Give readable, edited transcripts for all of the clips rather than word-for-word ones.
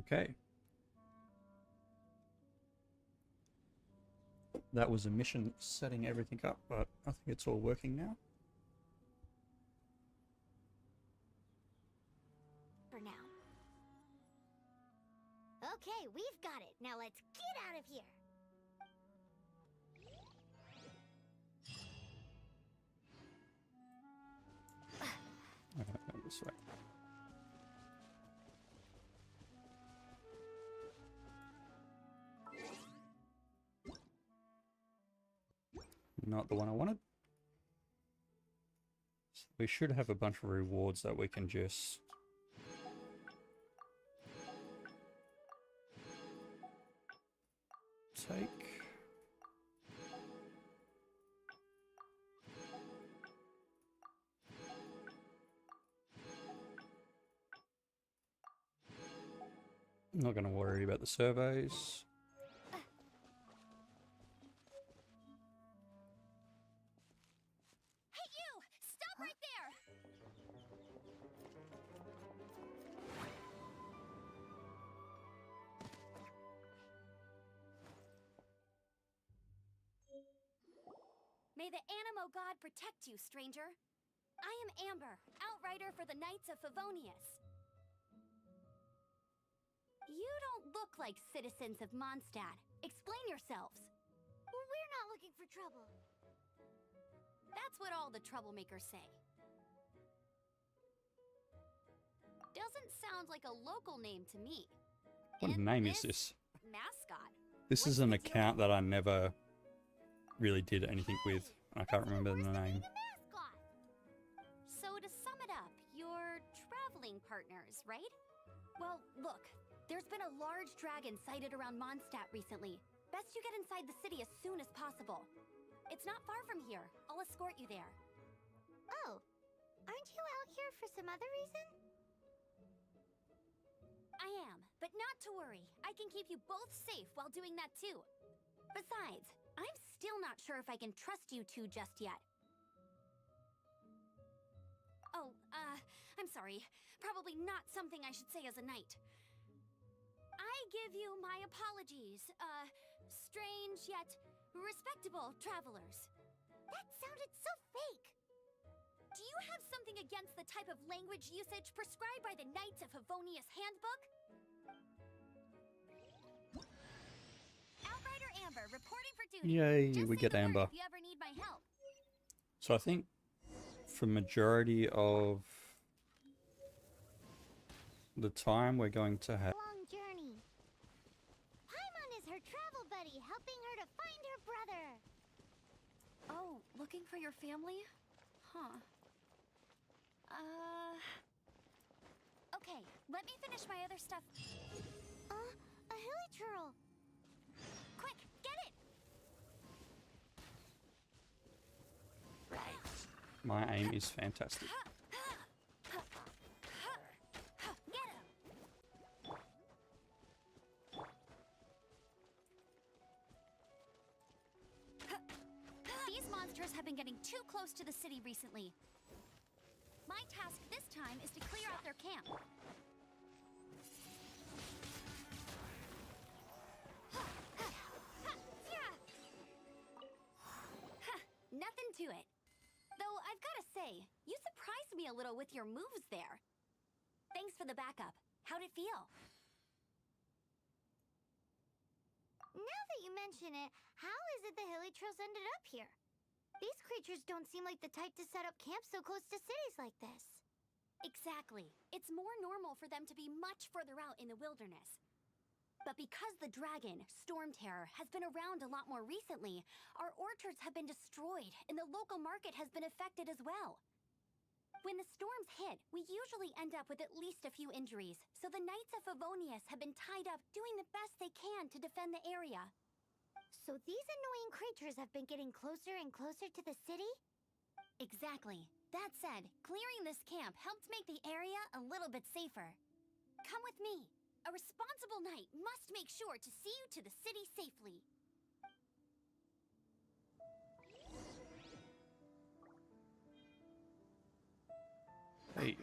Okay. That was a mission setting everything up, but I think it's all working now. For now. Okay, we've got it. Now let's get out of here. This way. Not the one I wanted. So we should have a bunch of rewards that we can just take. I'm not going to worry about the surveys. Hey you! Stop right there! May the Animo God protect you, stranger. I am Amber, outrider for the Knights of Favonius. You don't look like citizens of Mondstadt. Explain yourselves. We're not looking for trouble. That's what all the troublemakers say. Doesn't sound like a local name to me. What name is this? Mascot. This is an account that I never really did anything with. I can't remember the name. So to sum it up, you're traveling partners, right? Well, look, there's been a large dragon sighted around Mondstadt recently. Best you get inside the city as soon as possible. It's not far from here. I'll escort you there. Oh, aren't you out here for some other reason? I am, but not to worry. I can keep you both safe while doing that too. Besides, I'm still not sure if I can trust you two just yet. Oh, I'm sorry. Probably not something I should say as a knight. I give you my apologies, strange yet respectable travelers. That sounded so fake. Do you have something against the type of language usage prescribed by the Knights of Favonius Handbook? Outrider Amber reporting for duty. Yay, Just we say get the word Amber. if you ever need my help. So I think for majority of the time we're going to have... Long journey. Paimon is her travel buddy, helping her to find her brother. Oh, looking for your family? Huh. Okay, let me finish my other stuff. A hilly churl. Quick, get it! My aim is fantastic. Get him! These monsters have been getting too close to the city recently. My task this time is to clear out their camp. Nothing to it. Though I've got to say, you surprised me a little with your moves there. Thanks for the backup. How'd it feel? Now that you mention it, how is it the hilly trails ended up here? These creatures don't seem like the type to set up camp so close to cities like this. Exactly. It's more normal for them to be much further out in the wilderness. But because the dragon, Storm Terror, has been around a lot more recently, our orchards have been destroyed and the local market has been affected as well. When the storms hit, we usually end up with at least a few injuries, so the Knights of Favonius have been tied up doing the best they can to defend the area. So these annoying creatures have been getting closer and closer to the city? Exactly. That said, clearing this camp helped make the area a little bit safer. Come with me. A responsible knight must make sure to see you to the city safely. Hey.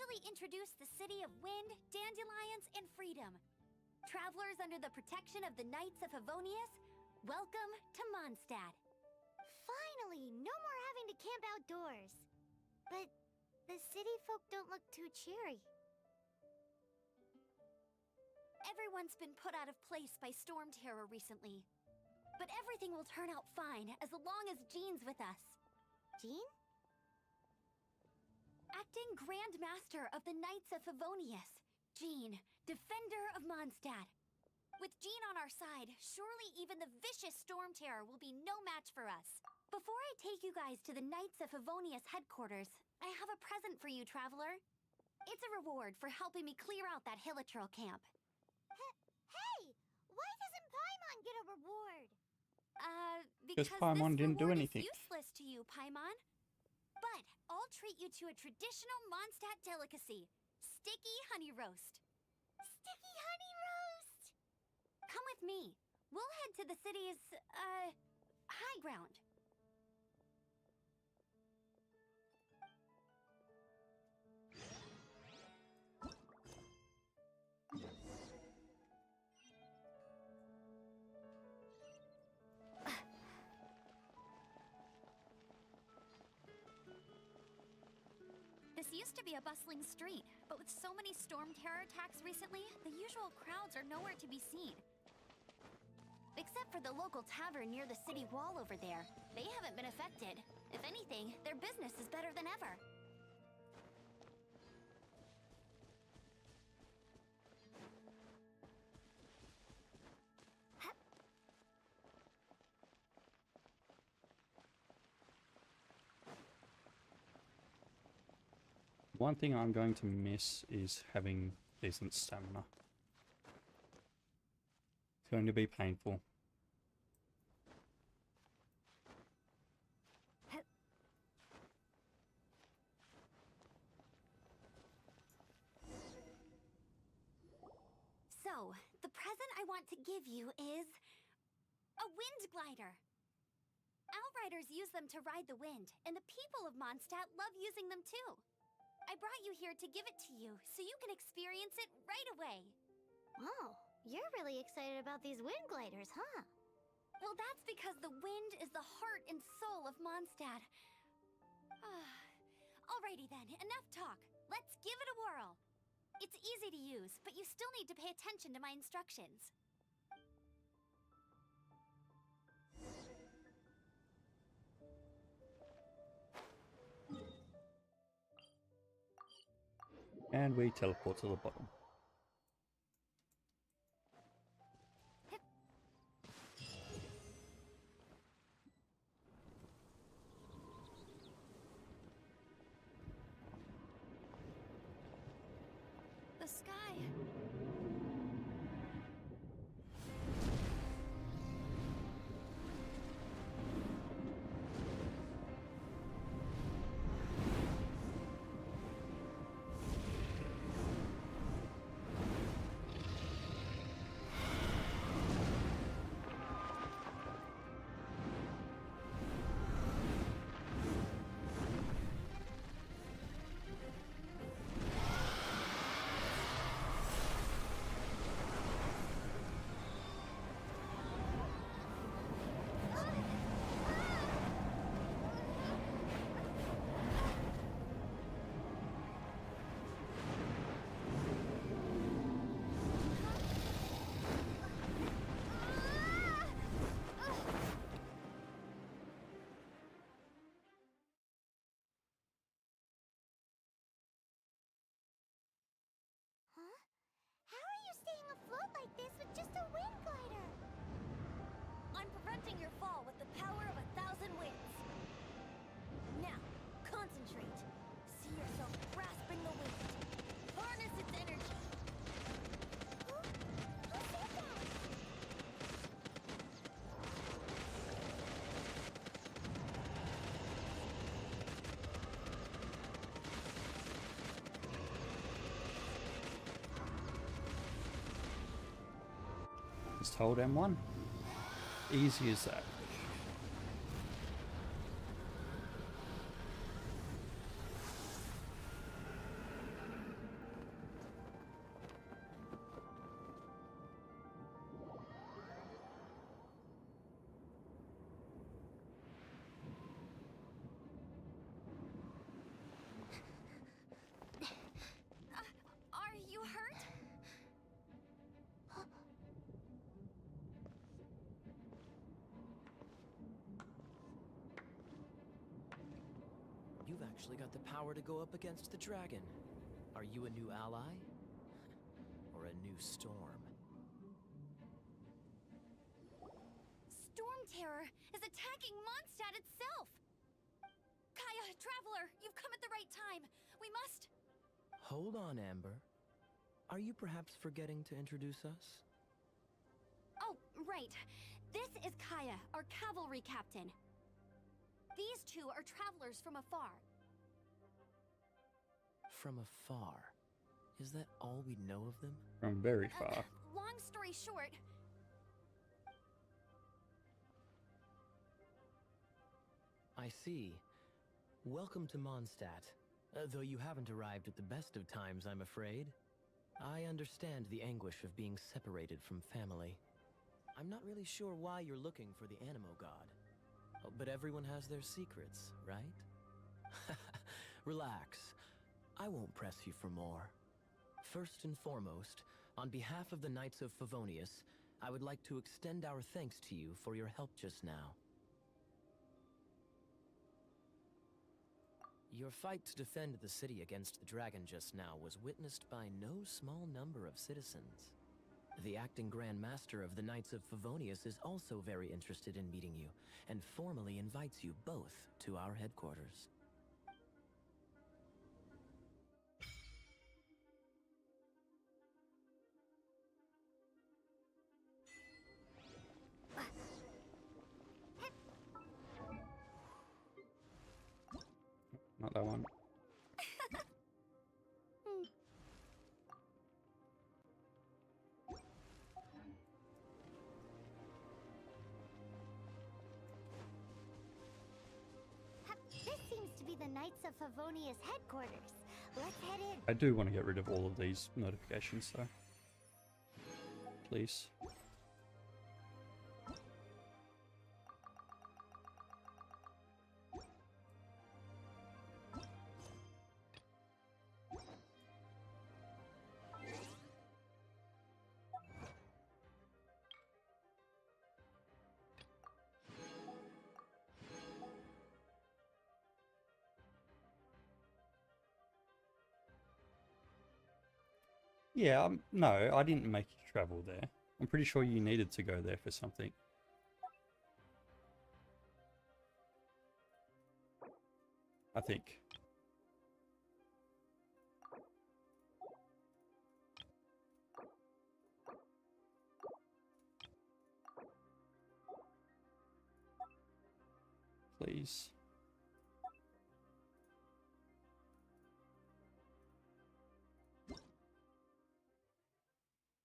officially introduce the city of wind, dandelions, and freedom. Travelers under the protection of the Knights of Favonius, welcome to Mondstadt. Finally, no more having to camp outdoors. But the city folk don't look too cheery. Everyone's been put out of place by storm terror recently. But everything will turn out fine as long as Jean's with us. Jean? Acting Grand Master of the Knights of Favonius. Jean, Defender of Mondstadt. With Jean on our side, surely even the vicious storm terror will be no match for us. Before I take you guys to the Knights of Favonius headquarters, I have a present for you, Traveler. It's a reward for helping me clear out that Hilitril camp. Hey! Why doesn't Paimon get a reward? Because Paimon didn't do reward anything. is useless to you, Paimon. But I'll treat you to a traditional Mondstadt delicacy, sticky honey roast. Sticky honey roast! Come with me. We'll head to the city's, high ground. This used to be a bustling street, but with so many storm terror attacks recently, the usual crowds are nowhere to be seen. Except for the local tavern near the city wall over there. They haven't been affected. If anything, their business is better than ever. One thing I'm going to miss is having decent stamina. It's going to be painful. So, the present I want to give you is a wind glider. Outriders use them to ride the wind, and the people of Mondstadt love using them too. I brought you here to give it to you, so you can experience it right away. Oh, you're really excited about these wind gliders, huh? Well, that's because the wind is the heart and soul of Mondstadt. Alrighty then, enough talk. Let's give it a whirl. It's easy to use, but you still need to pay attention to my instructions. And we teleport to the bottom. The sky. Like this with just a wind glider. I'm preventing your fall with the power of 1,000 winds. Now, concentrate. See yourself grasping the wind. Harness its energy. Who said that? Just hold M1. Easy as that. actually got the power to go up against the dragon. Are you a new ally? Or a new storm? Storm Terror is attacking Mondstadt itself! Kaya, Traveler, you've come at the right time. We must... Hold on, Amber. Are you perhaps forgetting to introduce us? Oh, right. This is Kaya, our cavalry captain. These two are travelers from afar. From afar? Is that all we know of them? From very far. Long story short... I see. Welcome to Mondstadt. Though you haven't arrived at the best of times, I'm afraid. I understand the anguish of being separated from family. I'm not really sure why you're looking for the Animo God. But everyone has their secrets, right? Relax. I won't press you for more. First and foremost, on behalf of the Knights of Favonius, I would like to extend our thanks to you for your help just now. Your fight to defend the city against the dragon just now was witnessed by no small number of citizens. The acting Grand Master of the Knights of Favonius is also very interested in meeting you, and formally invites you both to our headquarters. Not that one. This seems to be the Knights of Favonius headquarters. Let's head in. I do want to get rid of all of these notifications, though. Please. Yeah, no, I didn't make you travel there. I'm pretty sure you needed to go there for something. I think. Please.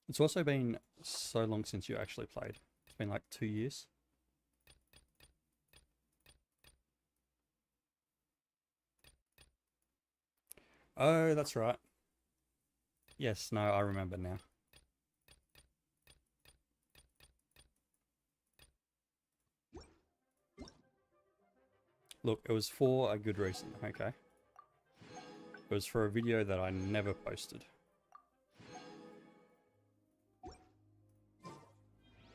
It's also been so long since you actually played. It's been like 2 years. Oh, that's right. Yes, no, I remember now. Look, it was for a good reason, okay? It was for a video that I never posted.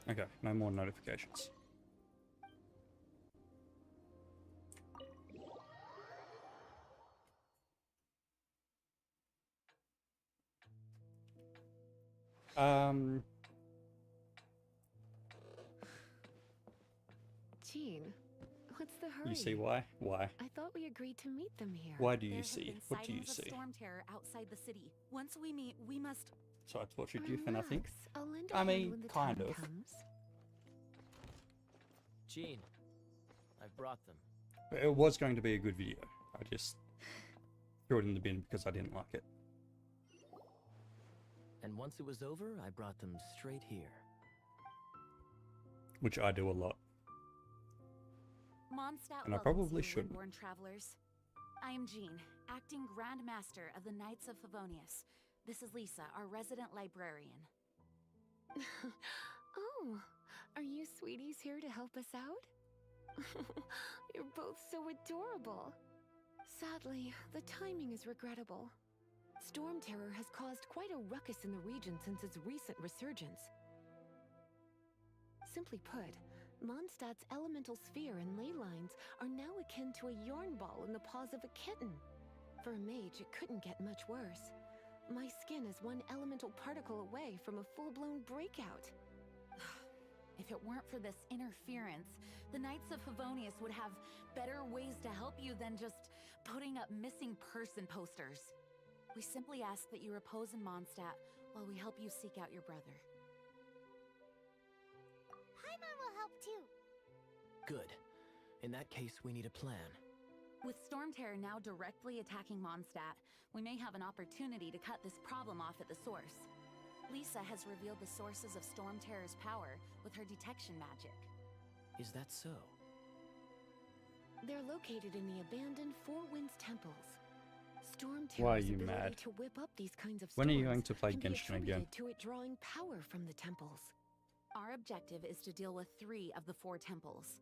Okay, no more notifications. Jean, what's the hurry? You see why? Why? I thought we agreed to meet them here. Why do you There see? have been What do you sightings see? of storm terror outside the city. Once we meet, we must... So I tortured you for nothing? Relax. I'll lend a I hand mean, when the kind time of. comes. Jean, I've brought them. It was going to be a good video. I just threw it in the bin because I didn't like it. And once it was over, I brought them straight here. Which I do a lot. Mondstadt And I welcomes probably you, shouldn't. Windborn travelers. I am Jean, acting Grand Master of the Knights of Favonius. This is Lisa, our resident librarian. Oh, are you sweeties here to help us out? You're both so adorable. Sadly, the timing is regrettable. Storm terror has caused quite a ruckus in the region since its recent resurgence. Simply put, Mondstadt's elemental sphere and ley lines are now akin to a yarn ball in the paws of a kitten. For a mage, it couldn't get much worse. My skin is one elemental particle away from a full-blown breakout. If it weren't for this interference, the Knights of Favonius would have better ways to help you than just putting up missing person posters. We simply ask that you repose in Mondstadt while we help you seek out your brother. Paimon will help too. Good. In that case, we need a plan. With Storm Terror now directly attacking Mondstadt, we may have an opportunity to cut this problem off at the source. Lisa has revealed the sources of Storm Terror's power with her detection magic. Is that so? They're located in the abandoned Four Winds temples. Storm Why are Terror's you ability mad? to whip up these kinds of When are you storms going to play can be Genshin again? attributed to it drawing power from the temples. Our objective is to deal with 3 of the 4 temples.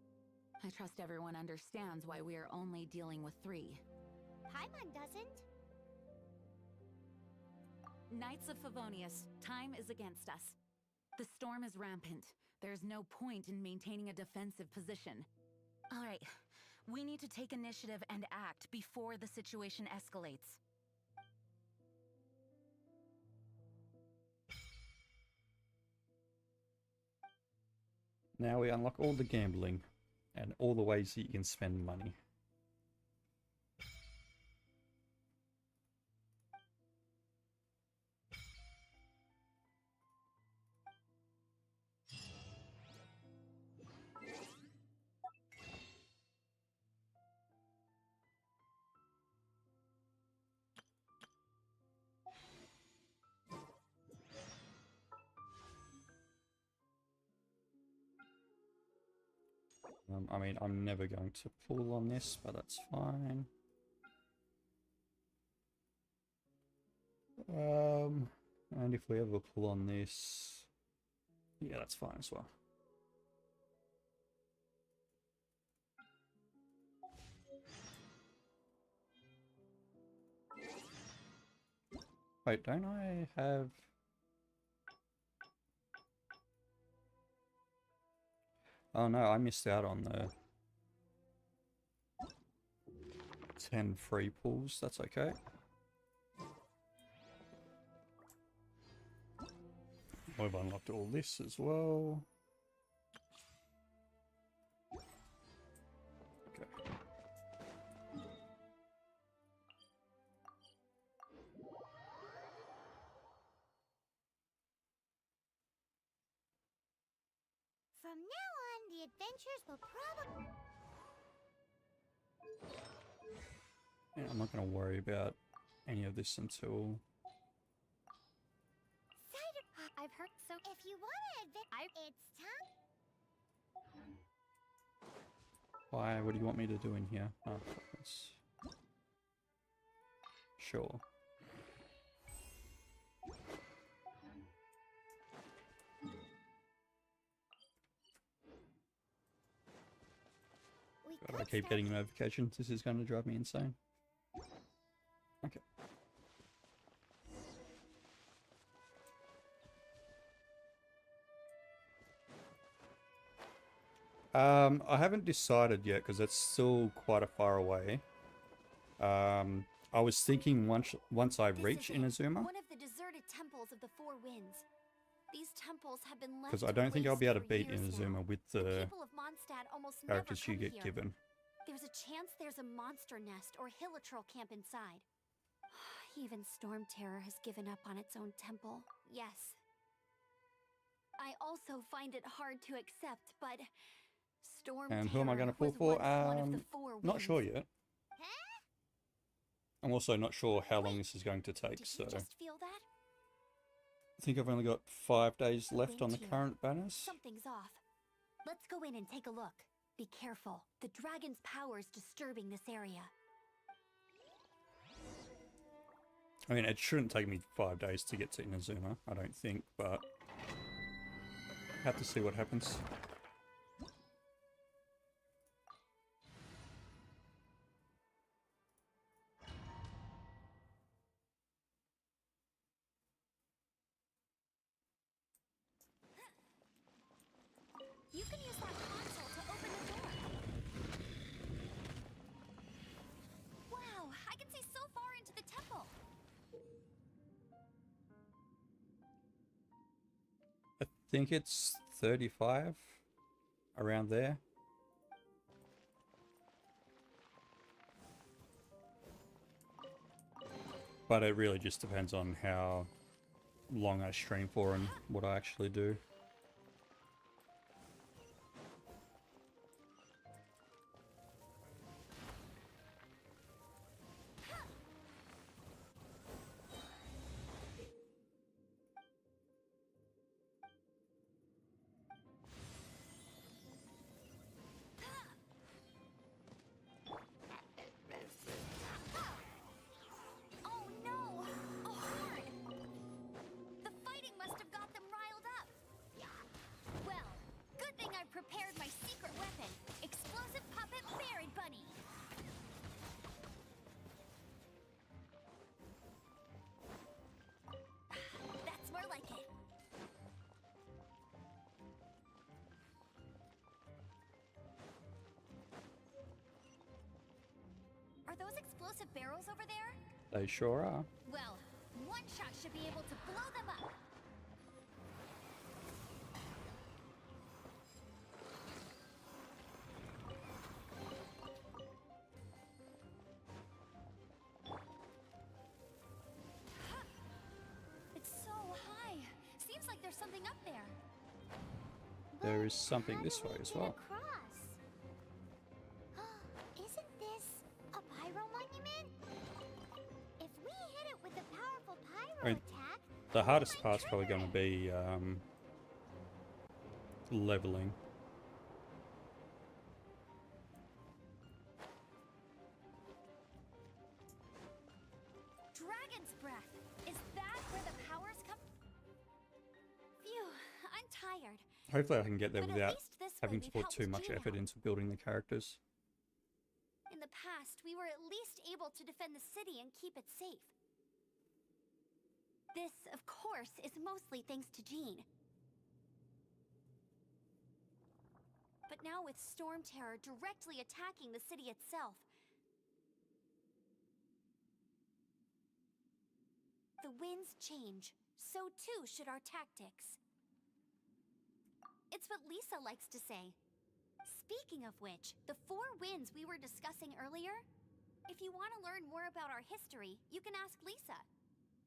I trust everyone understands why we are only dealing with 3. Paimon doesn't. Knights of Favonius, time is against us. The storm is rampant. There's no point in maintaining a defensive position. All right, we need to take initiative and act before the situation escalates. Now we unlock all the gambling and all the ways that you can spend money. I mean, I'm never going to pull on this, but that's fine. And if we ever pull on this, yeah, that's fine as well. Wait, don't I have... Oh no, I missed out on the 10 free pulls. That's okay. We've unlocked all this as well. Okay. From now on, the adventures will probably... Yeah, I'm not going to worry about any of this until... I've heard so. If you want to it's time. Why? What do you want me to do in here? Oh, focus. Sure. God, I keep getting notifications. This is going to drive me insane. Okay. I haven't decided yet because it's still quite a far away. I was thinking once I reach Inazuma, One of the deserted temples of the Four Winds. These temples have been left because I don't think I'll be able to waste beat for years Inazuma now. with The the people of Mondstadt almost characters never you come get here. given. There's a chance there's a monster nest or Hilitrol camp inside. Even Storm Terror has given up on its own temple. Yes. I also find it hard to accept, but Storm And who am I going to pull was for? once one of the Four Not sure Winds. yet. I'm also not sure how long this is going to take, Did so you just feel that? I think I've only got 5 days left Wait on the here. current banners. Something's off. Let's go in and take a look. Be careful. The dragon's power's disturbing this area. I mean, it shouldn't take me 5 days to get to Inazuma, I don't think, but have to see what happens. You can use that concept think it's 35, around there. But it really just depends on how long I stream for and what I actually do. Oh no! A horde! The fighting must have got them riled up. Well, good thing I prepared my secret weapon, explosive puppet Berry Bunny. That's more like it. Are those explosive barrels over there? They sure are. Well, one shot should be able to blow them up. It's so high. Seems like there's something up there. There is something this way as well. Isn't this a pyro monument? If we hit it with a powerful pyro I mean, attack, the hardest part's probably going to be leveling. Dragon's breath. Is that where the powers come? Phew, I'm tired. Hopefully I can get there But at without least this way having to we've put helped too much Gene effort out. into building the characters. In the past, we were at least able to defend the city and keep it safe. This, of course, is mostly thanks to Jean. But now with Storm Terror directly attacking the city itself, the winds change, so too should our tactics. It's what Lisa likes to say. Speaking of which, the 4 winds we were discussing earlier, if you want to learn more about our history, you can ask Lisa.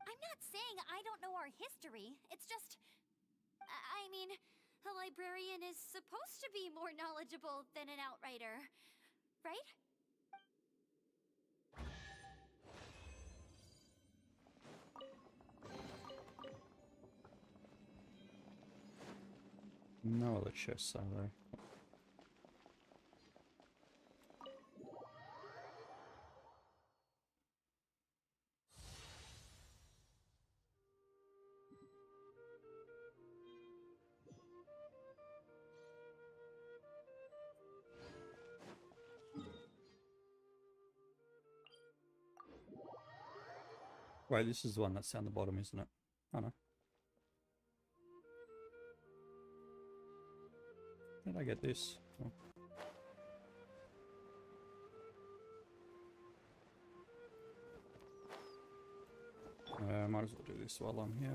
I'm not saying I don't know our history, it's just... I mean, a librarian is supposed to be more knowledgeable than an outrider, right? No other chests are there. Wait, this is the one that's down the bottom, isn't it? Oh no. How did I get this? Oh. Might as well do this while I'm here.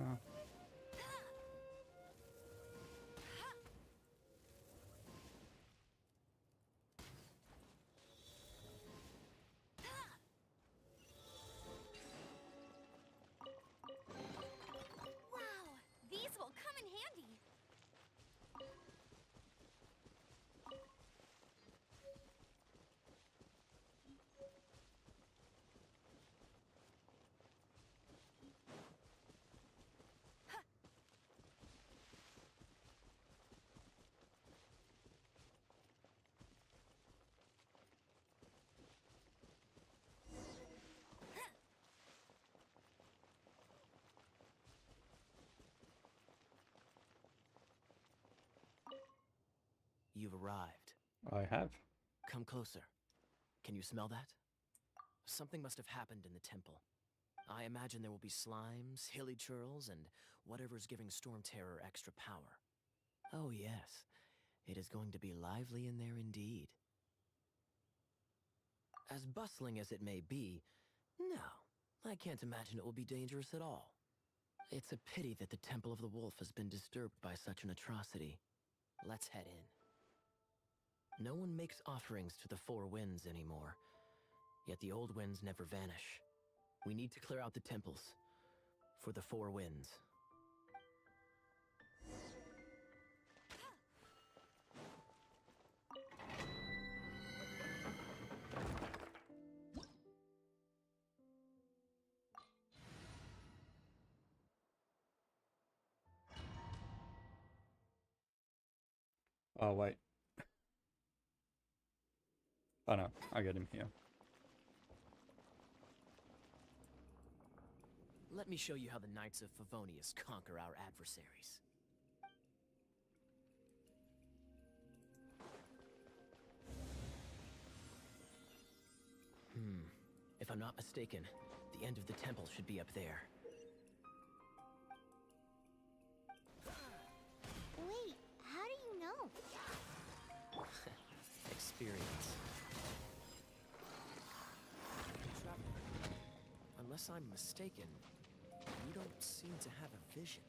Wow, these will come in handy. You've arrived. I have. Come closer. Can you smell that? Something must have happened in the temple. I imagine there will be slimes, hilly churls, and whatever's giving Storm Terror extra power. Oh yes, it is going to be lively in there indeed. As bustling as it may be, no, I can't imagine it will be dangerous at all. It's a pity that the Temple of the Wolf has been disturbed by such an atrocity. Let's head in. No one makes offerings to the Four Winds anymore, yet the old winds never vanish. We need to clear out the temples for the Four Winds. Oh, wait. Oh no, I get him here. Let me show you how the Knights of Favonius conquer our adversaries. If I'm not mistaken, the end of the temple should be up there. Wait, how do you know? Experience. Traveler, unless I'm mistaken, you don't seem to have a vision.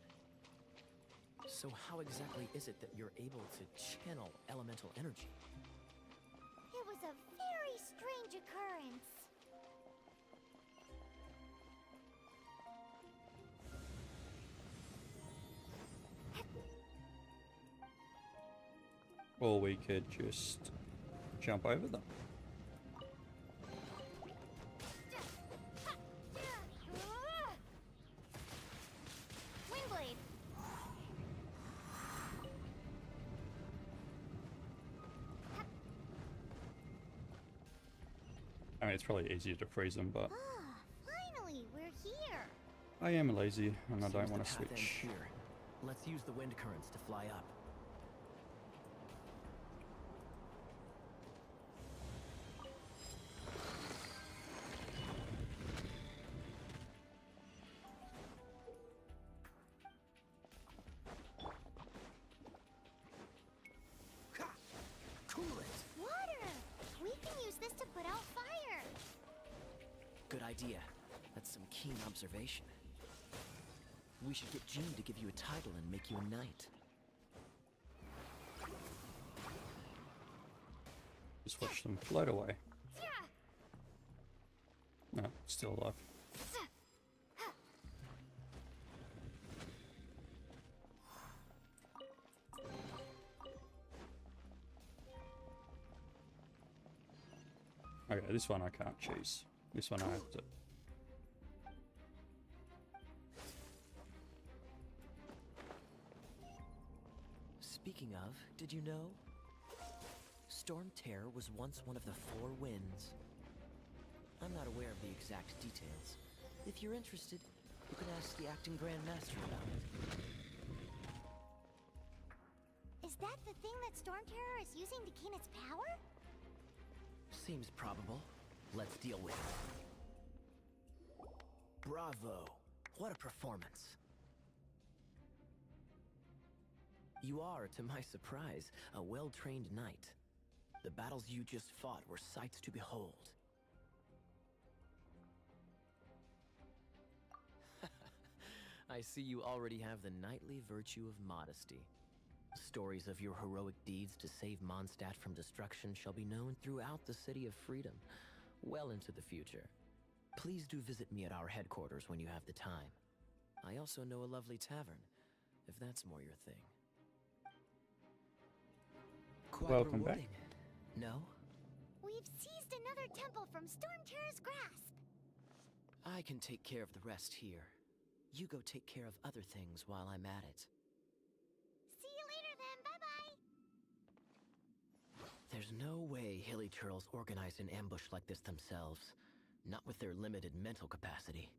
So how exactly is it that you're able to channel elemental energy? It was a very strange occurrence. Or we could just jump over them. Windblade. I mean, it's probably easier to freeze them, but Finally, we're here. I am lazy and I don't Seems want the to path ends switch. here. Let's use the wind currents to fly up. Cool it! Water. We can use this to put out fire. Good idea. That's some keen observation. We should get Jean to give you a title and make you a knight. Just watch them float away. No, still alive. Okay, this one I can't chase. This one I have to. Speaking of, did you know? Storm Terror was once one of the Four Winds. I'm not aware of the exact details. If you're interested, you can ask the acting Grand Master about it. Is that the thing that Storm Terror is using to gain its power? Seems probable. Let's deal with it. Bravo! What a performance! You are, to my surprise, a well-trained knight. The battles you just fought were sights to behold. I see you already have the knightly virtue of modesty. Stories of your heroic deeds to save Mondstadt from destruction shall be known throughout the City of Freedom, well into the future. Please do visit me at our headquarters when you have the time. I also know a lovely tavern, if that's more your thing. Quite Welcome back. rewarding. No? We've seized another temple from Storm Terror's grasp. I can take care of the rest here. You go take care of other things while I'm at it. See you later then, bye-bye. There's no way Hilly Turtles organized an ambush like this themselves. Not with their limited mental capacity.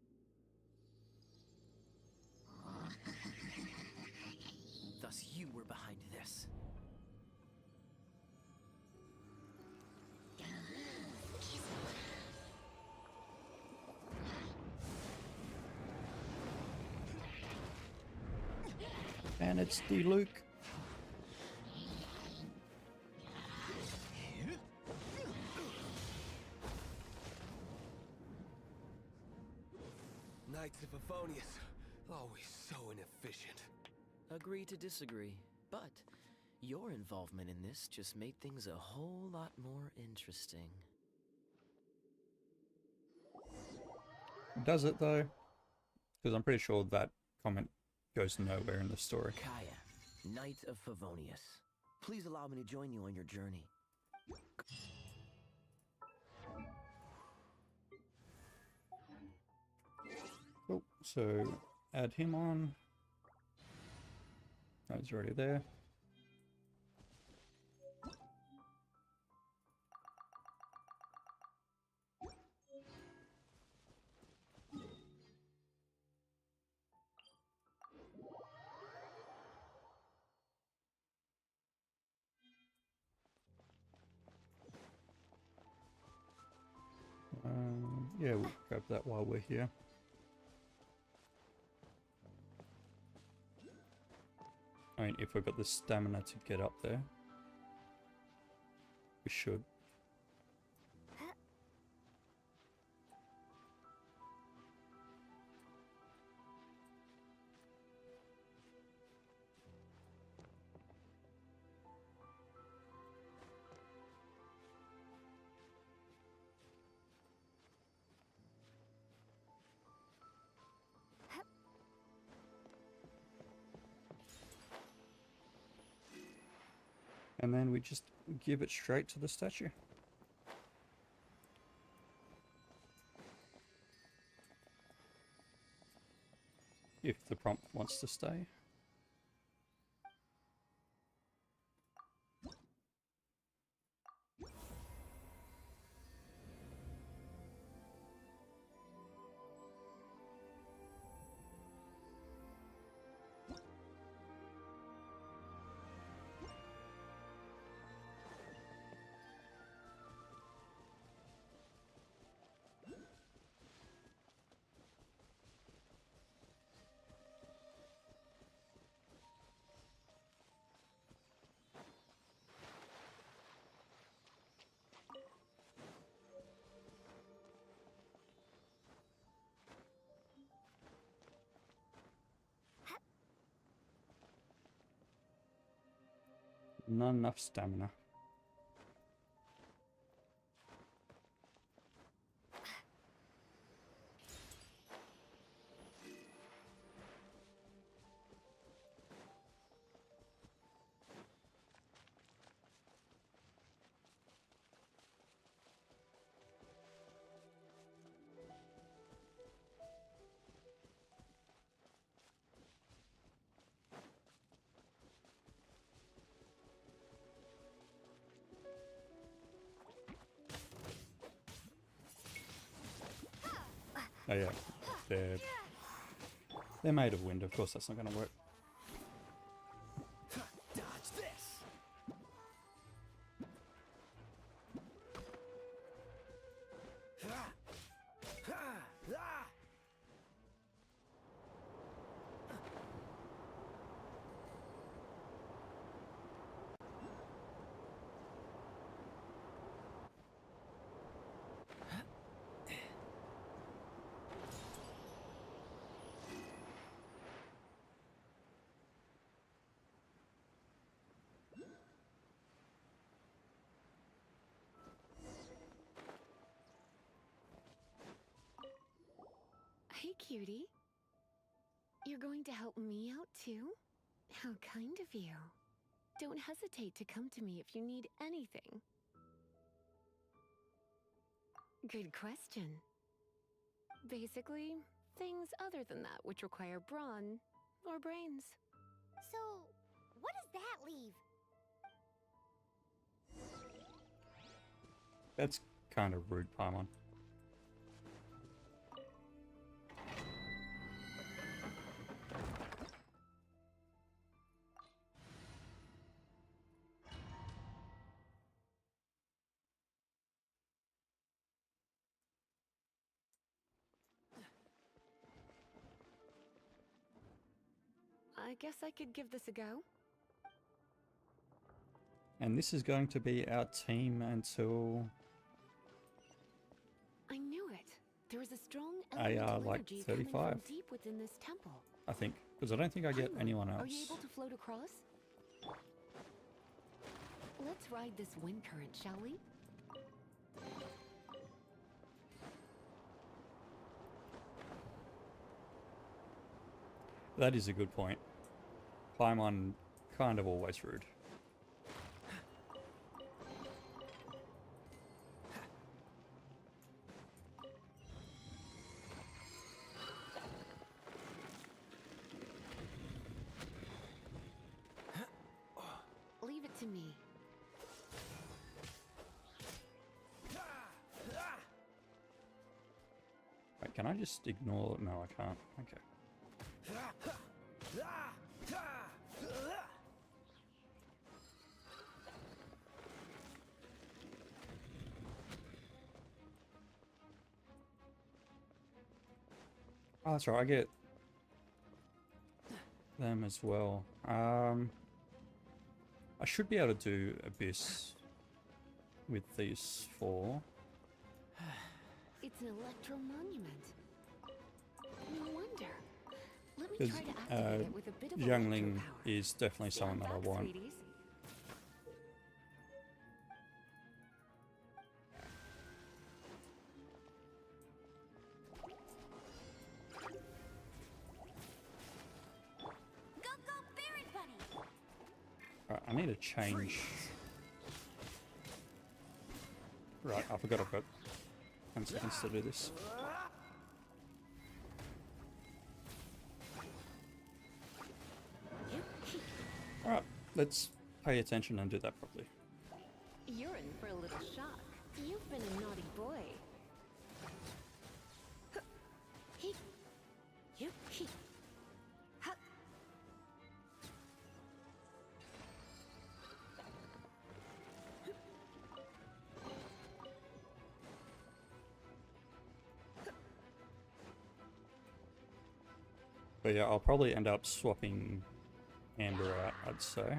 Thus you were behind this. And it's the Luke. Knights of Favonius, Always so inefficient. Agree to disagree, but your involvement in this just made things a whole lot more interesting. Does it though? Because I'm pretty sure that comment goes nowhere in the story. Kaya, Knight of Favonius, please allow me to join you on your journey. Oh, so add him on. Oh, he's already there. Yeah, we'll grab that while we're here. I mean, if we've got the stamina to get up there, we should. And then we just give it straight to the statue. If the prompt wants to stay. Not enough stamina. Oh yeah, they're made of wind. Of course, that's not going to work. Dodge this! Hey, cutie. You're going to help me out too? How kind of you. Don't hesitate to come to me if you need anything. Good question. Basically, things other than that which require brawn or brains. So, what does that leave? That's kind of rude, Paimon. I guess I could give this a go. And this is going to be our team until I knew it. There is a strong AR elemental like energy coming 35. from deep within this temple. I think, because I don't think I get Paimon, anyone Are you else. able to float across? Let's ride this wind current, shall we? That is a good point. Paimon kind of always rude. Leave it to me. Wait, can I just ignore? No, I can't. Okay. Oh, that's right. I get them as well. I should be able to do Abyss with these 4. It's an electro monument. No wonder. Let me Because try to activate it with a bit of Youngling electro power. is definitely someone that I Stand back, want. sweeties. Go, go, Berry Bunny! Right, I need to change. Right, I forgot I've got 10 seconds to do this. Alright, let's pay attention and do that properly. You're in for a little shock. You've been a naughty boy. He. You. He. Ha. But yeah, I'll probably end up swapping Amber out, I'd say.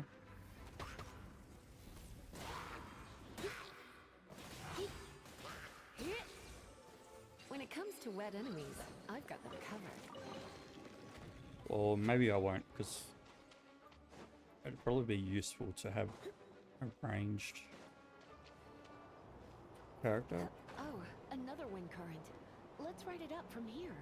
When it comes to wet enemies, I've got them covered. Or maybe I won't, because it'd probably be useful to have a ranged character. Oh, another wind current. Let's ride it up from here.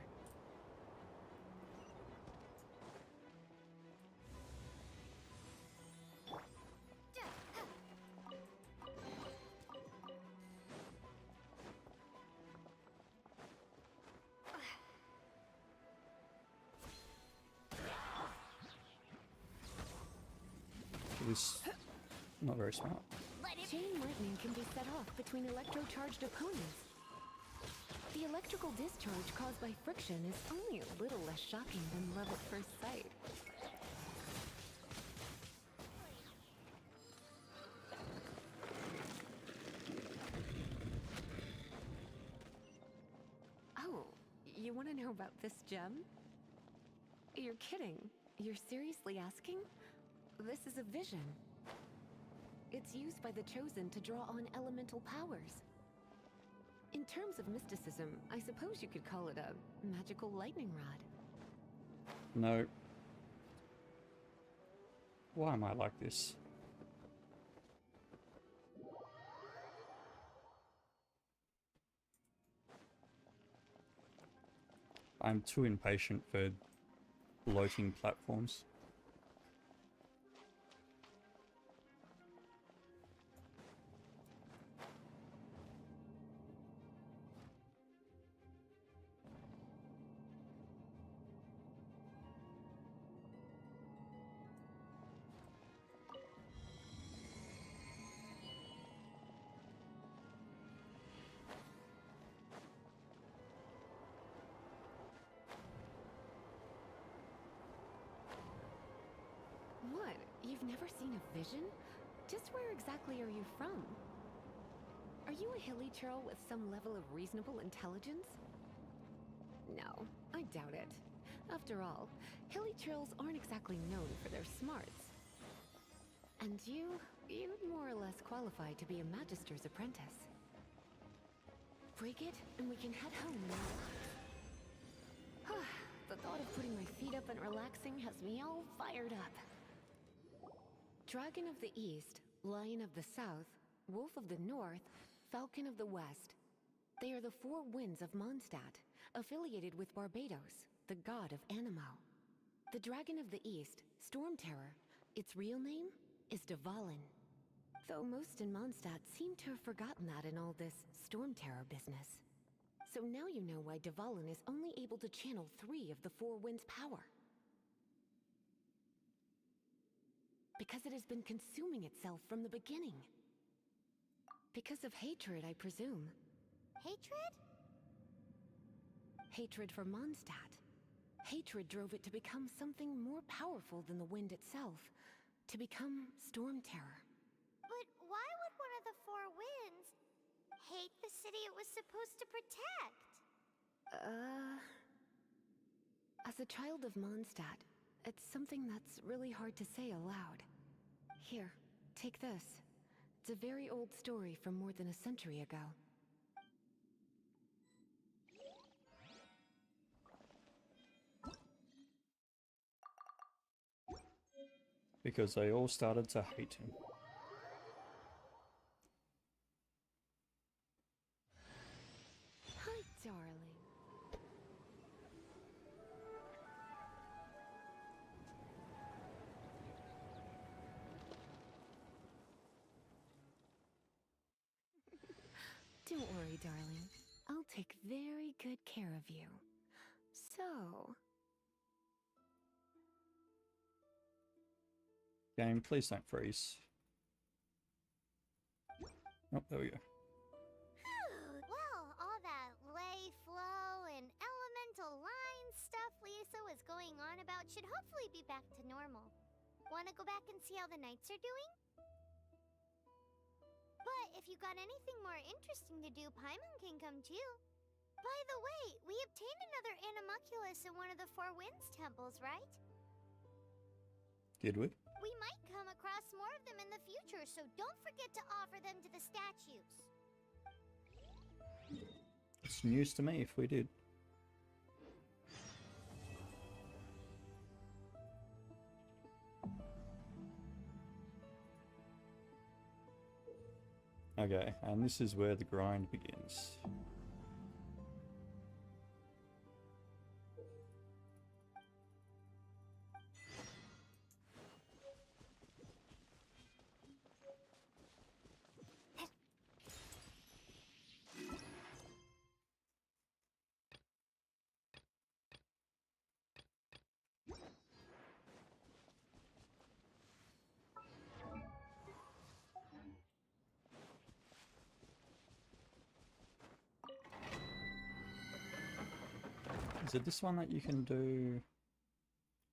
It is not very smart. Chain lightning can be set off between electro-charged opponents. The electrical discharge caused by friction is only a little less shocking than love at first sight. Oh, you want to know about this gem? You're kidding. You're seriously asking? This is a vision. It's used by the Chosen to draw on elemental powers. In terms of mysticism, I suppose you could call it a magical lightning rod. No. Why am I like this? I'm too impatient for bloating platforms. What? You've never seen a vision? Just where exactly are you from? Are you a hilly churl with some level of reasonable intelligence? No, I doubt it. After all, hilly churls aren't exactly known for their smarts. And you'd more or less qualify to be a Magister's apprentice. Break it, and we can head home in our lives. The thought of putting my feet up and relaxing has me all fired up. Dragon of the East, Lion of the South, Wolf of the North, Falcon of the West. They are the four winds of Mondstadt, affiliated with Barbados, the god of Animo. The Dragon of the East, Storm Terror, its real name is Dvalin. Though most in Mondstadt seem to have forgotten that in all this Storm Terror business. So now you know why Dvalin is only able to channel 3 of the four winds' power. Because it has been consuming itself from the beginning. Because of hatred, I presume. Hatred? Hatred for Mondstadt. Hatred drove it to become something more powerful than the wind itself. To become Storm Terror. But why would one of the four winds hate the city it was supposed to protect? As a child of Mondstadt, it's something that's really hard to say aloud. Here, take this. It's a very old story from more than a century ago. Because they all started to hate him. Hi, darling. Don't worry, darling. I'll take very good care of you. So... Game, please don't freeze. Oh, there we go. Well, all that lay, flow, and elemental line stuff Lisa was going on about should hopefully be back to normal. Wanna go back and see how the knights are doing? But if you got anything more interesting to do, Paimon can come too. By the way, we obtained another Animalculus in one of the Four Winds temples, right? Did we? We might come across more of them in the future, so don't forget to offer them to the statues. It's news to me if we did. Okay, and this is where the grind begins. Is it this one that you can do?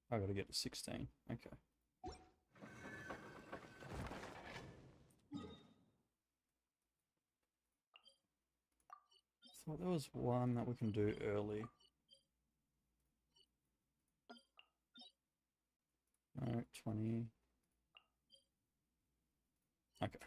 I gotta get to 16. Okay. So there was one that we can do early. No, 20. Okay.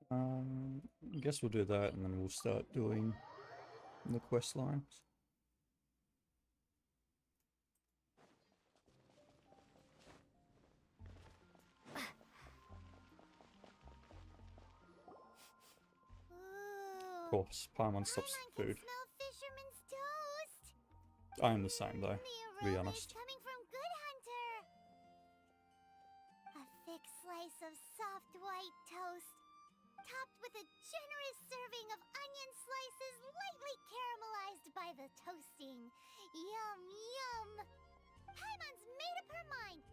I guess we'll do that and then we'll start doing the quest lines. Of course, Paimon stops Paimon food. can smell fisherman's toast. I am the same though, The to be aroma is honest. coming from Good Hunter. A thick slice of soft white toast, topped with a generous serving of onion slices lightly caramelized by the toasting. Yum, yum. Paimon's made up her mind.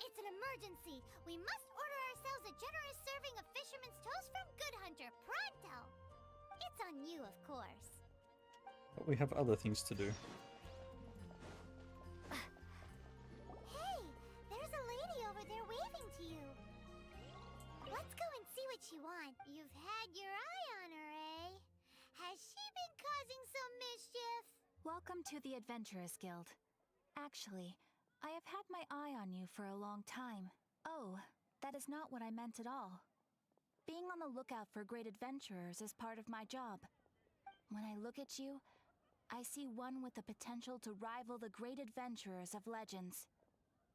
It's an emergency. We must order ourselves a generous serving of fisherman's toast from Good Hunter, pronto! It's on you, of course. But we have other things to do. Hey, there's a lady over there waving to you. Let's go and see what you want. You've had your eye on her, eh? Has she been causing some mischief? Welcome to the Adventurers Guild. Actually, I have had my eye on you for a long time. Oh, that is not what I meant at all. Being on the lookout for great adventurers is part of my job. When I look at you, I see one with the potential to rival the great adventurers of legends.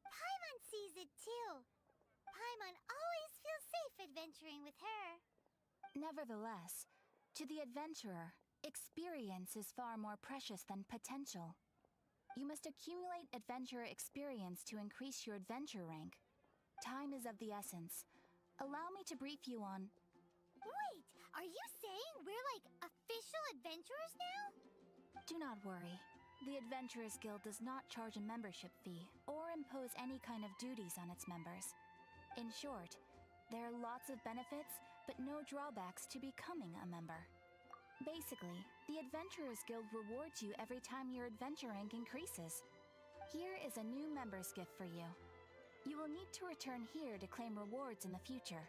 Paimon sees it too. Paimon always feels safe adventuring with her. Nevertheless, to the adventurer, experience is far more precious than potential. You must accumulate adventurer experience to increase your adventure rank. Time is of the essence. Allow me to brief you on... Wait, are you saying we're like official adventurers now? Do not worry. The Adventurers Guild does not charge a membership fee or impose any kind of duties on its members. In short, there are lots of benefits, but no drawbacks to becoming a member. Basically, the Adventurers Guild rewards you every time your adventure rank increases. Here is a new member's gift for you. You will need to return here to claim rewards in the future.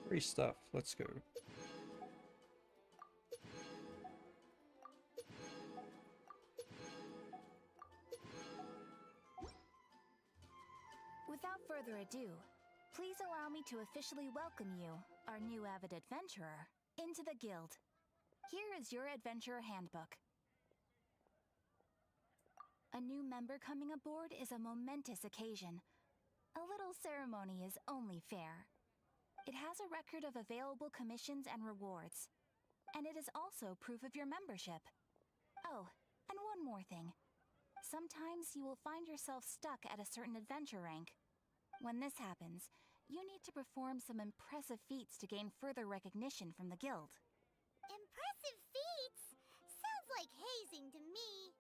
Free stuff. Let's go. Without further ado, please allow me to officially welcome you, our new avid adventurer, into the guild. Here is your adventurer handbook. A new member coming aboard is a momentous occasion. A little ceremony is only fair. It has a record of available commissions and rewards. And it is also proof of your membership. Oh, and one more thing. Sometimes you will find yourself stuck at a certain adventure rank. When this happens, you need to perform some impressive feats to gain further recognition from the guild. Impressive feats? Sounds like hazing to me.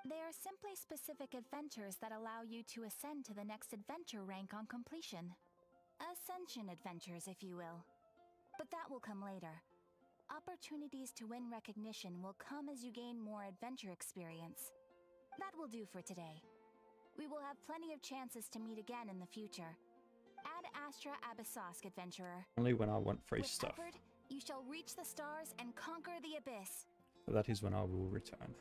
They are simply specific adventures that allow you to ascend to the next adventure rank on completion. Ascension adventures, if you will. But that will come later. Opportunities to win recognition will come as you gain more adventure experience. That will do for today. We will have plenty of chances to meet again in the future. Ad Astra Abyssosk, adventurer. Only when I want free With stuff. effort, you shall reach the stars and conquer the abyss. That is when I will return.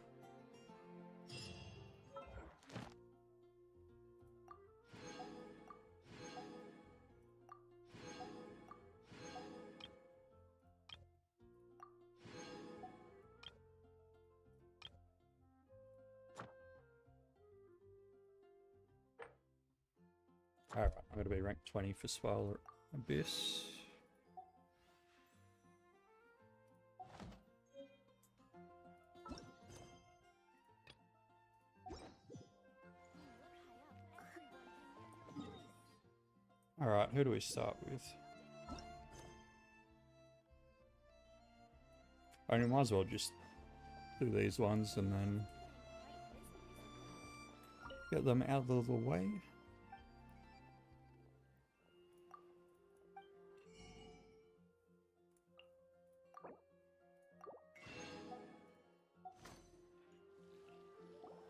Alright, I'm going to be ranked 20 for Swell Abyss. Alright, who do we start with? I mean, might as well just do these ones and then get them out of the way.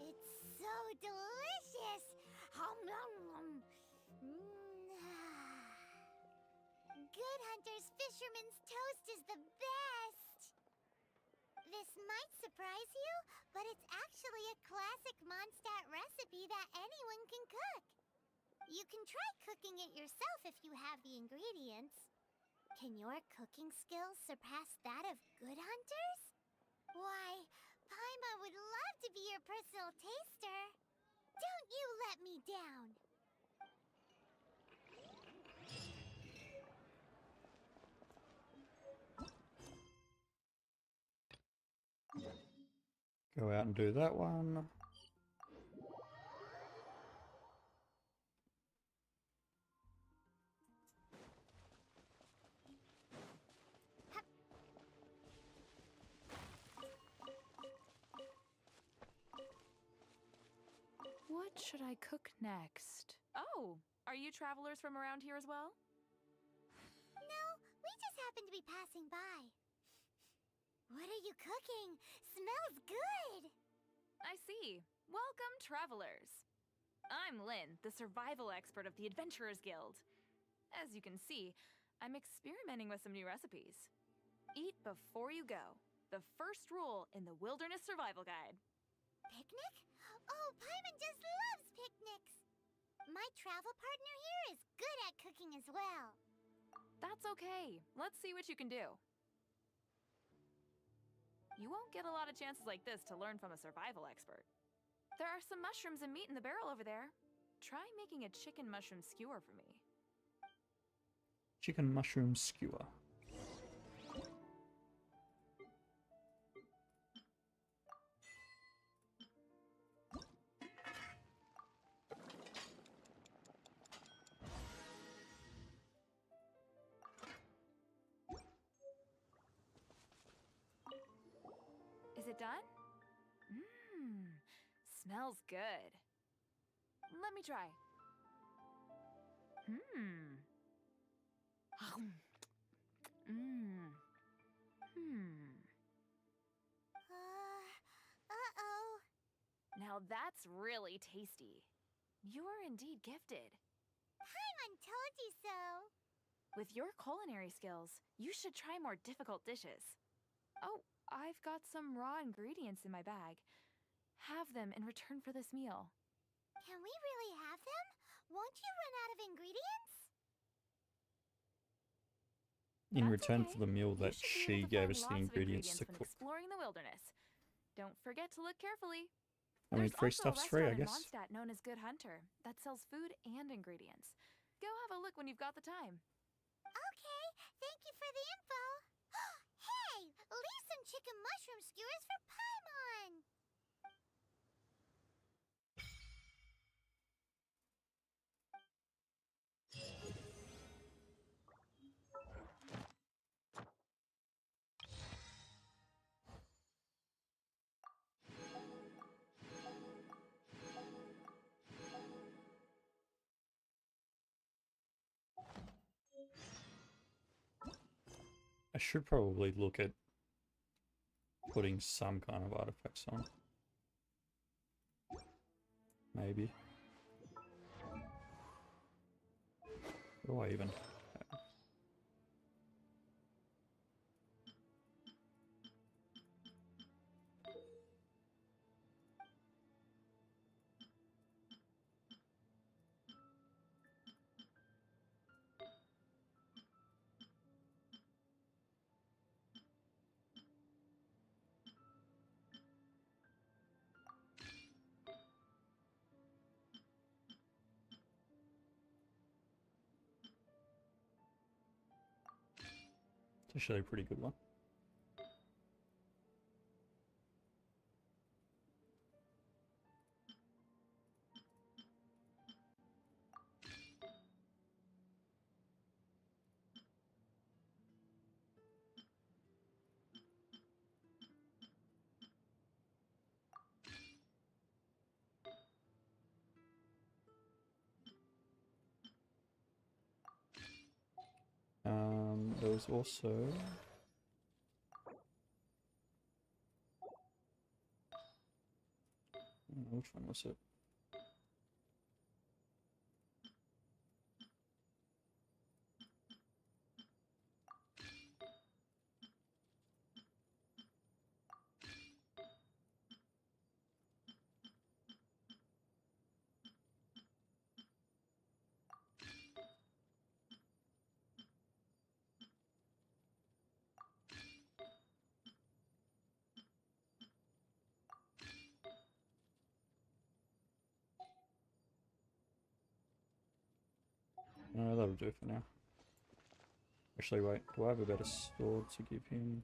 It's so delicious! Hum, nom, nom. Good Hunter's Fisherman's Toast is the best! This might surprise you, but it's actually a classic Mondstadt recipe that anyone can cook. You can try cooking it yourself if you have the ingredients. Can your cooking skills surpass that of Good Hunter's? Why, Paima would love to be your personal taster. Don't you let me down! Go out and do that one. What should I cook next? Oh, are you travelers from around here as well? No, we just happen to be passing by. What are you cooking? Smells good! I see. Welcome, travelers. I'm Lynn, the survival expert of the Adventurers Guild. As you can see, I'm experimenting with some new recipes. Eat before you go. The first rule in the Wilderness Survival Guide. Picnic? Oh, Paimon just loves picnics! My travel partner here is good at cooking as well. That's okay. Let's see what you can do. You won't get a lot of chances like this to learn from a survival expert. There are some mushrooms and meat in the barrel over there. Try making a chicken mushroom skewer for me. Chicken mushroom skewer. Is it done? Mmm, smells good. Let me try. Mmm. Mmm. Uh-oh. Now that's really tasty. You're indeed gifted. Paimon told you so. With your culinary skills, you should try more difficult dishes. Oh, I've got some raw ingredients in my bag. Have them in return for this meal. Can we really have them? Won't you run out of ingredients? In That's return okay. for the meal You that should be she able to gave find us the lots of ingredients to when cook. exploring the wilderness. Don't forget to look carefully. I mean, There's free also a stuff's free, I restaurant in guess. Mondstadt known as Good Hunter that sells food and ingredients. Go have a look when you've got the time. Okay, thank you for the info. Hey, leave some chicken mushroom skewers for Paimon. I should probably look at putting some kind of artifacts on. Maybe. What do I even have? It's actually a pretty good one. There was also... which one was it? No, that'll do for now. Actually, wait. Do I have a better sword to give him?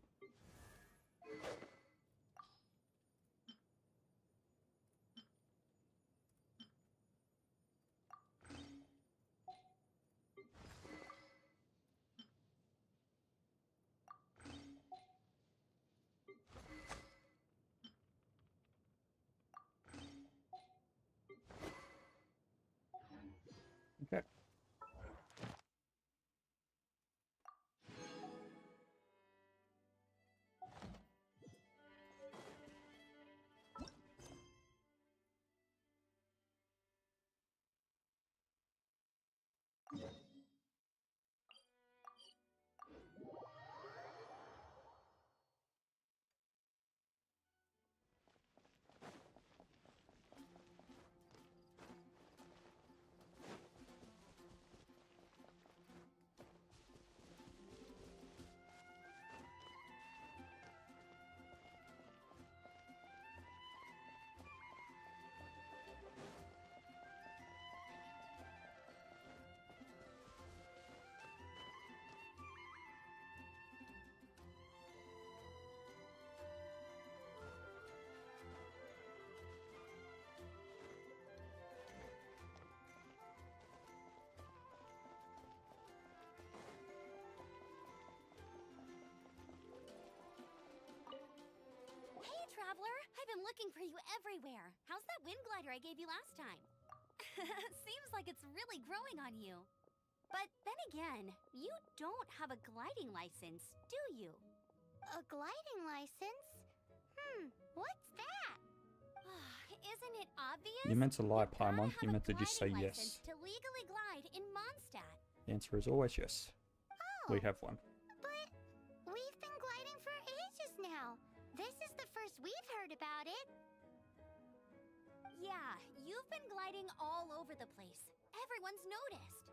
looking for you everywhere. How's that wind glider I gave you last time? Seems like it's really growing on you. But then again, you don't have a gliding license, do you? A gliding license? What's that? Isn't it obvious? You meant to lie, You gotta Paimon. have You a meant to just say gliding yes. license to legally glide in Mondstadt. The answer is always yes. Oh, We have one. but we've been gliding for ages now. This is the first we've heard about it. Yeah, you've been gliding all over the place. Everyone's noticed.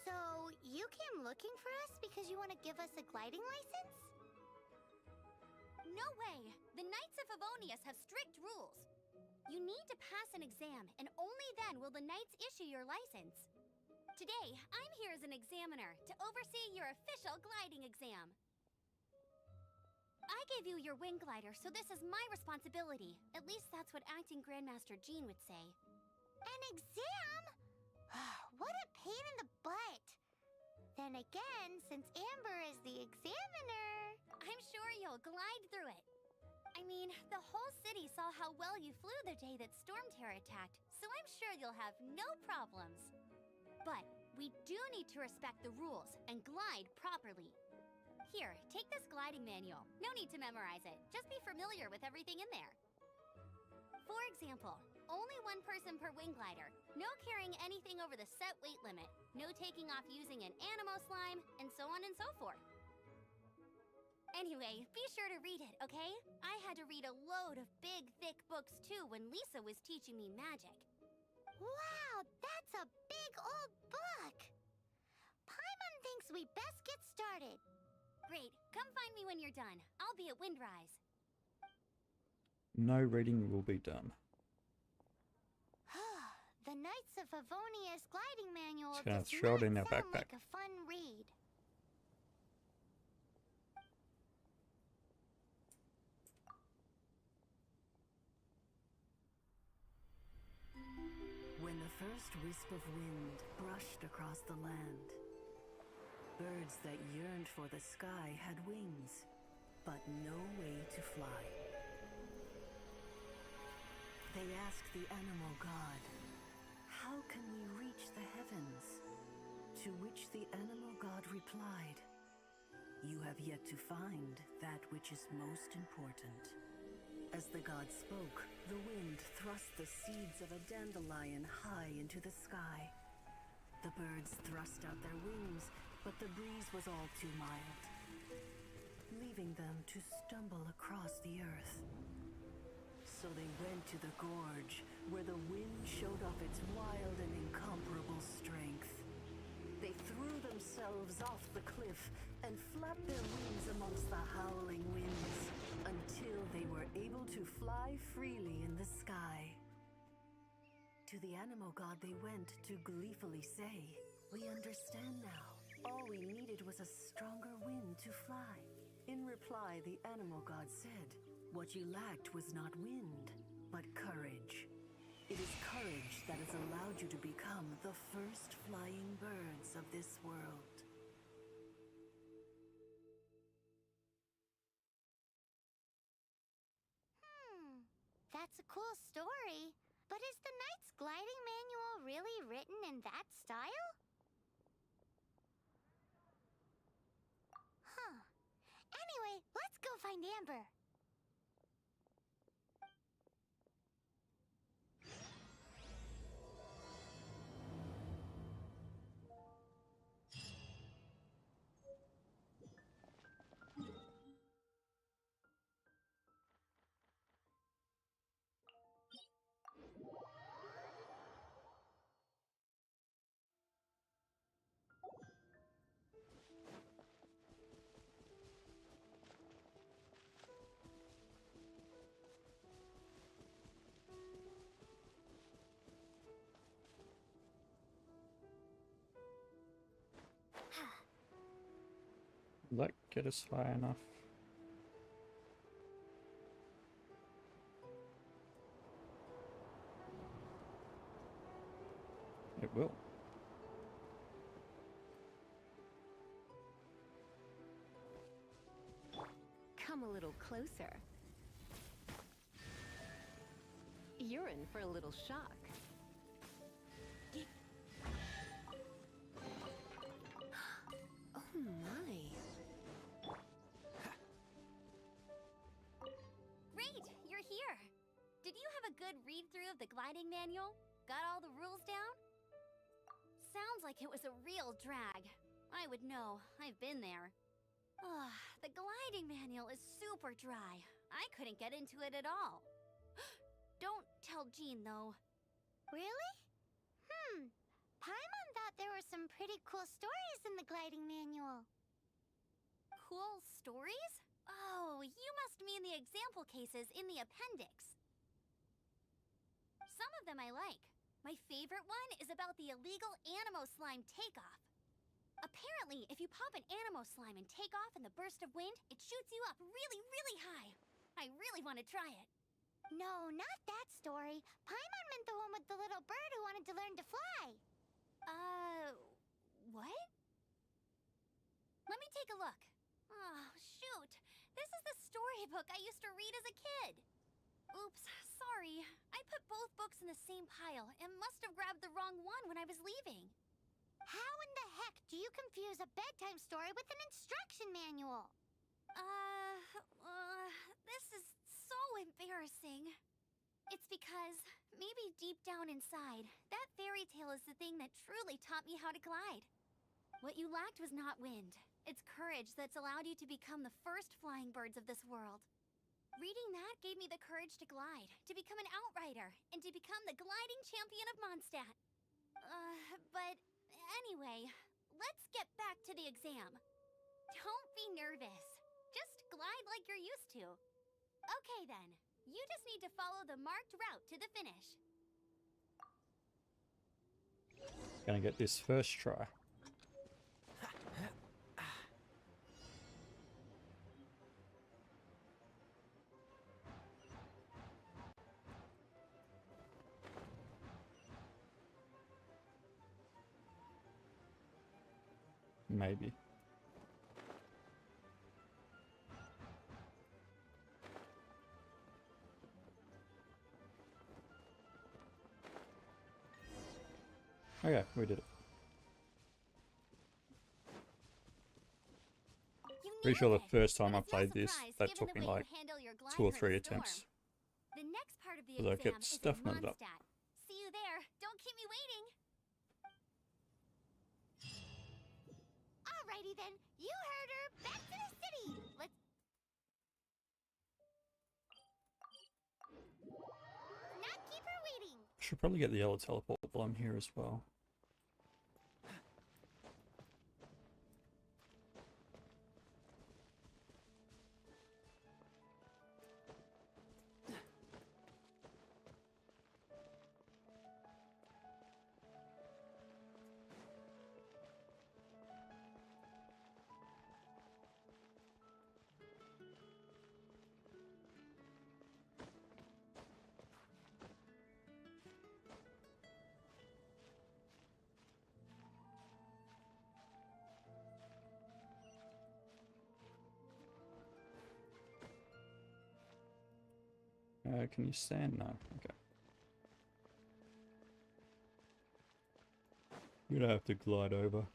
So, you came looking for us because you want to give us a gliding license? No way! The Knights of Favonius have strict rules. You need to pass an exam, and only then will the Knights issue your license. Today, I'm here as an examiner to oversee your official gliding exam. I gave you your wing glider, so this is my responsibility. At least that's what Acting Grandmaster Jean would say. An exam? What a pain in the butt. Then again, since Amber is the examiner, I'm sure you'll glide through it. I mean, the whole city saw how well you flew the day that Storm Terror attacked, so I'm sure you'll have no problems. But we do need to respect the rules and glide properly. Here, take this gliding manual. No need to memorize it. Just be familiar with everything in there. For example, only one person per wing glider. No carrying anything over the set weight limit. No taking off using an animo slime, and so on and so forth. Anyway, be sure to read it, okay? I had to read a load of big, thick books too when Lisa was teaching me magic. Wow, that's a big old book! Paimon thinks we best get started. Great, come find me when you're done. I'll be at Windrise. No reading will be done. The Knights of Favonius gliding manual Just gonna does throw it not in our sound backpack. like a fun read. When the first wisp of wind brushed across the land, birds that yearned for the sky had wings, but no way to fly. They asked the animal god, "How can we reach the heavens?" To which the animal god replied, "You have yet to find that which is most important." As the god spoke, the wind thrust the seeds of a dandelion high into the sky. The birds thrust out their wings, but the breeze was all too mild, leaving them to stumble across the earth. So they went to the gorge, where the wind showed off its wild and incomparable strength. They threw themselves off the cliff and flapped their wings amongst the howling winds, until they were able to fly freely in the sky. To the animal god they went to gleefully say, "We understand now. All we needed was a stronger wind to fly." In reply, the animal god said, "What you lacked was not wind, but courage. It is courage that has allowed you to become the first flying birds of this world." That's a cool story. But is the Knight's gliding manual really written in that style? Anyway, let's go find Amber. Will that get us high enough? It will. Come Come a little closer. You're in for a little shock. Oh my. Great, you're here. Did you have a good read-through of the gliding manual? Got all the rules down? Sounds like it was a real drag. I would know. I've been there. Ugh, the gliding manual is super dry. I couldn't get into it at all. Don't tell Jean, though. Really? Paimon thought there were some pretty cool stories in the gliding manual. Cool stories? Oh, you must mean the example cases in the appendix. Some of them I like. My favorite one is about the illegal Animo slime takeoff. Apparently, if you pop an Animo slime and take off in the burst of wind, it shoots you up really, really high. I really want to try it. No, not that story. Paimon meant the one with the little bird who wanted to learn to fly. What? Let me take a look. Oh, shoot. This is the storybook I used to read as a kid. Oops, sorry. I put both books in the same pile and must have grabbed the wrong one when I was leaving. How in the heck do you confuse a bedtime story with an instruction manual? This is so embarrassing. It's because, maybe deep down inside, that fairy tale is the thing that truly taught me how to glide. What you lacked was not wind. It's courage that's allowed you to become the first flying birds of this world. Reading that gave me the courage to glide, to become an outrider, and to become the gliding champion of Mondstadt. But anyway, let's get back to the exam. Don't be nervous. Just glide like you're used to. Okay then, you just need to follow the marked route to the finish. Gonna get this first try. Maybe. Okay, we did it. Pretty sure the first time I played this, that took me like 2 or 3 attempts. The next part of the Because I exam kept is in stuffing it up. Mondstadt. See you there. Don't keep me waiting. Alrighty then. You heard her. Back to the city. Let's not keep her waiting. Should probably get the yellow teleport while I'm here as well. Can you stand? No. Okay. You're gonna have to glide over.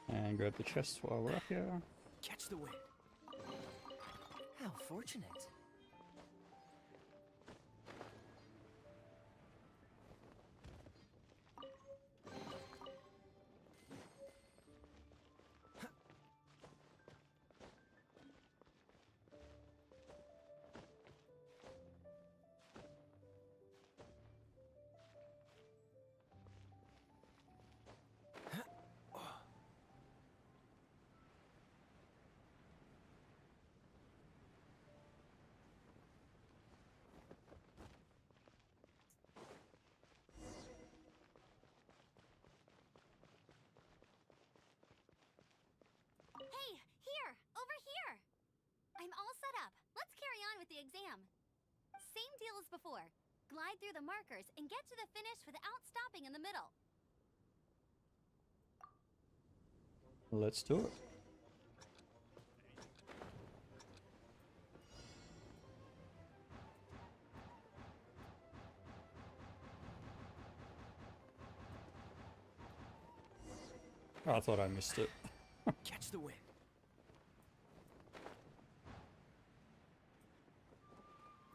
And grab the chest while we're up here. Catch the wind. How fortunate. exam. Same deal as before. Glide through the markers and get to the finish without stopping in the middle. Let's do it. Oh, I thought I missed it. Catch the wind.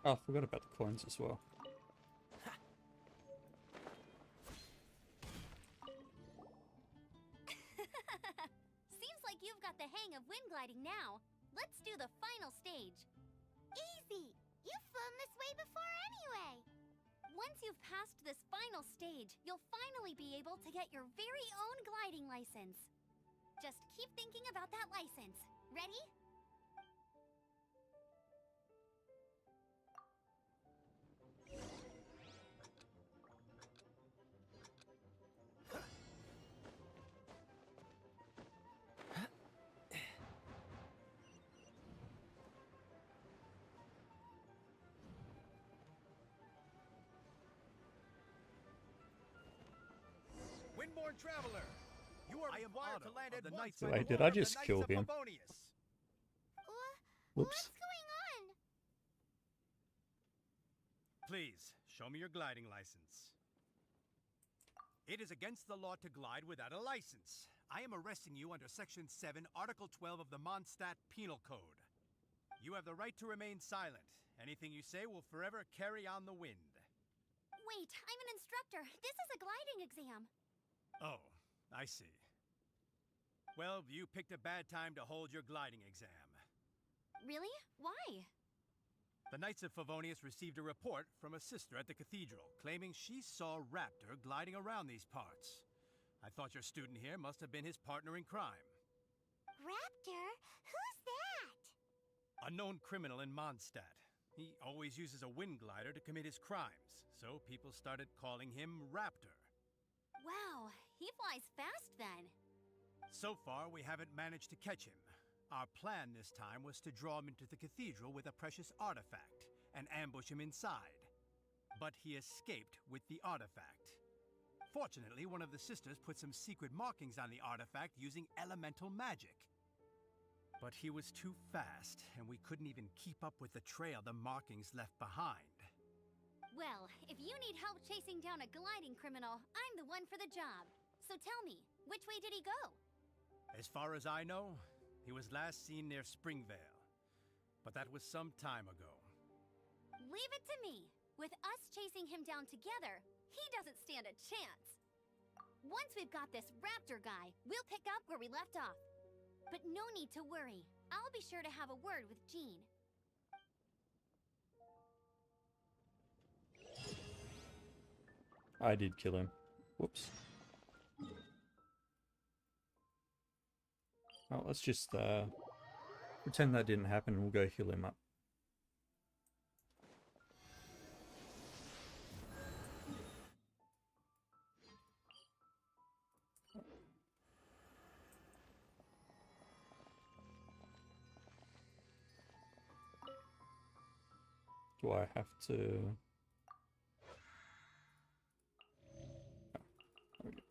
Oh, I forgot about the coins as well. Seems like you've got the hang of wind gliding now. Let's do the final stage. Easy! You've flown this way before anyway! Once you've passed this final stage, you'll finally be able to get your very own gliding license. Just keep thinking about that license. Ready? Windborne traveler, you are required to land at once. Wait, did I just kill him? Whoops. What's going on? Please, show me your gliding license. It is against the law to glide without a license. I am arresting you under Section 7, Article 12 of the Mondstadt Penal Code. You have the right to remain silent. Anything you say will forever carry on the wind. Wait, I'm an instructor. This is a gliding exam. Oh, I see. Well, you picked a bad time to hold your gliding exam. Really? Why? The Knights of Favonius received a report from a sister at the cathedral, claiming she saw Raptor gliding around these parts. I thought your student here must have been his partner in crime. Raptor? Who's that? A known criminal in Mondstadt. He always uses a wind glider to commit his crimes, so people started calling him Raptor. Wow, he flies fast then. So far, we haven't managed to catch him. Our plan this time was to draw him into the cathedral with a precious artifact and ambush him inside. But he escaped with the artifact. Fortunately, one of the sisters put some secret markings on the artifact using elemental magic. But he was too fast, and we couldn't even keep up with the trail the markings left behind. Well, if you need help chasing down a gliding criminal, I'm the one for the job. So tell me, which way did he go? As far as I know, he was last seen near Springvale. But that was some time ago. Leave it to me. With us chasing him down together, he doesn't stand a chance. Once we've got this Raptor guy, we'll pick up where we left off. But no need to worry. I'll be sure to have a word with Jean. I did kill him. Whoops. Oh, let's just pretend that didn't happen and we'll go heal him up. Do I have to... Okay.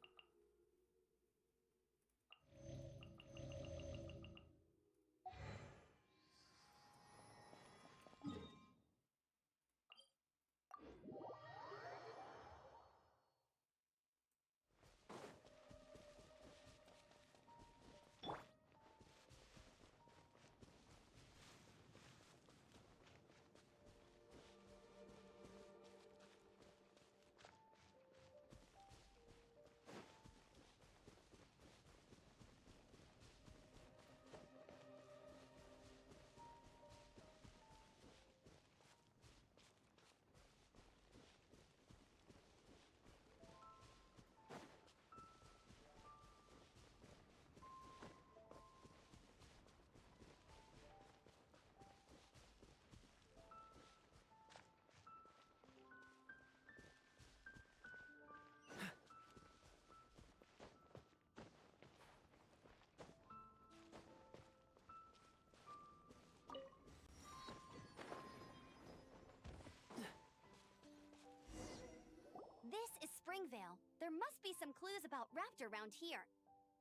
There must be some clues about Raptor around here.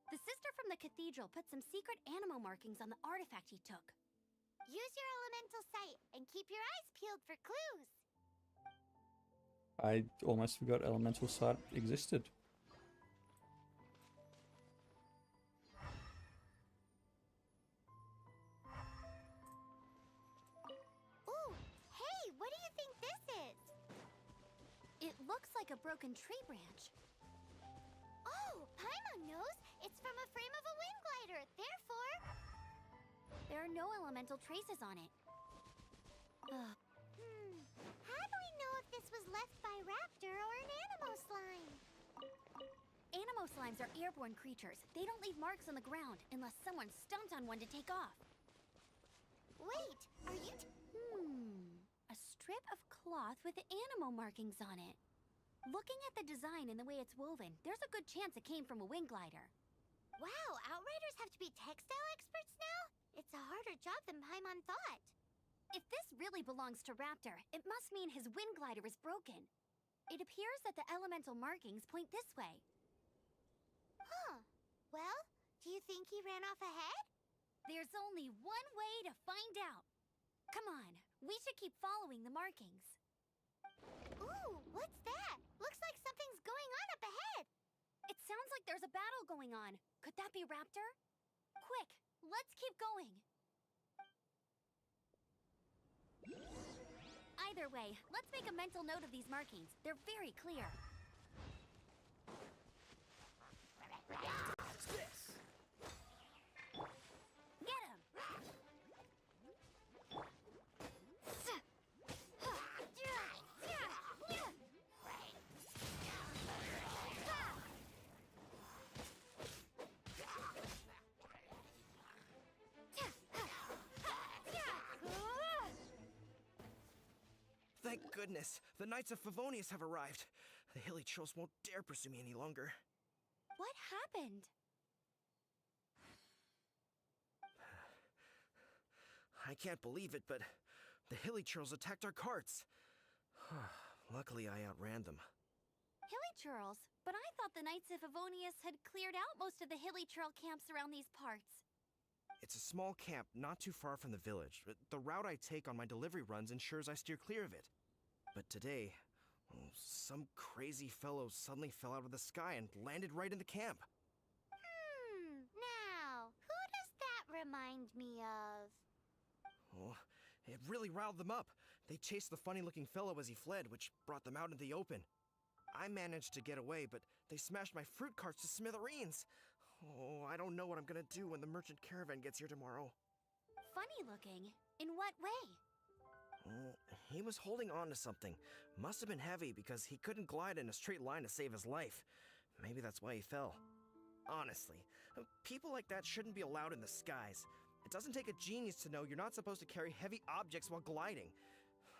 The sister from the cathedral put some secret animal markings on the artifact he took. Use your elemental sight and keep your eyes peeled for clues. I almost forgot elemental sight existed. Ooh, hey, what do you think this is? It looks like a broken tree branch. Oh, Paimon knows! It's from a frame of a wind glider, therefore... There are no elemental traces on it. How do we know if this was left by Raptor or an Animo slime? Animo slimes are airborne creatures. They don't leave marks on the ground unless someone stomped on one to take off. Wait, are you... A strip of cloth with Animo markings on it. Looking at the design and the way it's woven, there's a good chance it came from a wind glider. Wow, Outriders have to be textile experts now? It's a harder job than Paimon thought. If this really belongs to Raptor, it must mean his wind glider is broken. It appears that the elemental markings point this way. Huh. Well, do you think he ran off ahead? There's only one way to find out. Come on, we should keep following the markings. Ooh, what's that? Looks like something's going on up ahead. It sounds like there's a battle going on. Could that be Raptor? Quick, let's keep going. Either way, let's make a mental note of these markings. They're very clear. Get him! Thank goodness, the Knights of Favonius have arrived. The hilly trolls won't dare pursue me any longer. What happened? I can't believe it, but the hilly trolls attacked our carts. Luckily, I outran them. Hilly churls? But I thought the Knights of Favonius had cleared out most of the hilly churl camps around these parts. It's a small camp not too far from the village. The route I take on my delivery runs ensures I steer clear of it. But today, some crazy fellow suddenly fell out of the sky and landed right in the camp. Now, who does that remind me of? Oh, it really riled them up. They chased the funny-looking fellow as he fled, which brought them out into the open. I managed to get away, but they smashed my fruit carts to smithereens. Oh, I don't know what I'm gonna do when the merchant caravan gets here tomorrow. Funny looking? In what way? Oh, he was holding on to something. Must have been heavy because he couldn't glide in a straight line to save his life. Maybe that's why he fell. Honestly, people like that shouldn't be allowed in the skies. It doesn't take a genius to know you're not supposed to carry heavy objects while gliding.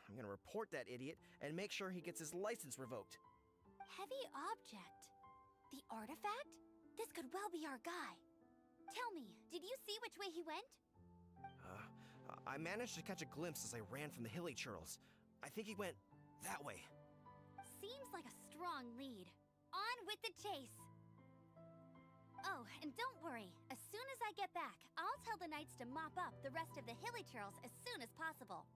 I'm gonna report that idiot and make sure he gets his license revoked. Heavy object? The artifact? This could well be our guy. Tell me, did you see which way he went? I managed to catch a glimpse as I ran from the hilly churls. I think he went that way. Seems like a strong lead. On with the chase! Oh, and don't worry. As soon as I get back, I'll tell the knights to mop up the rest of the hilly churls as soon as possible.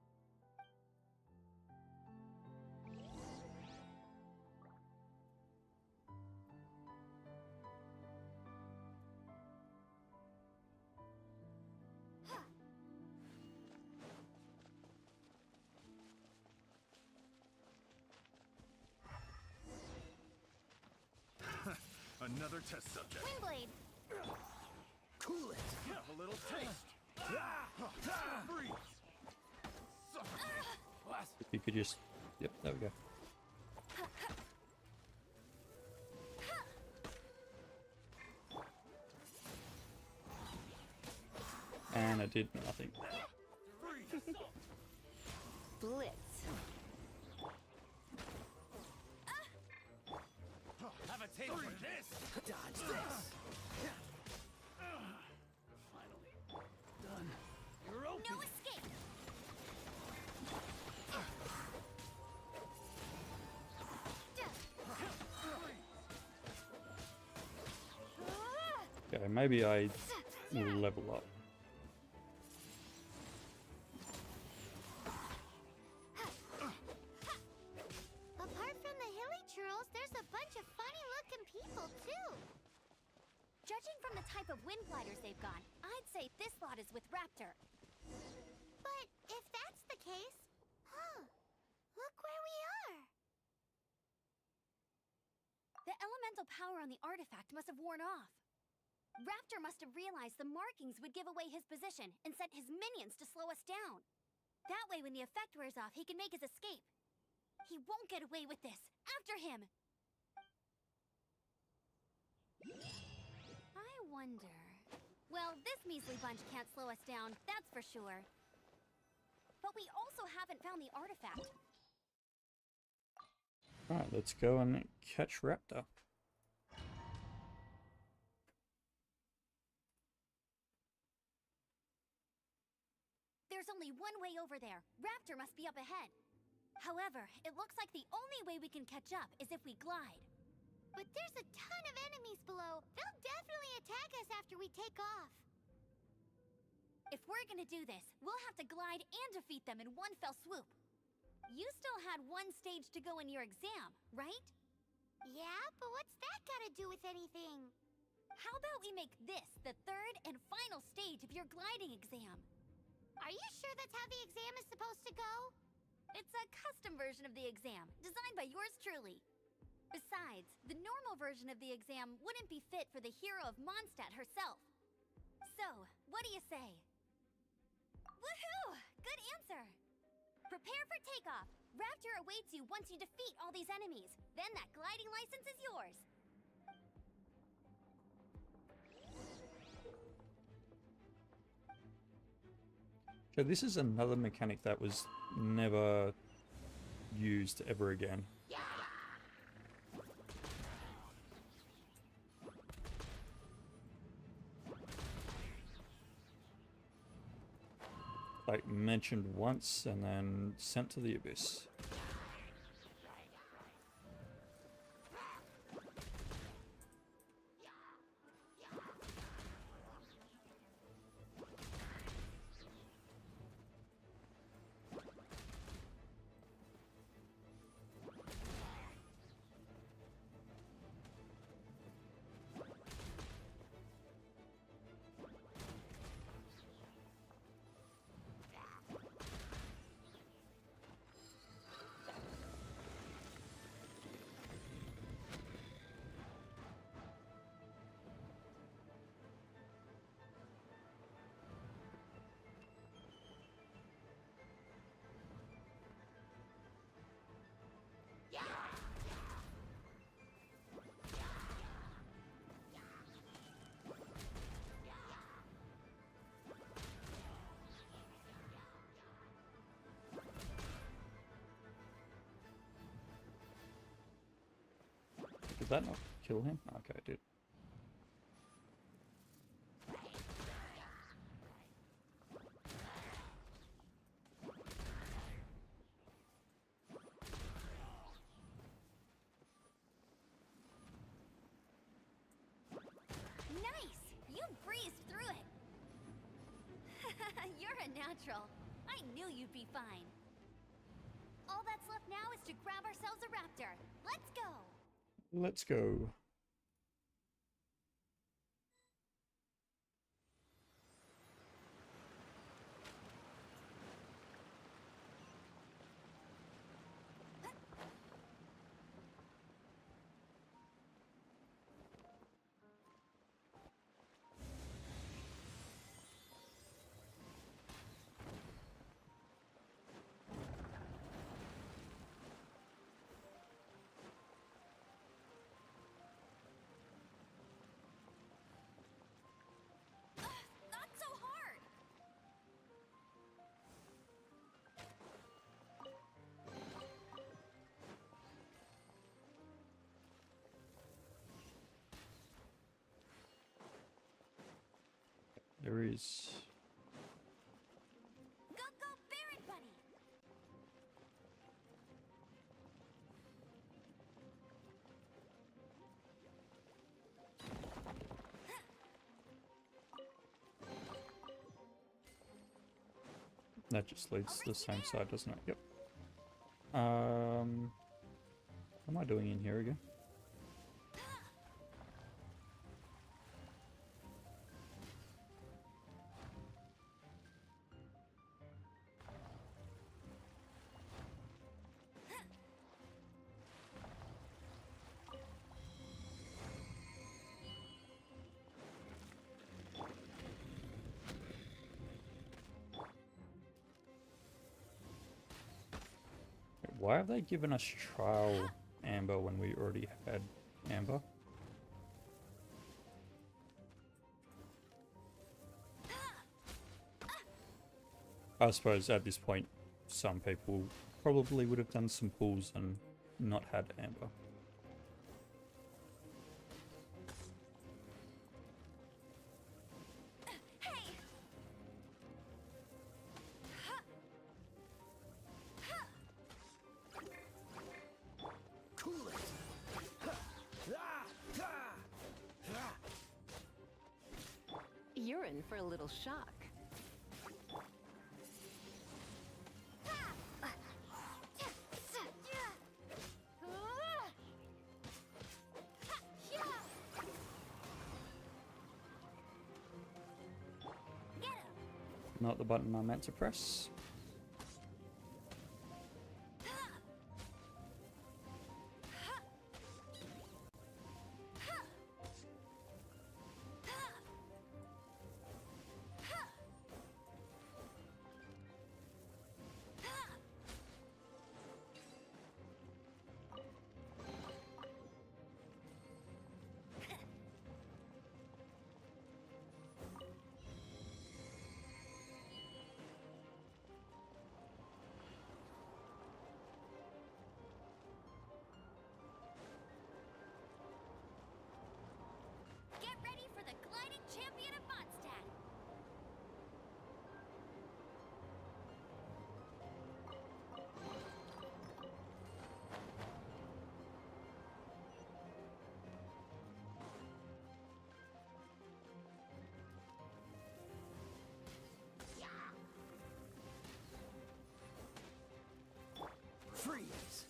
Another test subject. Windblade! Cool it. Have a little taste. Freeze. If you could just... Yep, there we go. And I did nothing. Blitz. Have a taste for this. Dodge this! Finally done. You're open. No escape! Okay, maybe I will level up. Apart from the hilly churls, there's a bunch of funny-looking people, too. Judging from the type of wind gliders they've got, I'd say this lot is with Raptor. But if that's the case, look where we are. The elemental power on the artifact must have worn off. Raptor must have realized the markings would give away his position and sent his minions to slow us down. That way, when the effect wears off, he can make his escape. He won't get away with this. After him! I wonder... Well, this measly bunch can't slow us down, that's for sure. But we also haven't found the artifact. Alright, let's go and catch Raptor. There's only one way over there. Raptor must be up ahead. However, it looks like the only way we can catch up is if we glide. But there's a ton of enemies below. They'll definitely attack us after we take off. If we're gonna do this, we'll have to glide and defeat them in one fell swoop. You still had one stage to go in your exam, right? Yeah, but what's that gotta do with anything? How about we make this the third and final stage of your gliding exam? Are you sure that's how the exam is supposed to go? It's a custom version of the exam, designed by yours truly. Besides, the normal version of the exam wouldn't be fit for the hero of Mondstadt herself. So, what do you say? Woohoo! Good answer! Prepare for takeoff. Raptor awaits you once you defeat all these enemies. Then that gliding license is yours. Okay, this is another mechanic that was never used ever again. Like mentioned once and then sent to the abyss. Did that not kill him? Okay, it did. Nice! You breezed through it! You're a natural. I knew you'd be fine. All that's left now is to grab ourselves a raptor. Let's go! Let's go. Not so hard! There is. Go, go, Baron Bunny! That just leads to the same side, doesn't it? Yep. What am I doing in here again? Why have they given us trial amber when we already had amber? I suppose at this point, some people probably would have done some pulls and not had amber. You're in for a little shock. Not the button I meant to press. Get ready for the gliding champion of Mondstadt! Freeze!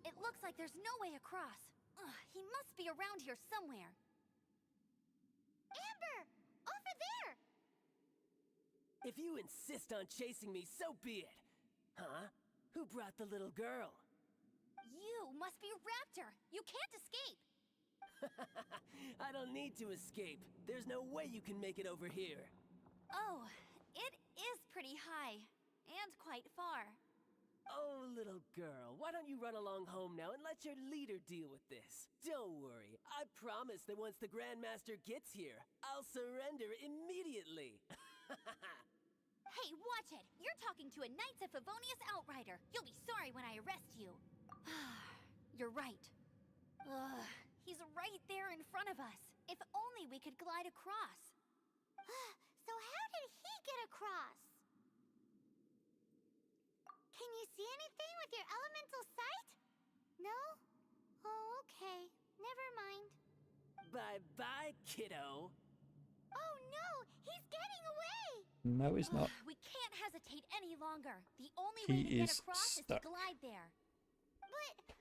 It looks like there's no way across. Ugh, he must be around here somewhere. Amber! Over there! If you insist on chasing me, so be it. Huh? Who brought the little girl? You must be Raptor! You can't escape! I don't need to escape. There's no way you can make it over here. Oh, it is pretty high. And quite far. Oh, little girl, why don't you run along home now and let your leader deal with this? Don't worry, I promise that once the Grandmaster gets here, I'll surrender immediately. Hey, watch it! You're talking to a Knights of Favonius outrider. You'll be sorry when I arrest you. You're right. Ugh, he's right there in front of us. If only we could glide across. So how did he get across? Can you see anything with your elemental sight? No? Oh, okay. Never mind. Bye-bye, kiddo. Oh no! He's getting away! No, he's not. We can't hesitate any longer. The only He way to get is across is stuck. to glide there. But...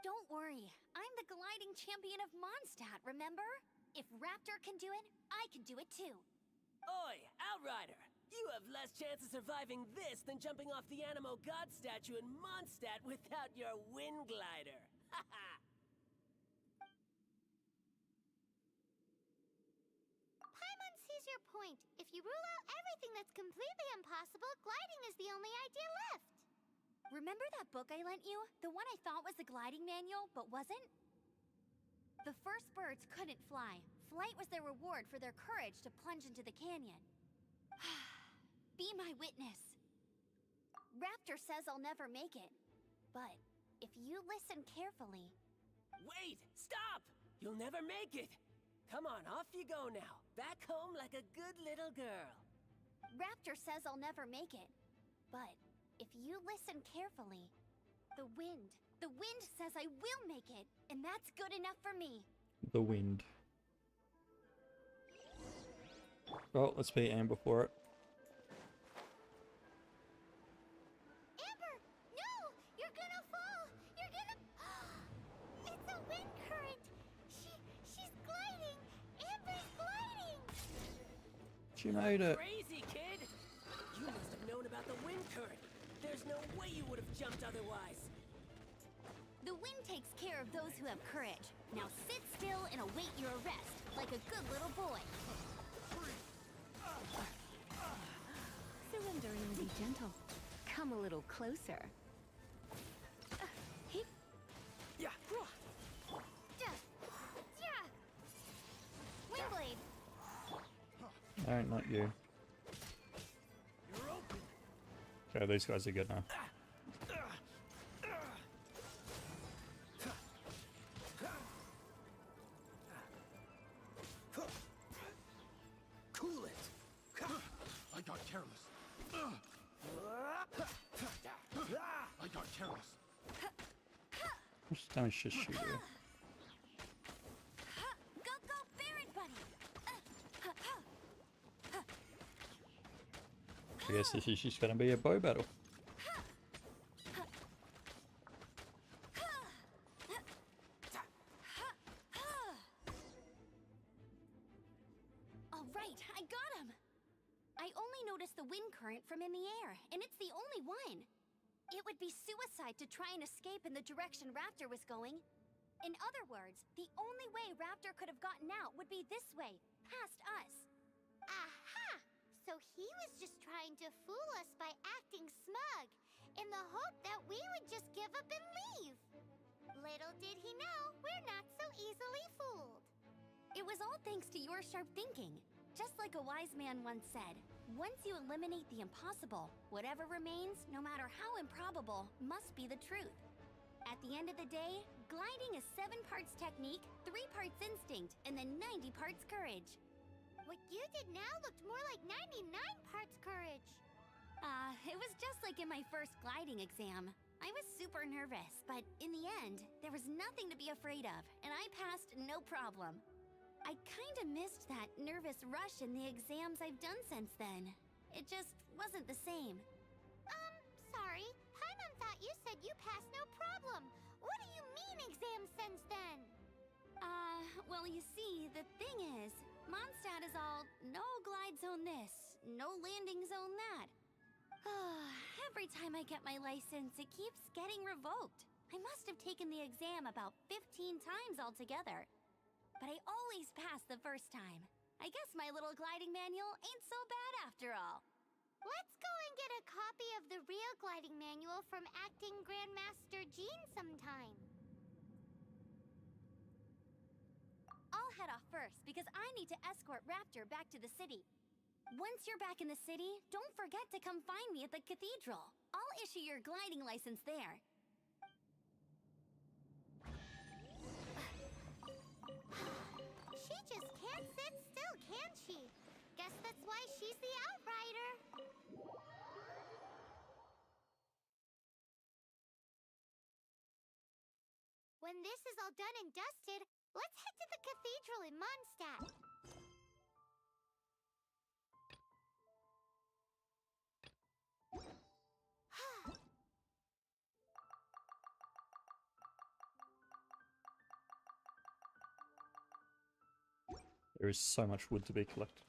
Don't worry. I'm the gliding champion of Mondstadt, remember? If Raptor can do it, I can do it too. Oi, Outrider! You have less chance of surviving this than jumping off the Animo God statue in Mondstadt without your wind glider. Haha! Paimon sees your point. If you rule out everything that's completely impossible, gliding is the only idea left. Remember that book I lent you? The one I thought was the gliding manual, but wasn't? The first birds couldn't fly. Flight was their reward for their courage to plunge into the canyon. Be my witness. Raptor says I'll never make it. But if you listen carefully... Wait! Stop! You'll never make it! Come on, off you go now. Back home like a good little girl. Raptor says I'll never make it. But if you listen carefully, the wind says I will make it, and that's good enough for me. The wind. Oh, let's be Amber for it. Amber, no! You're gonna fall! You're gonna... It's a wind current! She's gliding! Amber's gliding! She made it. Crazy, kid! You must have known about the wind current. There's no way you would have jumped otherwise. The wind takes care of those who have courage. Now sit still and await your arrest, like a good little boy. Surrendering will be gentle. Come a little closer. Yeah. Windblade! No, not you. You're open. Okay, these guys are good now. Cool it. I got careless. I got careless. Just don't just shoot you. Go, Baron Bunny! I guess this is just gonna be a bow battle. All right, I got him! I only noticed the wind current from in the air, and it's the only one. It would be suicide to try and escape in the direction Raptor was going. In other words, the only way Raptor could have gotten out would be this way, past us. Aha! So he was just trying to fool us by acting smug, in the hope that we would just give up and leave. Little did he know, we're not so easily fooled. It was all thanks to your sharp thinking. Just like a wise man once said, once you eliminate the impossible, whatever remains, no matter how improbable, must be the truth. At the end of the day, gliding is 7 parts technique, 3 parts instinct, and then 90 parts courage. What you did now looked more like 99 parts courage. It was just like in my first gliding exam. I was super nervous, but in the end, there was nothing to be afraid of, and I passed no problem. I kinda missed that nervous rush in the exams I've done since then. It just wasn't the same. Sorry. Paimon thought you said you passed no problem. What do you mean exam since then? Well, you see, the thing is, Mondstadt is all no glide zone this, no landing zone that. Every time I get my license, it keeps getting revoked. I must have taken the exam about 15 times altogether. But I always pass the first time. I guess my little gliding manual ain't so bad after all. Let's go and get a copy of the real gliding manual from Acting Grandmaster Jean sometime. I'll head off first because I need to escort Raptor back to the city. Once you're back in the city, don't forget to come find me at the cathedral. I'll issue your gliding license there. She just can't sit still, can she? Guess that's why she's the Outrider. When this is all done and dusted, let's head to the cathedral in Mondstadt. There is so much wood to be collected.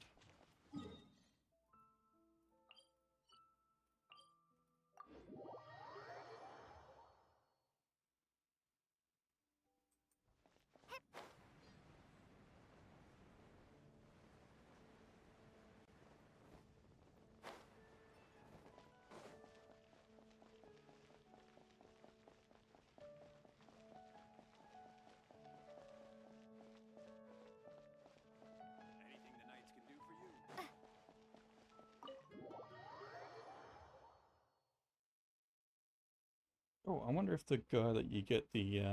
Anything the Knights can do I wonder if the guy that you get the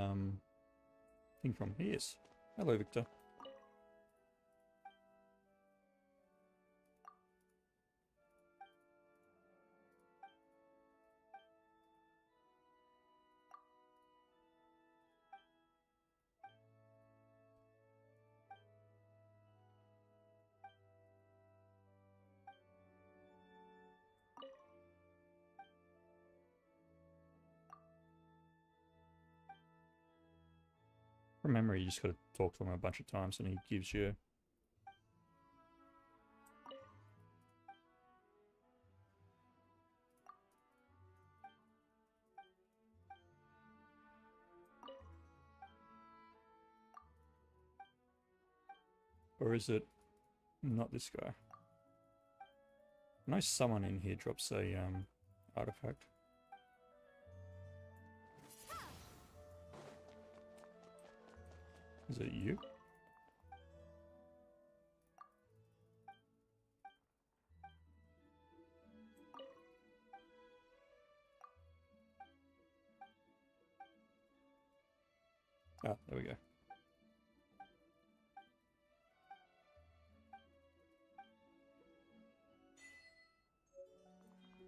thing from he is. Hello, Victor. From memory, you just got to talk to him a bunch of times and he gives you... Or is it not this guy? I know someone in here drops a artifact. Is it you? Ah, there we go.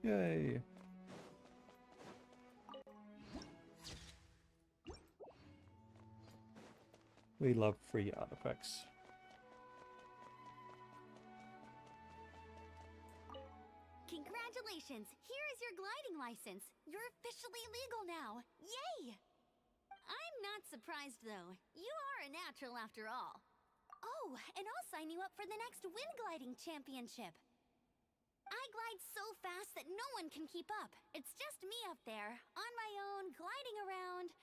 Yay! We love free artifacts. Congratulations! Here is your gliding license. You're officially legal now. Yay! I'm not surprised though. You are a natural after all. Oh, and I'll sign you up for the next wind gliding championship. I glide so fast that no one can keep up. It's just me up there, on my own, gliding around.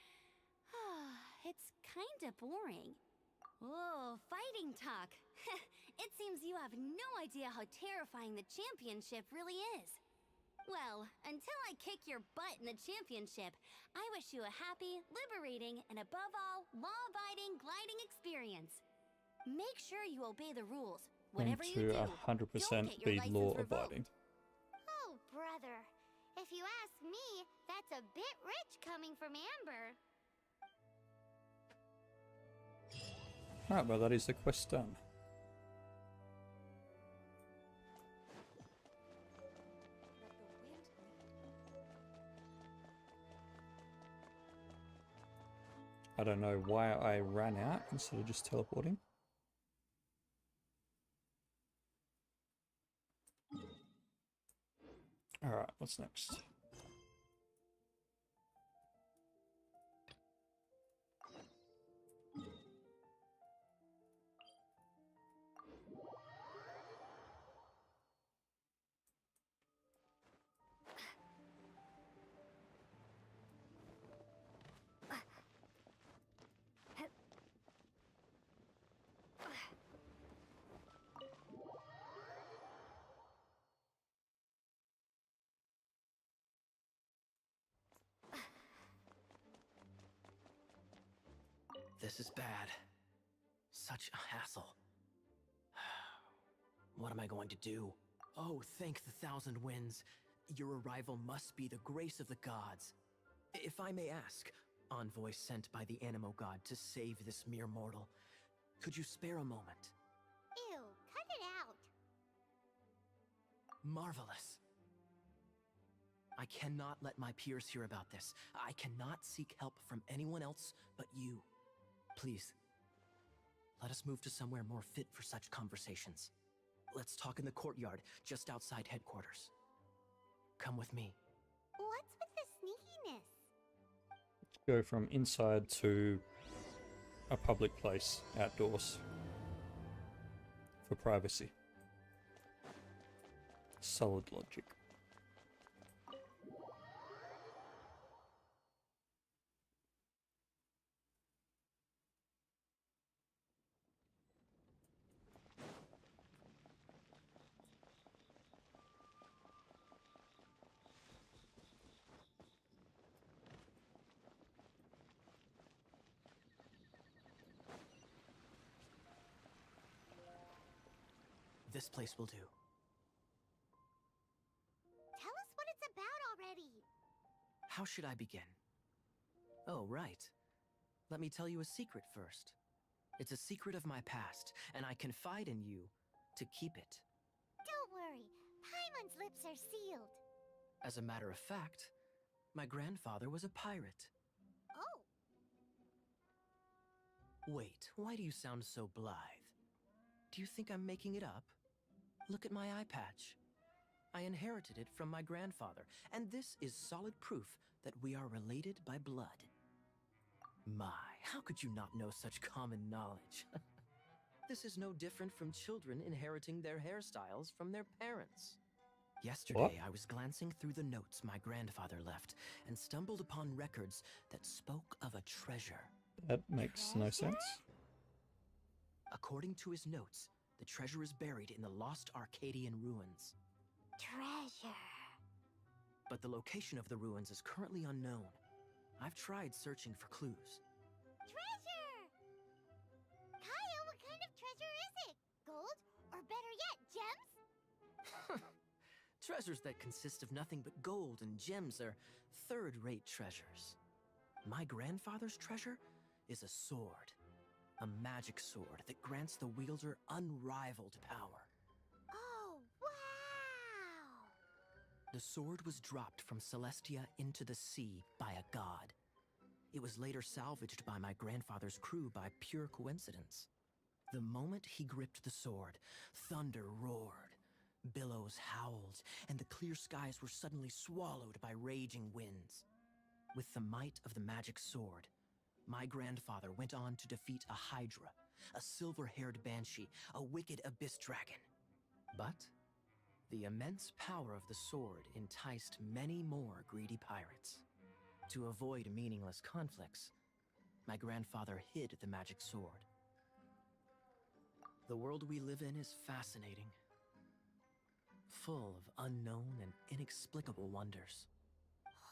It's kinda boring. Oh, fighting talk. It seems you have no idea how terrifying the championship really is. Well, until I kick your butt in the championship, I wish you a happy, liberating, and above all, law-abiding gliding experience. Make sure you obey the rules. Whatever you do, 100% be law-abiding. Oh, brother. If you ask me, that's a bit rich coming from Amber. Alright, well that is the quest done. I don't know why I ran out instead of just teleporting. Alright, what's next? This is bad. Such a hassle. What am I going to do? Oh, thank the thousand winds. Your arrival must be the grace of the gods. If I may ask, envoy sent by the Animo God to save this mere mortal, could you spare a moment? Ew, cut it out. Marvelous. I cannot let my peers hear about this. I cannot seek help from anyone else but you. Please, let us move to somewhere more fit for such conversations. Let's talk in the courtyard, just outside headquarters. Come with me. What's with the sneakiness? Go from inside to a public place, outdoors. For privacy. Solid logic. This place will do. Tell us what it's about already. How should I begin? Oh, right. Let me tell you a secret first. It's a secret of my past, and I confide in you to keep it. Don't worry, Paimon's lips are sealed. As a matter of fact, my grandfather was a pirate. Oh, Wait, why do you sound so blithe? Do you think I'm making it up? Look at my eye patch. I inherited it from my grandfather, and this is solid proof that we are related by blood. My, how could you not know such common knowledge? This is no different from children inheriting their hairstyles from their parents. Yesterday, I was glancing through the notes my grandfather left and stumbled upon records that spoke of a treasure. That makes no sense. According to his notes, the treasure is buried in the lost Arcadian ruins. treasure. But the location of the ruins is currently unknown. I've tried searching for clues. Treasure! Kaya, what kind of treasure is it? Gold? Or better yet, gems? Treasures that consist of nothing but gold and gems are third-rate treasures. My grandfather's treasure is a sword. A magic sword that grants the wielder unrivaled power. Oh, wow! The sword was dropped from Celestia into the sea by a god. It was later salvaged by my grandfather's crew by pure coincidence. The moment he gripped the sword, thunder roared, billows howled, and the clear skies were suddenly swallowed by raging winds. With the might of the magic sword, my grandfather went on to defeat a hydra, a silver-haired banshee, a wicked abyss dragon. But the immense power of the sword enticed many more greedy pirates. To avoid meaningless conflicts, my grandfather hid the magic sword. The world we live in is fascinating, full of unknown and inexplicable wonders.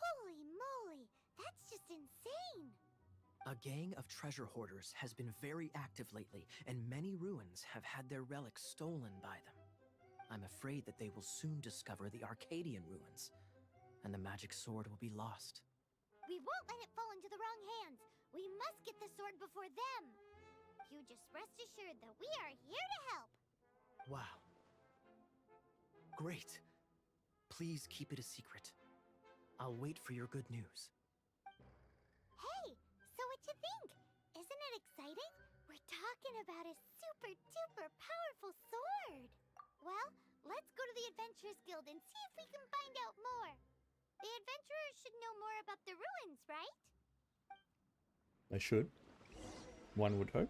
Holy moly, that's just insane! A gang of treasure hoarders has been very active lately, and many ruins have had their relics stolen by them. I'm afraid that they will soon discover the Arcadian ruins, and the magic sword will be lost. We won't let it fall into the wrong hands. We must get the sword before them. You just rest assured that we are here to help. Wow. Great. Please keep it a secret. I'll wait for your good news. Hey, so what you think? Isn't it exciting? We're talking about a super duper powerful sword. Well, let's go to the Adventurers Guild and see if we can find out more. The adventurers should know more about the ruins, right? They should. One would hope.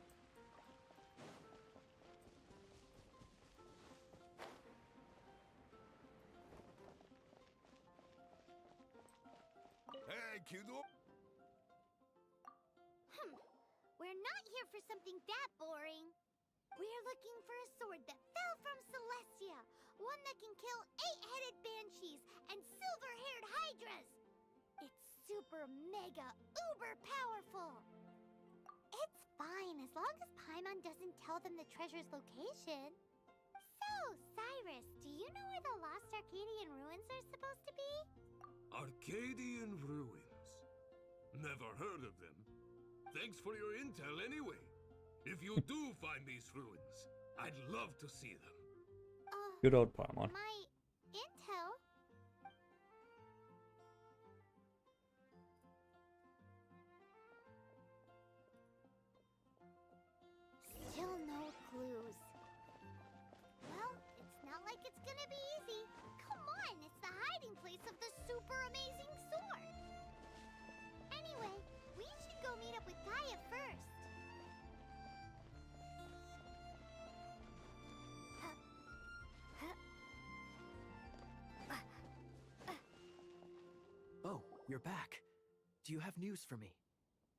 Hey, kiddo. We're not here for something that boring. We're looking for a sword that fell from Celestia. One that can kill 8-headed banshees and silver-haired hydras. It's super mega uber powerful. It's fine as long as Paimon doesn't tell them the treasure's location. So, Cyrus, do you know where the lost Arcadian ruins are supposed to be? Arcadian ruins. Never heard of them. Thanks for your intel anyway. If you do find these ruins, I'd love to see them. Good old Paimon. My intel? Still no clues. Well, it's not like it's gonna be easy. Come on, it's the hiding place of the super amazing sword. Anyway, we should go meet up with Gaia first. Oh, you're back. Do you have news for me?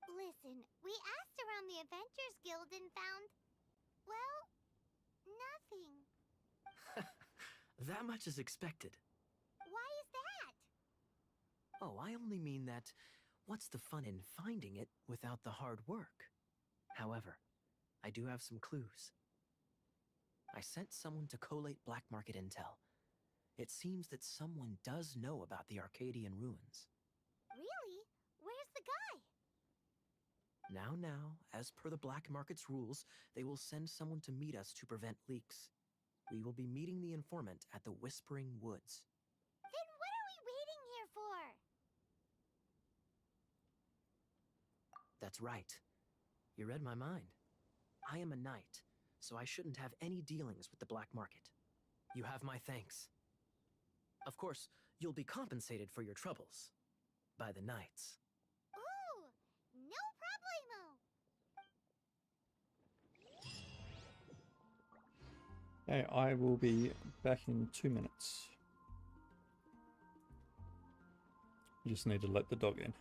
Listen, we asked around the Adventurers Guild and found, well, nothing. That much is expected. Why is that? Oh, I only mean that what's the fun in finding it without the hard work? However, I do have some clues. I sent someone to collate black market intel. It seems that someone does know about the Arcadian ruins. Really? Where's the guy? Now, as per the black market's rules, they will send someone to meet us to prevent leaks. We will be meeting the informant at the Whispering Woods. Then what are we waiting here for? That's right. You read my mind. I am a knight, so I shouldn't have any dealings with the black market. You have my thanks. Of course, you'll be compensated for your troubles by the knights. Ooh, no problemo. Okay, I will be back in 2 minutes. Just need to let the dog in.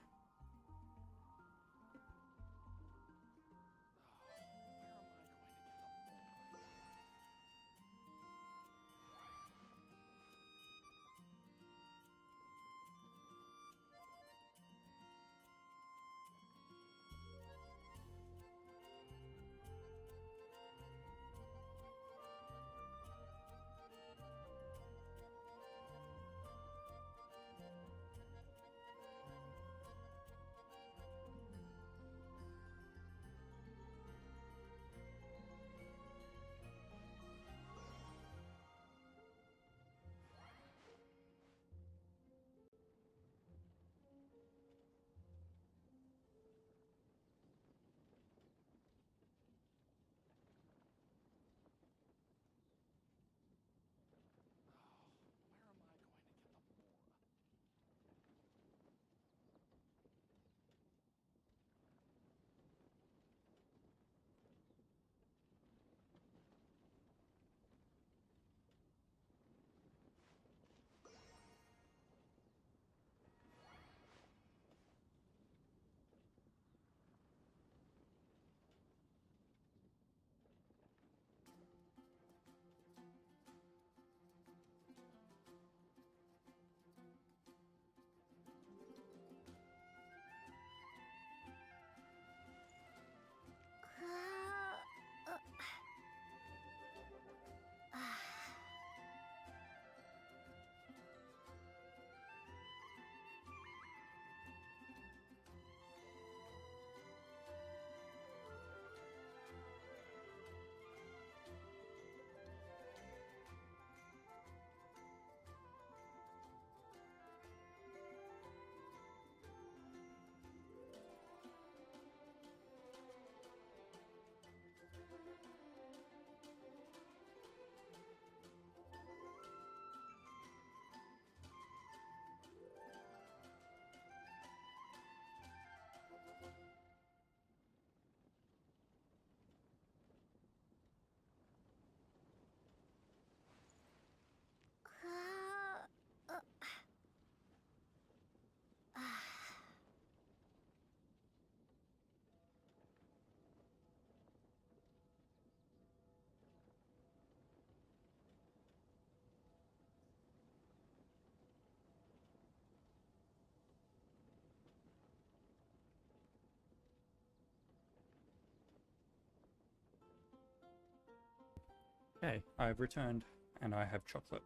Okay, I've returned and I have chocolate.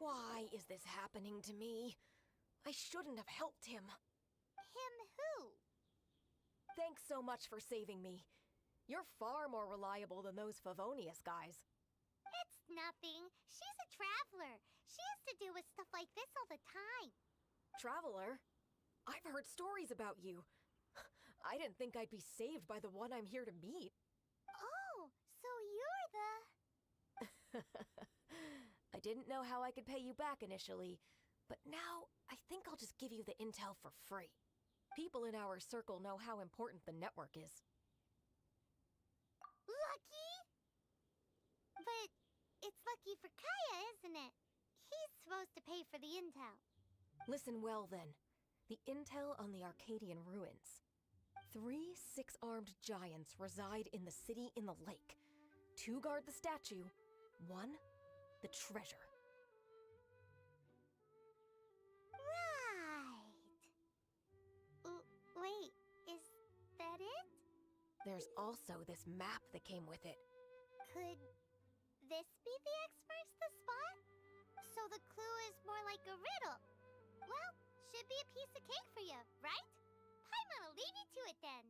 Why is this happening to me? I shouldn't have helped him. Him who? Thanks so much for saving me. You're far more reliable than those Favonius guys. It's nothing. She's a traveler. She has to deal with stuff like this all the time. Traveler? I've heard stories about you. I didn't think I'd be saved by the one I'm here to meet. I didn't know how I could pay you back initially, but now I think I'll just give you the intel for free. People in our circle know how important the network is. Lucky? But it's lucky for Kaya, isn't it? He's supposed to pay for the intel. Listen well then. The intel on the Arcadian ruins. 3 6-armed giants reside in the city in the lake. 2 guard the statue, 1 the treasure. Right. Wait, is that it? There's also this map that came with it. Could this be the experts the spot? So the clue is more like a riddle. Well, should be a piece of cake for you, right? Paimon'll leave you to it then.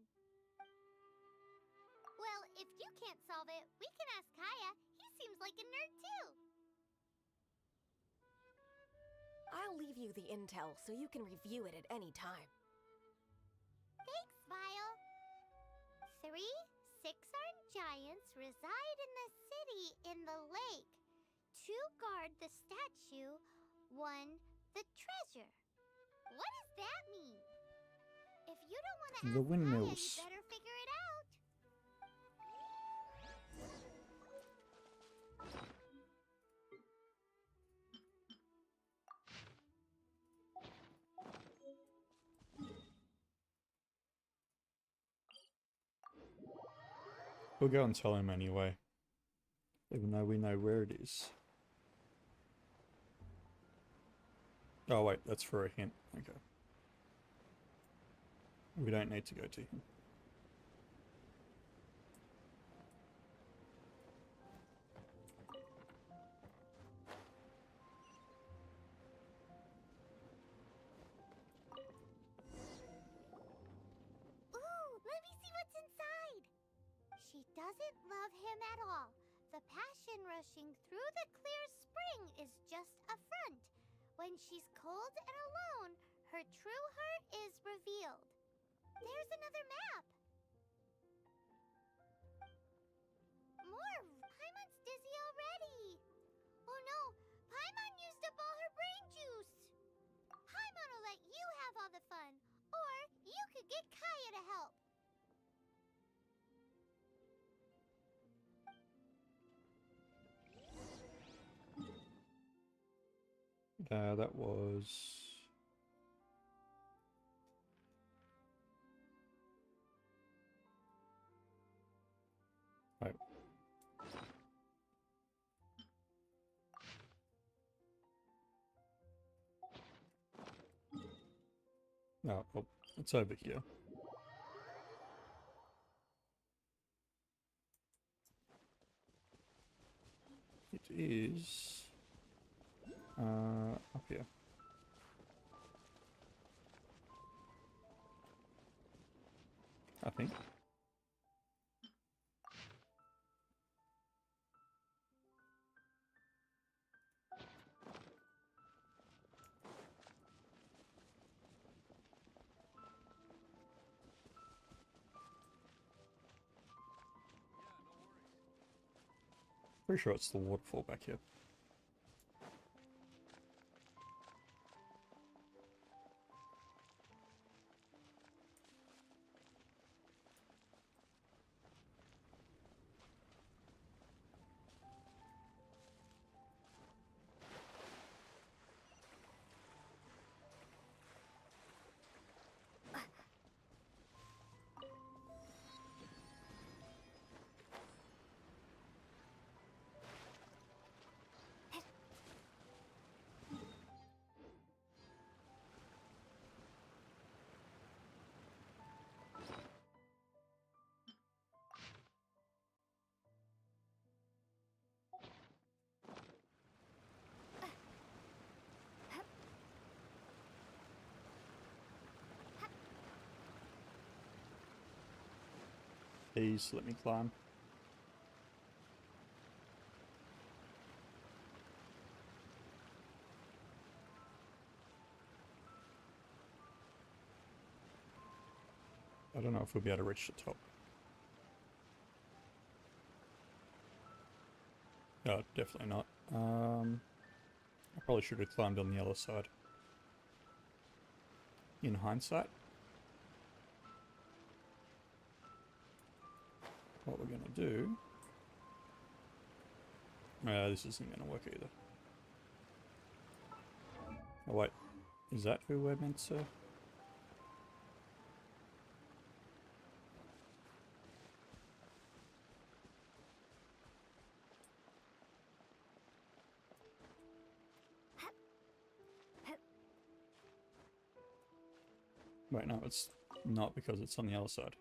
Well, if you can't solve it, we can ask Kaya. He seems like a nerd too. I'll leave you the intel so you can review it at any time. Thanks, Vile. 3 6-armed giants reside in the city in the lake. 2 guard the statue, 1 the treasure. What does that mean? If you don't want to ask The Kaya, windmills. you better figure it out. We'll go and tell him anyway. Even though we know where it is. Oh wait, that's for a hint. Okay. We don't need to go to him. Ooh, let me see what's inside. She doesn't love him at all. The passion rushing through the clear spring is just a front. When she's cold and alone, her true heart is revealed. There's another map. More! Paimon's dizzy already. Oh no, Paimon used up all her brain juice. Paimon will let you have all the fun, or you could get Kaya to help. That was... Right. Oh, well, it's over here. It is... up here. I think. Pretty sure it's the waterfall back here. Please let me climb. I don't know if we'll be able to reach the top. Oh, definitely not. I probably should have climbed on the other side. In hindsight. What we're gonna do... this isn't gonna work either. Oh wait, is that who we're meant to... Wait, no, it's not because it's on the other side.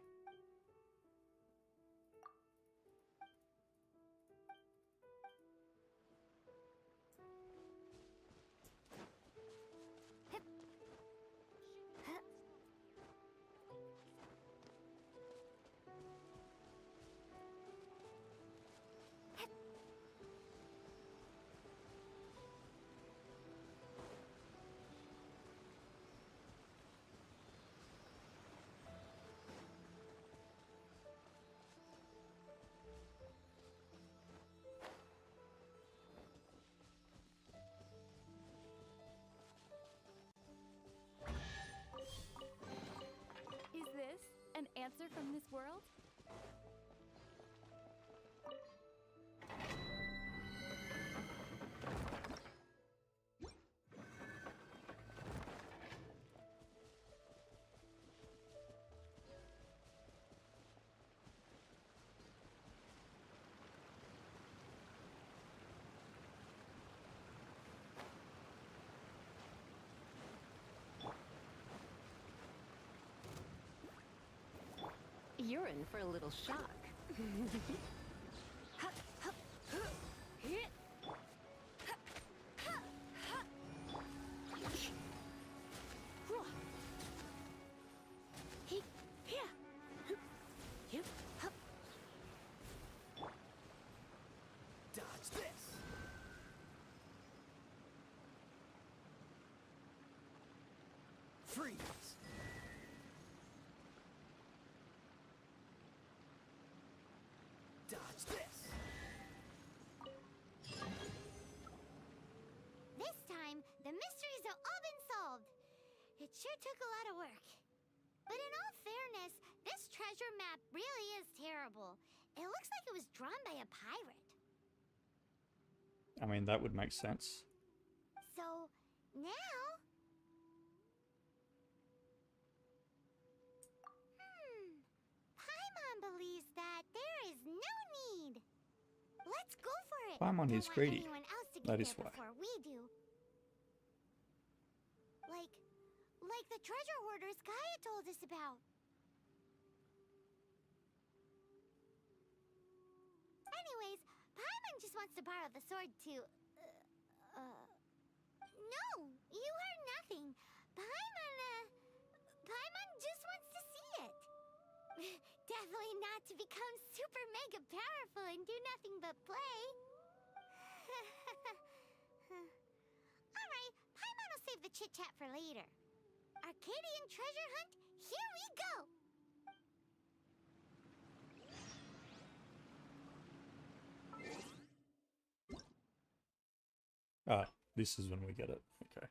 Is this an answer from this world? You're in for a little shock. Dodge this! Freeze! Dodge this! This time, the mysteries have all been solved. It sure took a lot of work. But in all fairness, this treasure map really is terrible. It looks like it was drawn by a pirate. I mean, that would make sense. So, now... Paimon believes that there is no need. Let's go for it. Paimon Don't is want greedy. anyone else to That get is there why. before we do. Like the treasure hoarders Gaia told us about. Anyways, Paimon just wants to borrow the sword to... No, you heard nothing. Paimon just wants to see it. Definitely not to become super mega powerful and do nothing but play. Alright, Paimon will save the chit-chat for later. Arcadian treasure hunt, here we go! Ah, this is when we get it. Okay.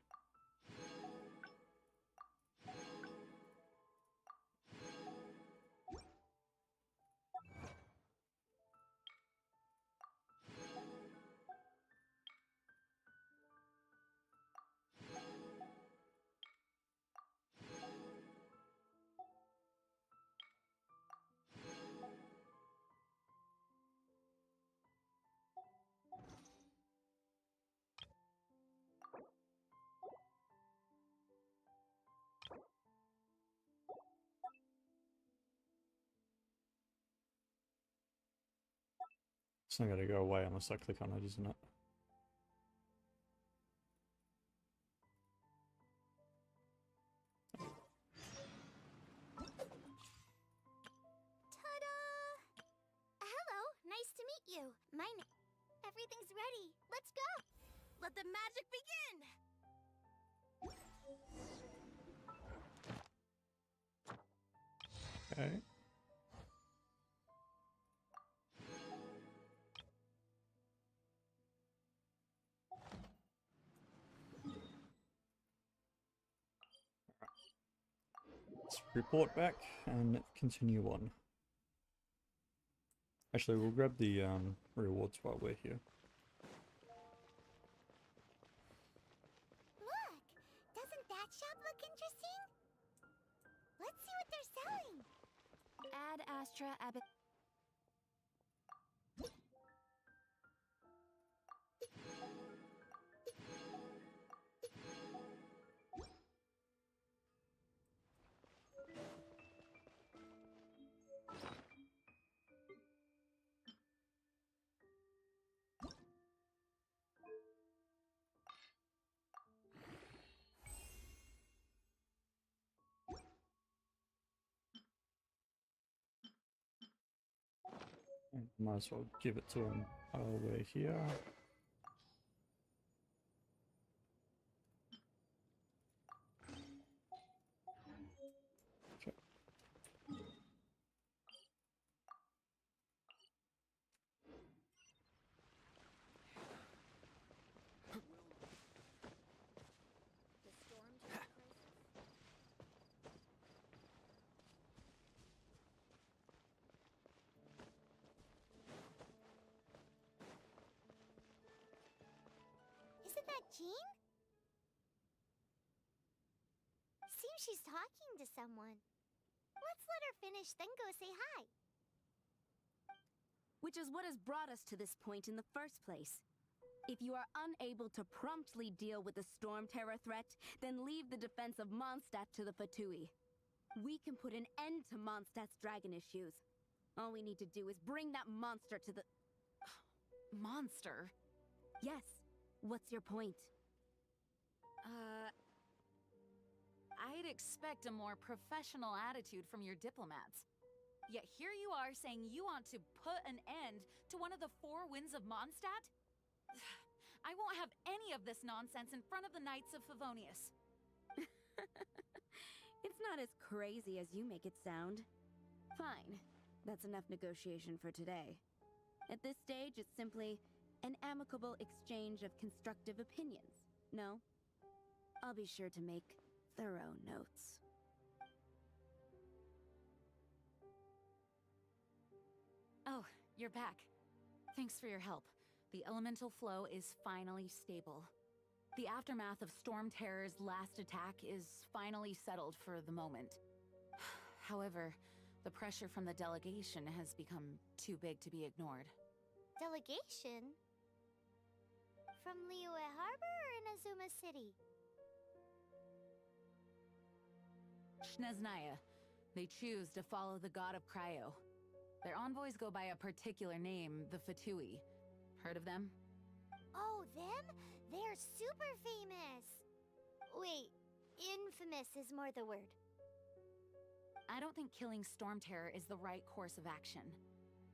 It's not going to go away unless I click on it, isn't it? Ta-da! Hello, nice to meet you. Everything's ready. Let's go! Let the magic begin! Okay. Let's report back and continue on. Actually, we'll grab the rewards while we're here. Look! Doesn't that shop look interesting? Let's see what they're selling! Ad Astra Abbott. Might as well give it to him while we're here. Okay. Isn't that Jean? Seems she's talking to someone. Let's let her finish, then go say hi. Which is what has brought us to this point in the first place. If you are unable to promptly deal with the Storm Terror threat, then leave the defense of Mondstadt to the F2P. We can put an end to Mondstadt's dragon issues. All we need to do is bring that monster to the... Monster? Yes. What's your point? I'd expect a more professional attitude from your diplomats. Yet here you are saying you want to put an end to one of the four winds of Mondstadt? I won't have any of this nonsense in front of the Knights of Favonius. It's not as crazy as you make it sound. Fine. That's enough negotiation for today. At this stage, it's simply an amicable exchange of constructive opinions. No? I'll be sure to make thorough notes. Oh, you're back. Thanks for your help. The elemental flow is finally stable. The aftermath of Storm Terror's last attack is finally settled for the moment. However, the pressure from the delegation has become too big to be ignored. Delegation? From Liyue Harbor or Inazuma City? Shneznaya. They choose to follow the god of Cryo. Their envoys go by a particular name, the F2P. Heard of them? Oh, them? They're super famous! Wait, infamous is more the word. I don't think killing Storm Terror is the right course of action.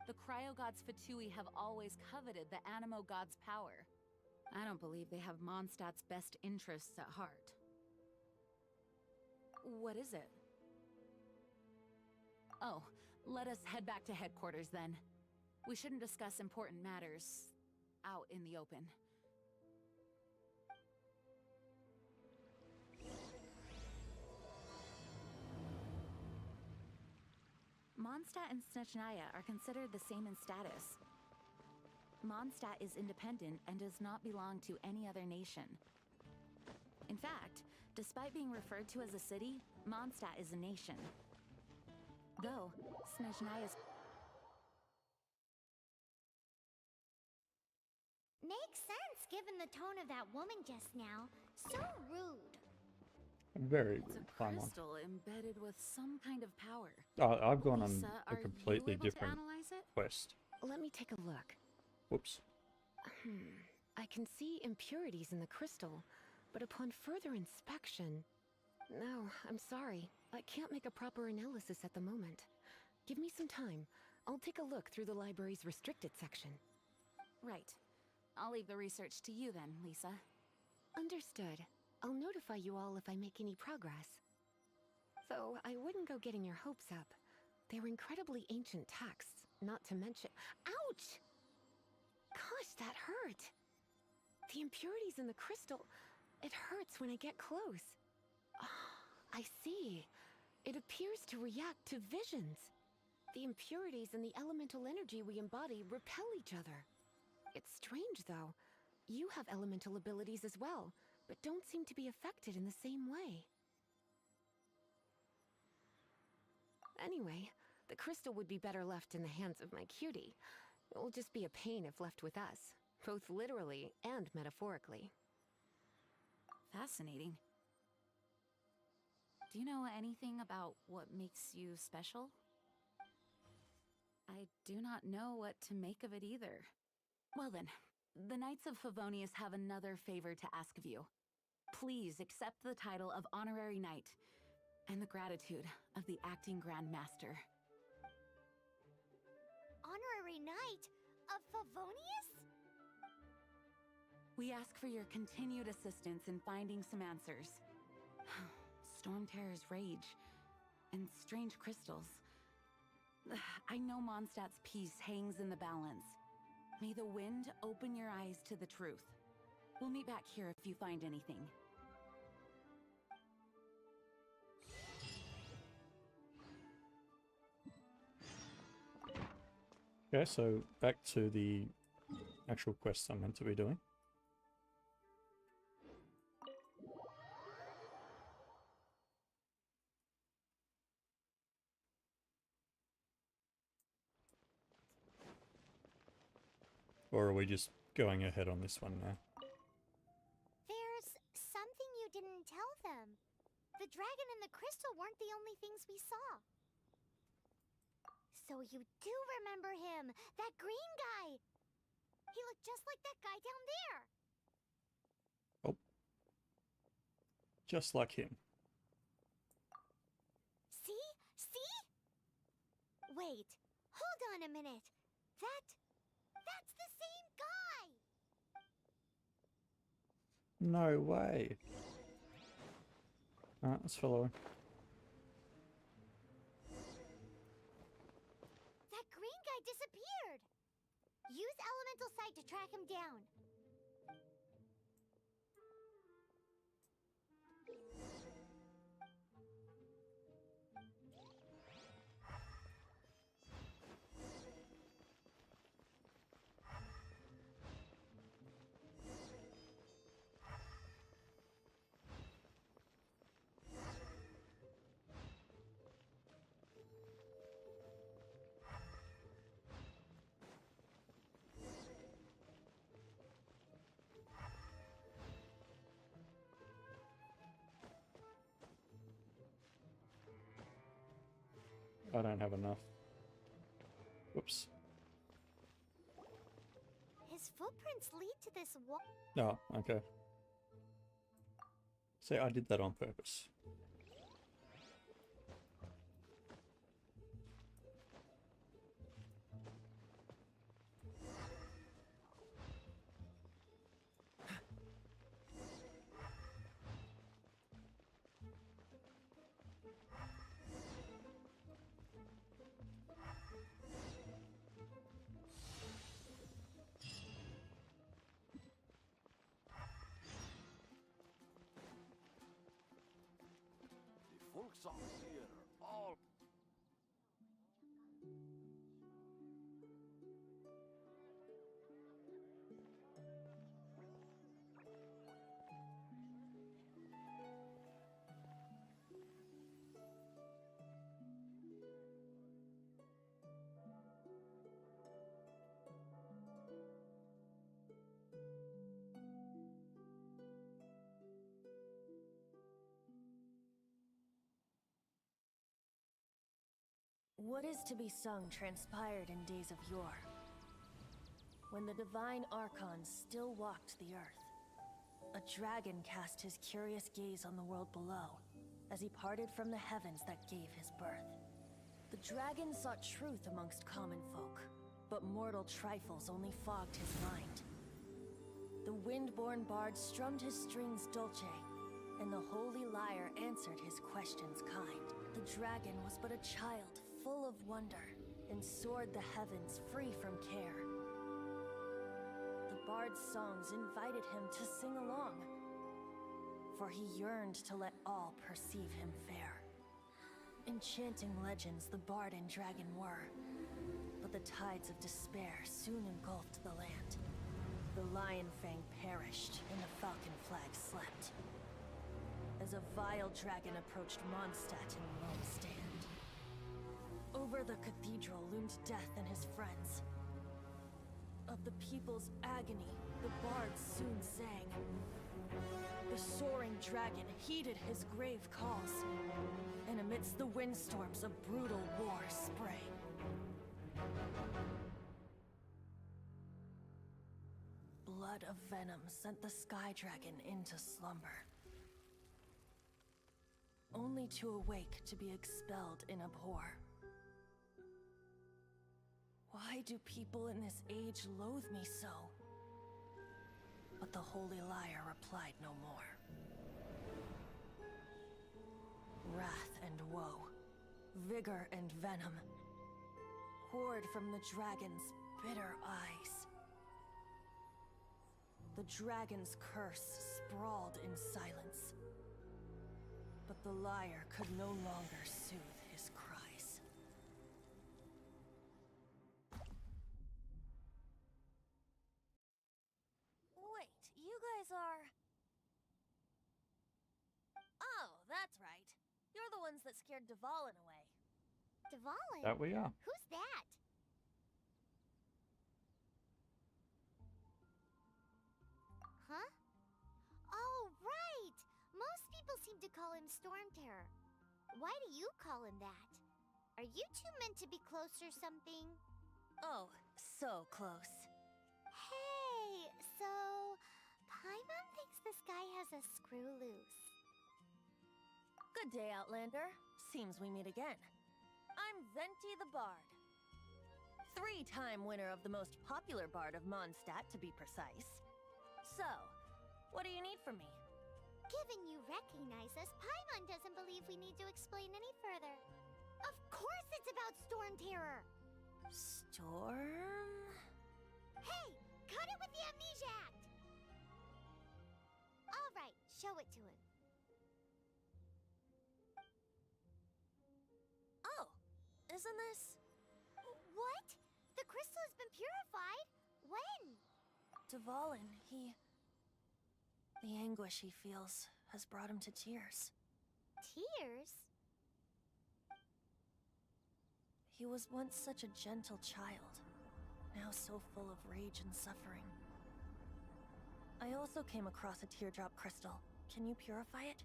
The Cryo God's F2P have always coveted the Animo God's power. I don't believe they have Mondstadt's best interests at heart. What is it? Oh, let us head back to headquarters then. We shouldn't discuss important matters out in the open. Mondstadt and Snechnaya are considered the same in status. Mondstadt is independent and does not belong to any other nation. In fact, despite being referred to as a city, Mondstadt is a nation. Though, Snechnya's... Makes sense given the tone of that woman just now. So rude. Very It's rude. a Climb on. crystal embedded with some kind of power. Oh, I've gone on Lisa, a are you completely able to different analyze it? quest. Let me take a look. Whoops. I can see impurities in the crystal, but upon further inspection... No, I'm sorry. I can't make a proper analysis at the moment. Give me some time. I'll take a look through the library's restricted section. Right. I'll leave the research to you then, Lisa. Understood. I'll notify you all if I make any progress. Though I wouldn't go getting your hopes up. They're incredibly ancient texts, not to mention... Ouch! Gosh, that hurt! The impurities in the crystal... It hurts when I get close. I see. It appears to react to visions. The impurities and the elemental energy we embody repel each other. It's strange, though. You have elemental abilities as well, but don't seem to be affected in the same way. Anyway, the crystal would be better left in the hands of my cutie. It will just be a pain if left with us, both literally and metaphorically. Fascinating. Do you know anything about what makes you special? I do not know what to make of it either. Well then, the Knights of Favonius have another favor to ask of you. Please accept the title of Honorary Knight, and the gratitude of the Acting Grand Master. Honorary Knight of Favonius? We ask for your continued assistance in finding some answers. Storm Terror's rage, and strange crystals. I know Mondstadt's peace hangs in the balance. May the wind open your eyes to the truth. We'll meet back here if you find anything. Okay, so back to the actual quests I'm meant to be doing. Or are we just going ahead on this one now? There's something you didn't tell them. The dragon and the crystal weren't the only things we saw. So you do remember him, that green guy. He looked just like that guy down there. Oh. Just like him. See? See? Wait, hold on a minute. That's the same guy! No way. Alright, let's follow him. That green guy disappeared! Use Elemental Sight to track him down. I don't have enough. Whoops. His footprints lead to this wall. Oh, okay. See, I did that on purpose. What is to be sung transpired in days of yore, when the divine archons still walked the earth. A dragon cast his curious gaze on the world below, as he parted from the heavens that gave his birth. The dragon sought truth amongst common folk, but mortal trifles only fogged his mind. The wind-born bard strummed his strings dulce, and the holy lyre answered his questions kind. The dragon was but a child, full of wonder, and soared the heavens free from care. The bard's songs invited him to sing along, for he yearned to let all perceive him fair. Enchanting legends the bard and dragon were, but the tides of despair soon engulfed the land. The Lion Fang perished, and the Falcon Flag slept. As a vile dragon approached Mondstadt in lone stand. Over the cathedral loomed Death and his friends. Of the people's agony, the bards soon sang. The soaring dragon heeded his grave calls, and amidst the windstorms a brutal war sprang. Blood of venom sent the sky dragon into slumber, only to awake to be expelled in abhor. Why do people in this age loathe me so? But the Holy Liar replied no more. Wrath and woe, vigor and venom, poured from the dragon's bitter eyes. The dragon's curse sprawled in silence, but the liar could no longer soothe his cries. Wait, you guys are... Oh, that's right. You're the ones that scared Dvalin away. Dvalin? That we are. Who's that? Huh? Oh, right! Most people seem to call him Storm Terror. Why do you call him that? Are you two meant to be close or something? Oh, so close. Hey, so... Paimon thinks this guy has a screw loose. Good day, Outlander. Seems we meet again. I'm Venti the Bard. 3-time winner of the most popular bard of Mondstadt, to be precise. So, what do you need from me? Given you recognize us, Paimon doesn't believe we need to explain any further. Of course it's about Storm Terror! Storm? Hey! Cut it with the Amnesia Act! Alright, show it to him. Oh, isn't this... What? The crystal has been purified? When? Dvalin, the anguish he feels has brought him to tears. Tears? He was once such a gentle child, now so full of rage and suffering. I also came across a teardrop crystal. Can you purify it?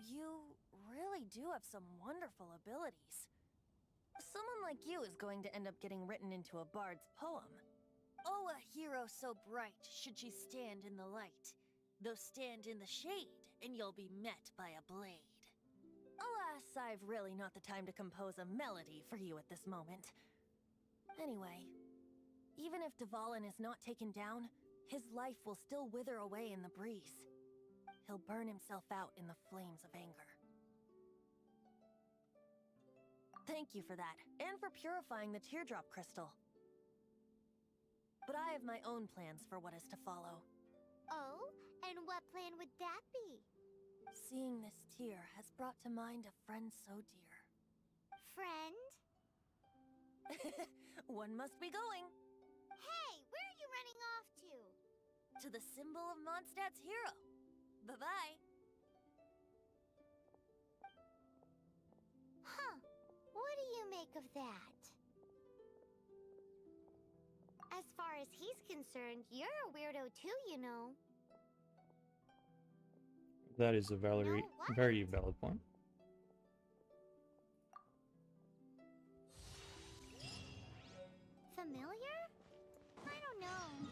You really do have some wonderful abilities. Someone like you is going to end up getting written into a bard's poem. Oh, a hero so bright should she stand in the light. Though stand in the shade, and you'll be met by a blade. Alas, I've really not the time to compose a melody for you at this moment. Anyway, even if Dvalin is not taken down, his life will still wither away in the breeze. He'll burn himself out in the flames of anger. Thank you for that, and for purifying the teardrop crystal. But I have my own plans for what is to follow. Oh? And what plan would that be? Seeing this tear has brought to mind a friend so dear. Friend? One must be going. Hey, where are you running off to? To the symbol of Mondstadt's hero. Bye-bye. Huh. What do you make of that? As far as he's concerned, you're a weirdo too, you know. That is a very valid point. Familiar? I don't know.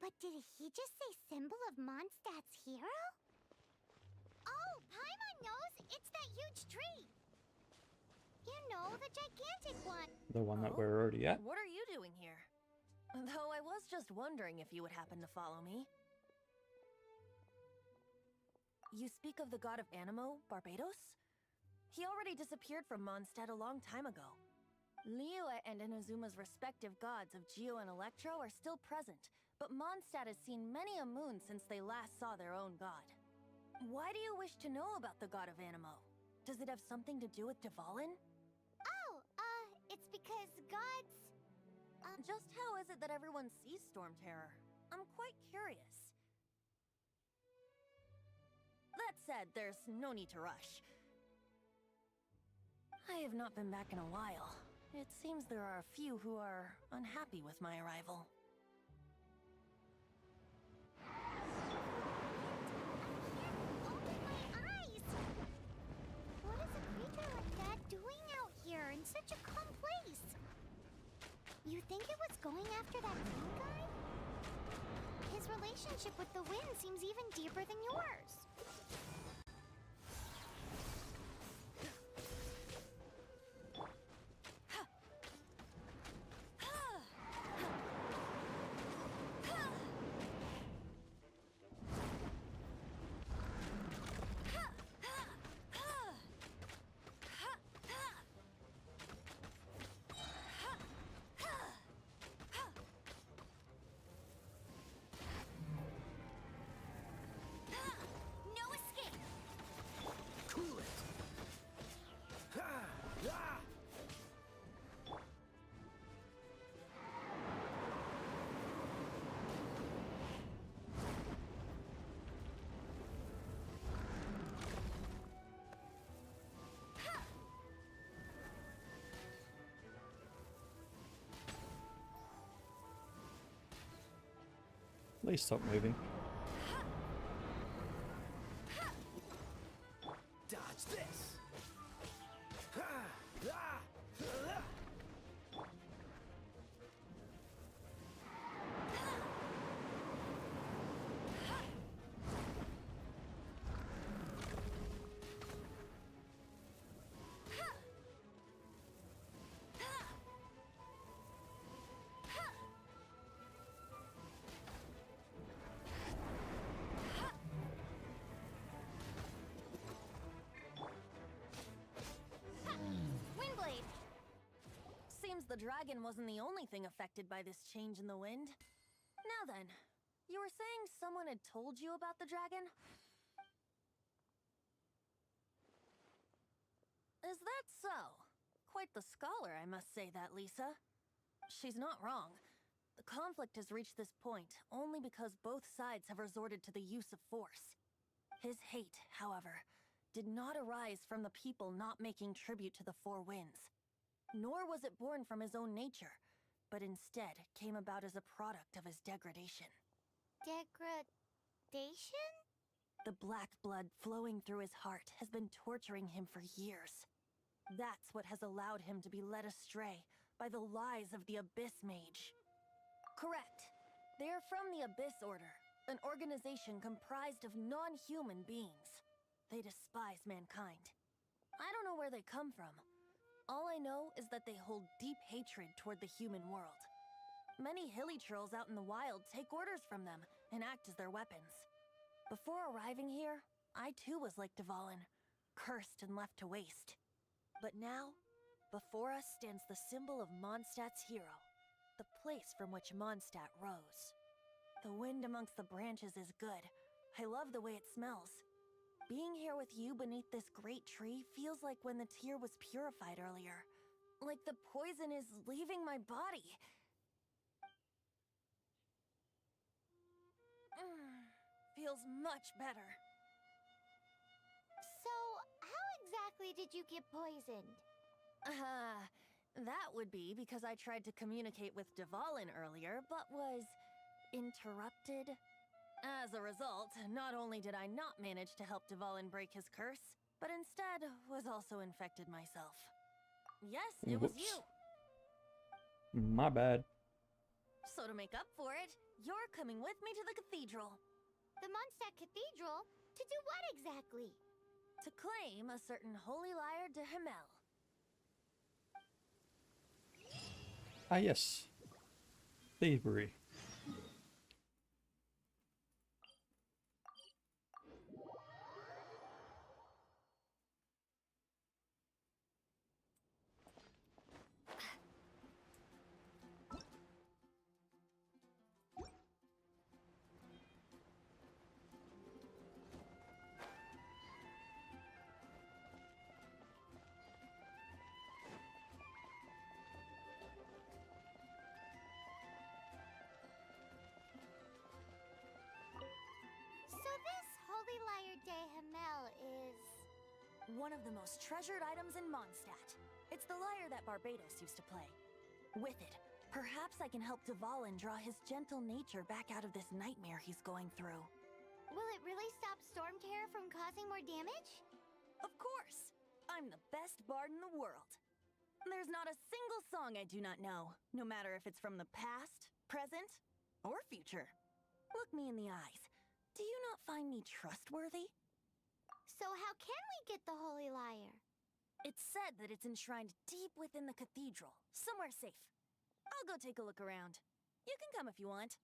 But did he just say symbol of Mondstadt's hero? Oh, Paimon knows! It's that huge tree! You know, the gigantic one! The one that Oh? we're already at. What are you doing here? Though I was just wondering if you would happen to follow me. You speak of the god of Animo, Barbados? He already disappeared from Mondstadt a long time ago. Liyue and Inazuma's respective gods of Geo and Electro are still present, but Mondstadt has seen many a moon since they last saw their own god. Why do you wish to know about the god of Animo? Does it have something to do with Dvalin? Oh, it's because gods... Just how is it that everyone sees Storm Terror? I'm quite curious. That said, there's no need to rush. I have not been back in a while. It seems there are a few who are unhappy with my arrival. Open my eyes! What is a creature like that doing out here in such a calm place? You think it was going after that green guy? His relationship with the wind seems even deeper than yours. No escape! Cool it! Ha! Ah! Please stop moving. Dodge this! Ha! Ah! Ah! Windblade! Seems the dragon wasn't the only thing affected by this change in the wind. Now then, you were saying someone had told you about the dragon? Is that so? Quite the scholar, I must say that, Lisa. She's not wrong. The conflict has reached this point only because both sides have resorted to the use of force. His hate, however, did not arise from the people not making tribute to the Four Winds. Nor was it born from his own nature, but instead came about as a product of his degradation. Degradation? The black blood flowing through his heart has been torturing him for years. That's what has allowed him to be led astray by the lies of the Abyss Mage. Correct. They are from the Abyss Order, an organization comprised of non-human beings. They despise mankind. I don't know where they come from. All I know is that they hold deep hatred toward the human world. Many hilly trolls out in the wild take orders from them and act as their weapons. Before arriving here, I too was like Dvalin, cursed and left to waste. But now, before us stands the symbol of Mondstadt's hero, the place from which Mondstadt rose. The wind amongst the branches is good. I love the way it smells. Being here with you beneath this great tree feels like when the tear was purified earlier. Like the poison is leaving my body. Feels much better. So, how exactly did you get poisoned? That would be because I tried to communicate with Dvalin earlier, but was interrupted. As a result, not only did I not manage to help Dvalin break his curse, but instead was also infected myself. Yes, it was you. My bad. So to make up for it, you're coming with me to the cathedral. The Mondstadt Cathedral? To do what exactly? To claim a certain holy lyre de Himmel. Ah, yes. Thievery. So this Holy Lyre de Himmel is... One of the most treasured items in Mondstadt. It's the lyre that Barbados used to play. With it, perhaps I can help Dvalin draw his gentle nature back out of this nightmare he's going through. Will it really stop Storm Terror from causing more damage? Of course! I'm the best bard in the world. There's not a single song I do not know, no matter if it's from the past, present, or future. Look me in the eyes. Do you not find me trustworthy? So how can we get the Holy Lyre? It's said that it's enshrined deep within the cathedral, somewhere safe. I'll go take a look around. You can come if you want.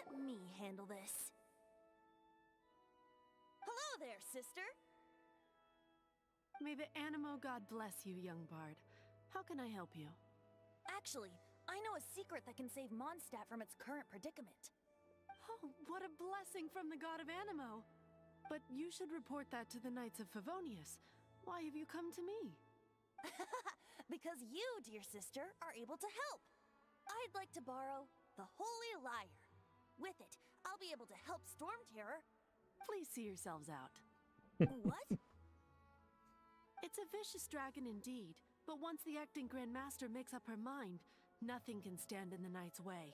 Let me handle this. Hello there, sister! May the Animo God bless you, young bard. How can I help you? Actually, I know a secret that can save Mondstadt from its current predicament. Oh, what a blessing from the god of Animo! But you should report that to the Knights of Favonius. Why have you come to me? Because you, dear sister, are able to help. I'd like to borrow the Holy Lyre. With it, I'll be able to help Storm Terror. Please see yourselves out. What? It's a vicious dragon indeed, but once the acting Grand Master makes up her mind, nothing can stand in the Knight's way.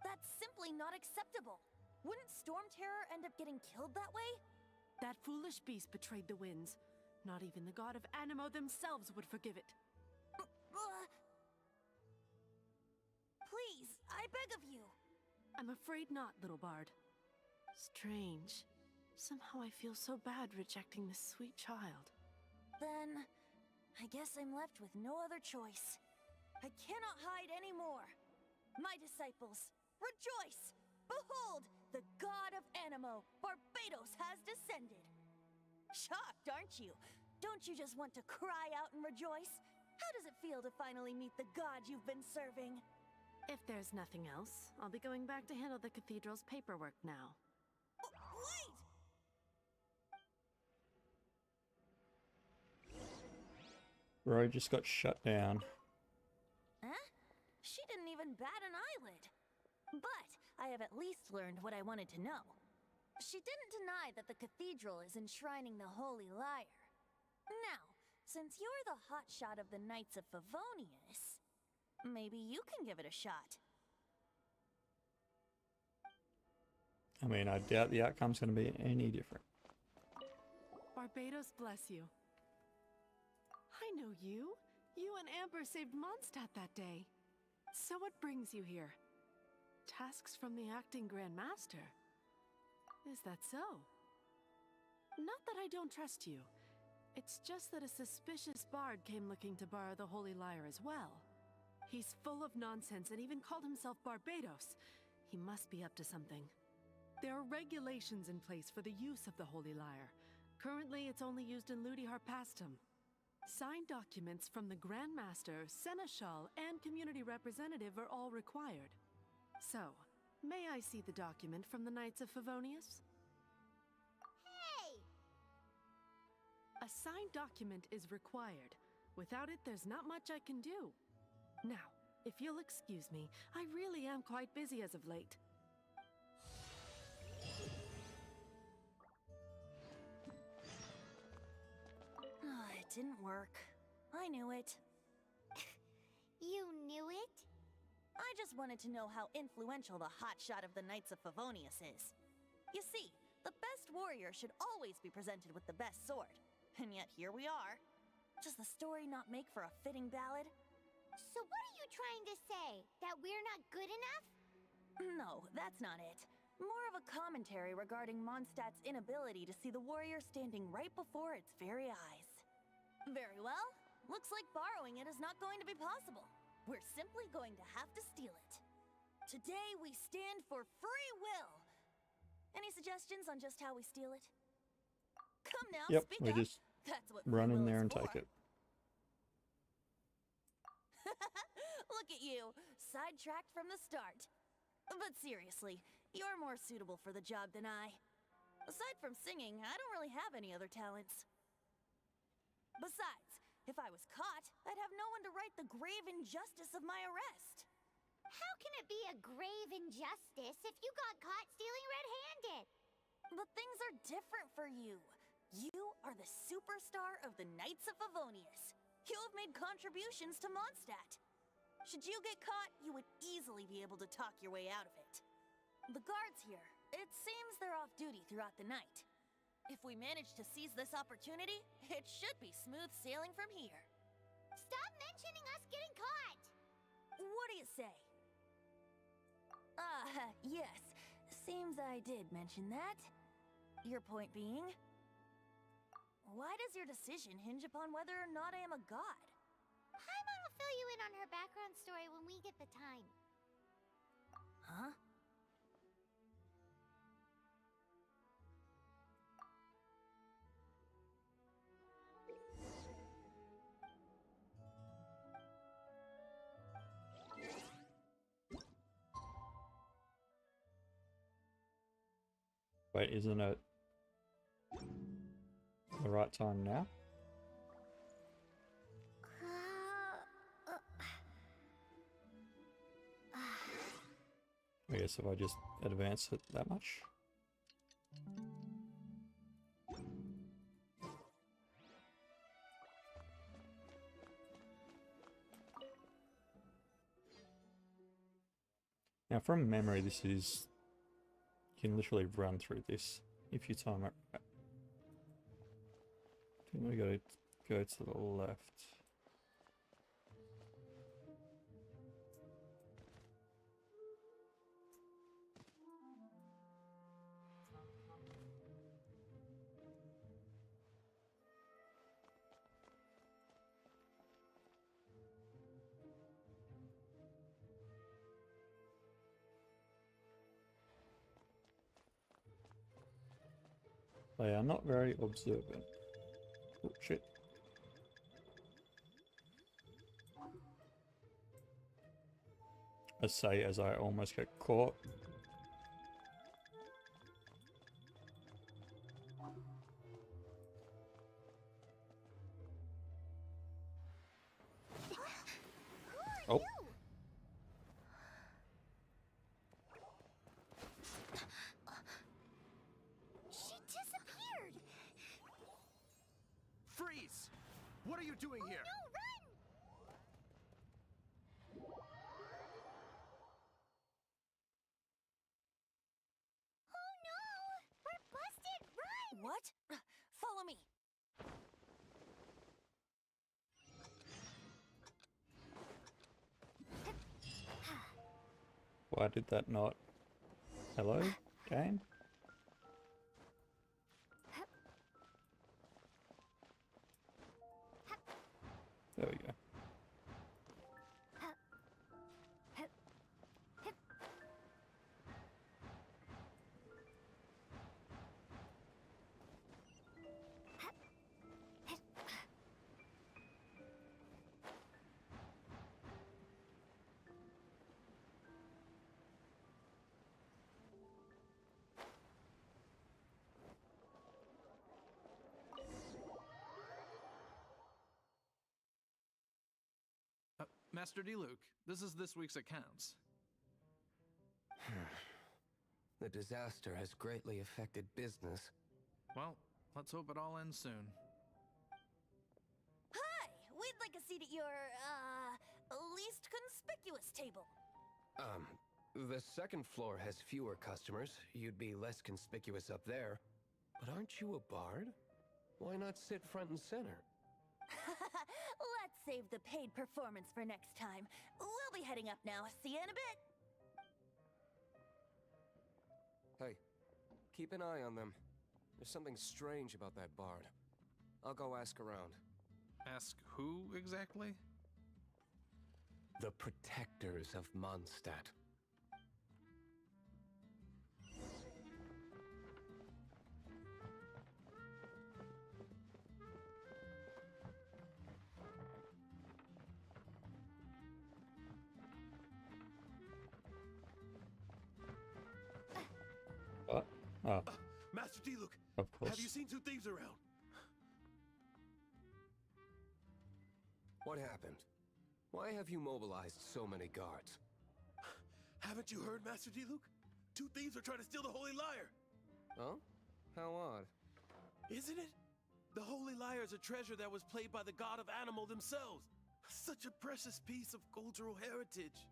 That's simply not acceptable. Wouldn't Storm Terror end up getting killed that way? That foolish beast betrayed the winds. Not even the god of Animo themselves would forgive it. Please, I beg of you. I'm afraid not, little bard. Strange. Somehow I feel so bad rejecting this sweet child. Then, I guess I'm left with no other choice. I cannot hide anymore. My disciples, rejoice! Behold, the god of Animo, Barbados, has descended. Shocked, aren't you? Don't you just want to cry out and rejoice? How does it feel to finally meet the god you've been serving? If there's nothing else, I'll be going back to handle the cathedral's paperwork now. Wait! Road just got shut down. Huh? She didn't even bat an eyelid. But I have at least learned what I wanted to know. She didn't deny that the cathedral is enshrining the Holy Lyre. Now, since you're the hotshot of the Knights of Favonius, maybe you can give it a shot. I mean, I doubt the outcome's going to be any different. Barbados bless you. I know you. You and Amber saved Mondstadt that day. So what brings you here? Tasks from the acting Grand Master. Is that so? Not that I don't trust you. It's just that a suspicious bard came looking to borrow the Holy Lyre as well. He's full of nonsense and even called himself Barbados. He must be up to something. There are regulations in place for the use of the Holy Lyre. Currently, it's only used in Ludi Harpastum. Signed documents from the Grand Master, Seneschal, and Community Representative are all required. So, may I see the document from the Knights of Favonius? Hey! A signed document is required. Without it, there's not much I can do. Now, if you'll excuse me, I really am quite busy as of late. It didn't work. I knew it. You knew it? I just wanted to know how influential the hotshot of the Knights of Favonius is. You see, the best warrior should always be presented with the best sword. And yet here we are. Does the story not make for a fitting ballad? So what are you trying to say? That we're not good enough? No, that's not it. More of a commentary regarding Mondstadt's inability to see the warrior standing right before its very eyes. Very well. Looks like borrowing it is not going to be possible. We're simply going to have to steal it. Today we stand for free will. Any suggestions on just how we steal it? Come now, Yep, speak we up. just That's what run free in will there is and for. take it. Look at you, sidetracked from the start. But seriously, you're more suitable for the job than I. Aside from singing, I don't really have any other talents. Besides, if I was caught, I'd have no one to right the grave injustice of my arrest. How can it be a grave injustice if you got caught stealing red-handed? But things are different for you. You are the superstar of the Knights of Favonius. You have made contributions to Mondstadt. Should you get caught, you would easily be able to talk your way out of it. The guards here, it seems they're off duty throughout the night. If we manage to seize this opportunity, it should be smooth sailing from here. Stop mentioning us getting caught! What do you say? Yes. Seems I did mention that. Your point being? Why does your decision hinge upon whether or not I am a god? Paimon will fill you in on her background story when we get the time. Huh? Wait, isn't it the right time now? I guess if I just advance it that much. Now from memory, this is... You can literally run through this if you time it right. I think we gotta go to the left. They are not very observant. Oh, shit. I say as I almost get caught. Oh. She disappeared! Freeze! What are you doing here? No, run! Oh no! We're busted! Run! What? Follow me. Why did that not? Hello, game? There we go. Master D-Luke, this is this week's accounts. The disaster has greatly affected business. Well, let's hope it all ends soon. Hi! We'd like a seat at your, least conspicuous table. The second floor has fewer customers. You'd be less conspicuous up there. But aren't you a bard? Why not sit front and center? Let's save the paid performance for next time. We'll be heading up now. See you in a bit. Hey, keep an eye on them. There's something strange about that bard. I'll go ask around. Ask who exactly? The protectors of Mondstadt. What? Oh, Master D-Luke, of course. have you seen two thieves around? What happened? Why have you mobilized so many guards? Haven't you heard, Master D-Luke? Two thieves are trying to steal the Holy Lyre. Oh? How odd. Isn't it? The Holy Lyre is a treasure that was played by the god of animal themselves. Such a precious piece of cultural heritage.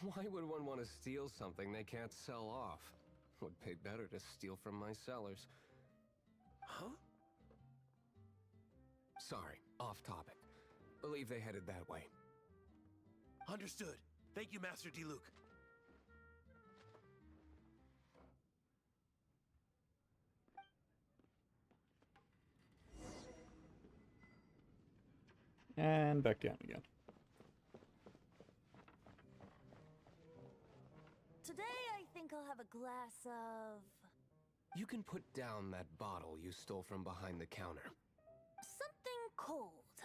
Why would one want to steal something they can't sell off? Would pay better to steal from my sellers. Huh? Sorry, off topic. Believe they headed that way. Understood. Thank you, Master D-Luke. And back down again. Today, I think I'll have a glass of... You can put down that bottle you stole from behind the counter. something cold.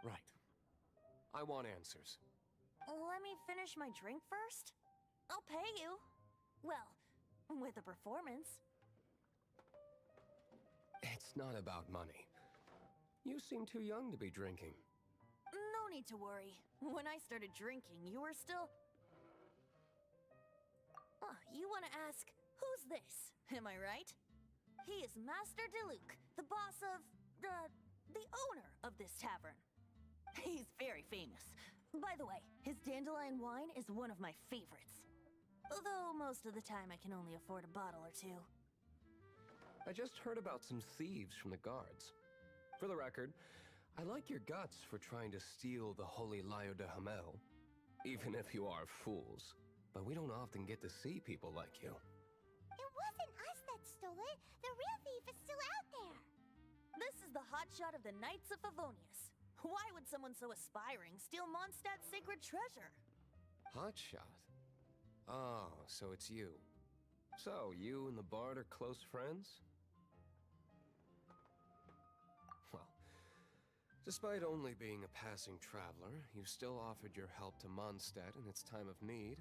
Right. I want answers. Let me finish my drink first. I'll pay you. Well, with a performance. It's not about money. You seem too young to be drinking. No need to worry. When I started drinking, you were still... Oh, you want to ask, who's this? Am I right? He is Master D-Luke, the boss of... the owner of this tavern. He's very famous. By the way, his dandelion wine is one of my favorites. Although most of the time I can only afford a bottle or two. I just heard about some thieves from the guards. For the record, I like your guts for trying to steal the Holy Lyre de Hamel. Even if you are fools. But we don't often get to see people like you. It wasn't us that stole it. The real thief is still out there. This is the hotshot of the Knights of Favonius. Why would someone so aspiring steal Mondstadt's sacred treasure? Hotshot? Oh, so it's you. So, you and the Bard are close friends? Well, despite only being a passing traveler, you still offered your help to Mondstadt in its time of need.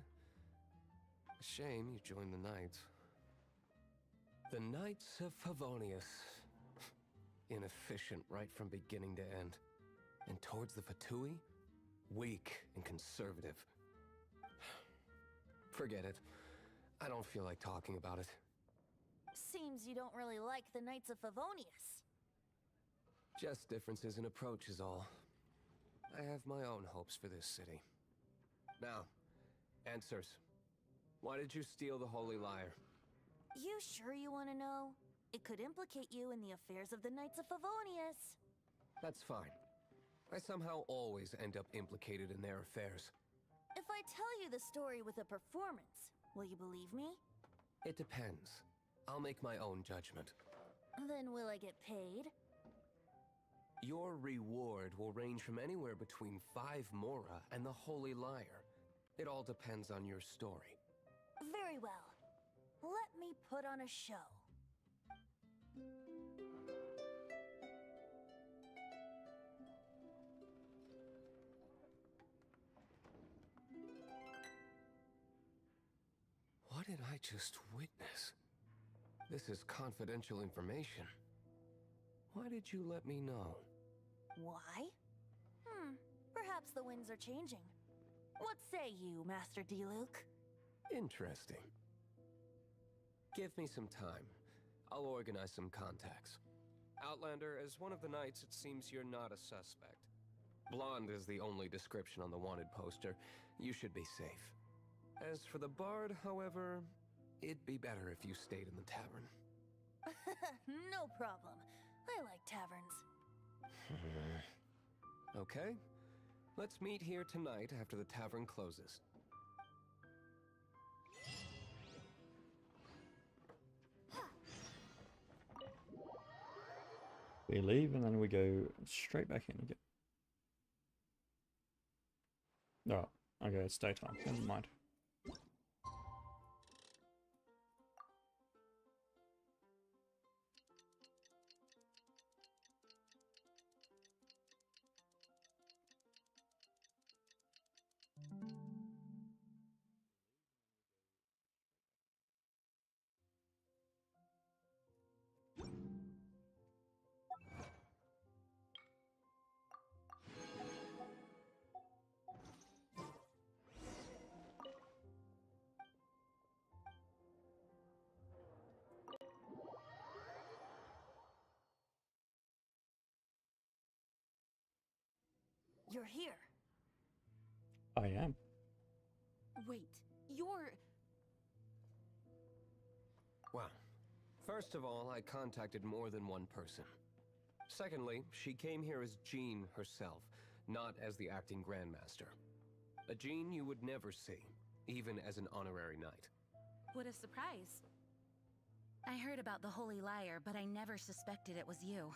A shame you joined the Knights. The Knights of Favonius. Inefficient right from beginning to end. And towards the Fatui, weak and conservative. Forget it. I don't feel like talking about it. Seems you don't really like the Knights of Favonius. Just differences in approach is all. I have my own hopes for this city. Now, answers. Why did you steal the Holy Lyre? You sure you want to know? It could implicate you in the affairs of the Knights of Favonius. That's fine. I somehow always end up implicated in their affairs. If I tell you the story with a performance, will you believe me? It depends. I'll make my own judgment. Then will I get paid? Your reward will range from anywhere between 5 mora and the Holy Lyre. It all depends on your story. Very well. Let me put on a show. What did I just witness? This is confidential information. Why did you let me know? Why? Perhaps the winds are changing. What say you, Master D-Luke? Interesting. Give me some time. I'll organize some contacts. Outlander, as one of the knights, it seems you're not a suspect. Blonde is the only description on the wanted poster. You should be safe. As for the bard, however, it'd be better if you stayed in the tavern. No problem. I like taverns. Okay. Let's meet here tonight after the tavern closes. We leave and then we go straight back in again. Oh, okay, it's daytime. Never mind. You're here. I am. Wait, you're... Well, first of all, I contacted more than one person. Secondly, she came here as Jean herself, not as the acting Grandmaster. A Jean you would never see, even as an honorary knight. What a surprise. I heard about the Holy Lyre, but I never suspected it was you.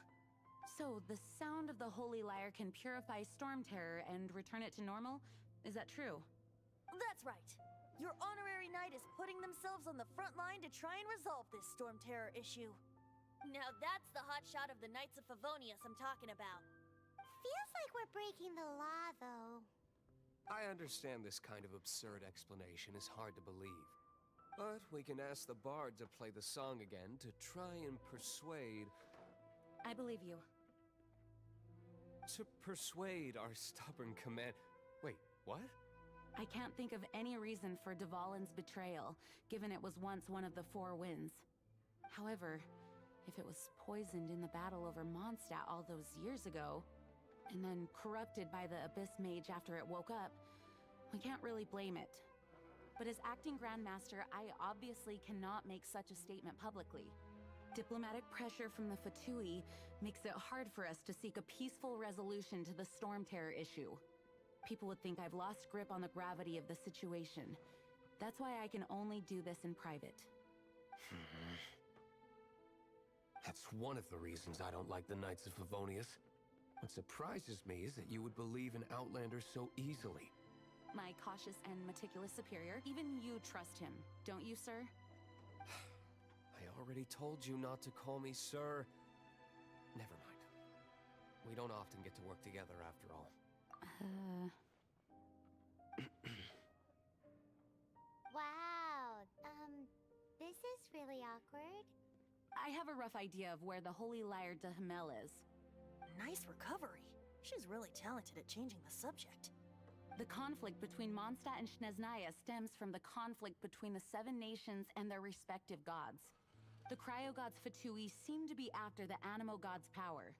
So, the sound of the Holy Lyre can purify Storm Terror and return it to normal? Is that true? That's right. Your honorary knight is putting themselves on the front line to try and resolve this Storm Terror issue. Now that's the hotshot of the Knights of Favonius I'm talking about. Feels like we're breaking the law, though. I understand this kind of absurd explanation is hard to believe. But we can ask the bard to play the song again to try and persuade... I believe you. To persuade our stubborn command... Wait, what? I can't think of any reason for Dvalin's betrayal, given it was once one of the Four Winds. However, if it was poisoned in the battle over Mondstadt all those years ago, and then corrupted by the Abyss Mage after it woke up, we can't really blame it. But as acting Grandmaster, I obviously cannot make such a statement publicly. Diplomatic pressure from the Fatui makes it hard for us to seek a peaceful resolution to the Storm Terror issue. People would think I've lost grip on the gravity of the situation. That's why I can only do this in private. That's one of the reasons I don't like the Knights of Favonius. What surprises me is that you would believe in Outlanders so easily. My cautious and meticulous superior, even you trust him, don't you, sir? I already told you not to call me sir. Never mind. We don't often get to work together after all. Wow, this is really awkward. I have a rough idea of where the Holy Lyre de Himmel is. Nice recovery. She's really talented at changing the subject. The conflict between Mondstadt and Snezhnaya stems from the conflict between the Seven Nations and their respective gods. The cryo-gods Fatui seem to be after the Animo god's power.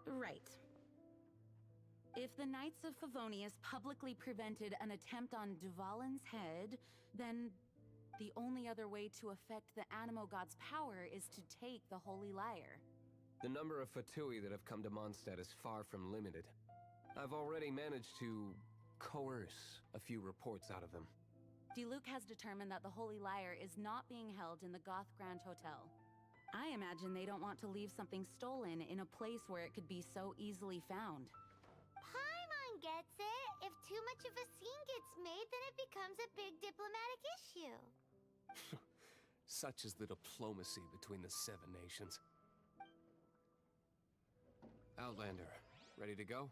Right. If the Knights of Favonius publicly prevented an attempt on Dvalin's head, then the only other way to affect the Animo god's power is to take the Holy Lyre. The number of Fatui that have come to Mondstadt is far from limited. I've already managed to coerce a few reports out of them. Diluc has determined that the Holy Lyre is not being held in the Goth Grand Hotel. I imagine they don't want to leave something stolen in a place where it could be so easily found. Paimon gets it. If too much of a scene gets made, then it becomes a big diplomatic issue. Such is the diplomacy between the Seven Nations. Outlander, ready to go?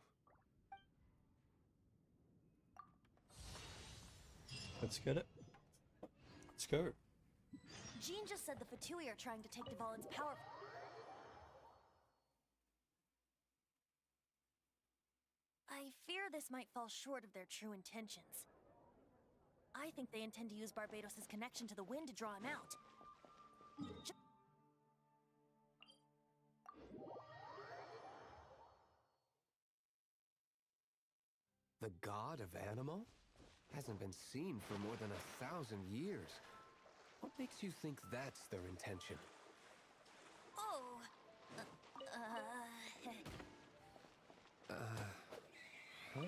Let's get it. Let's go. Jean just said the Fatui are trying to take Dvalin's power. I fear this might fall short of their true intentions. I think they intend to use Barbados' connection to the wind to draw him out. The god of Animo? Hasn't been seen for more than 1,000 years. What makes you think that's their intention? Oh. Huh?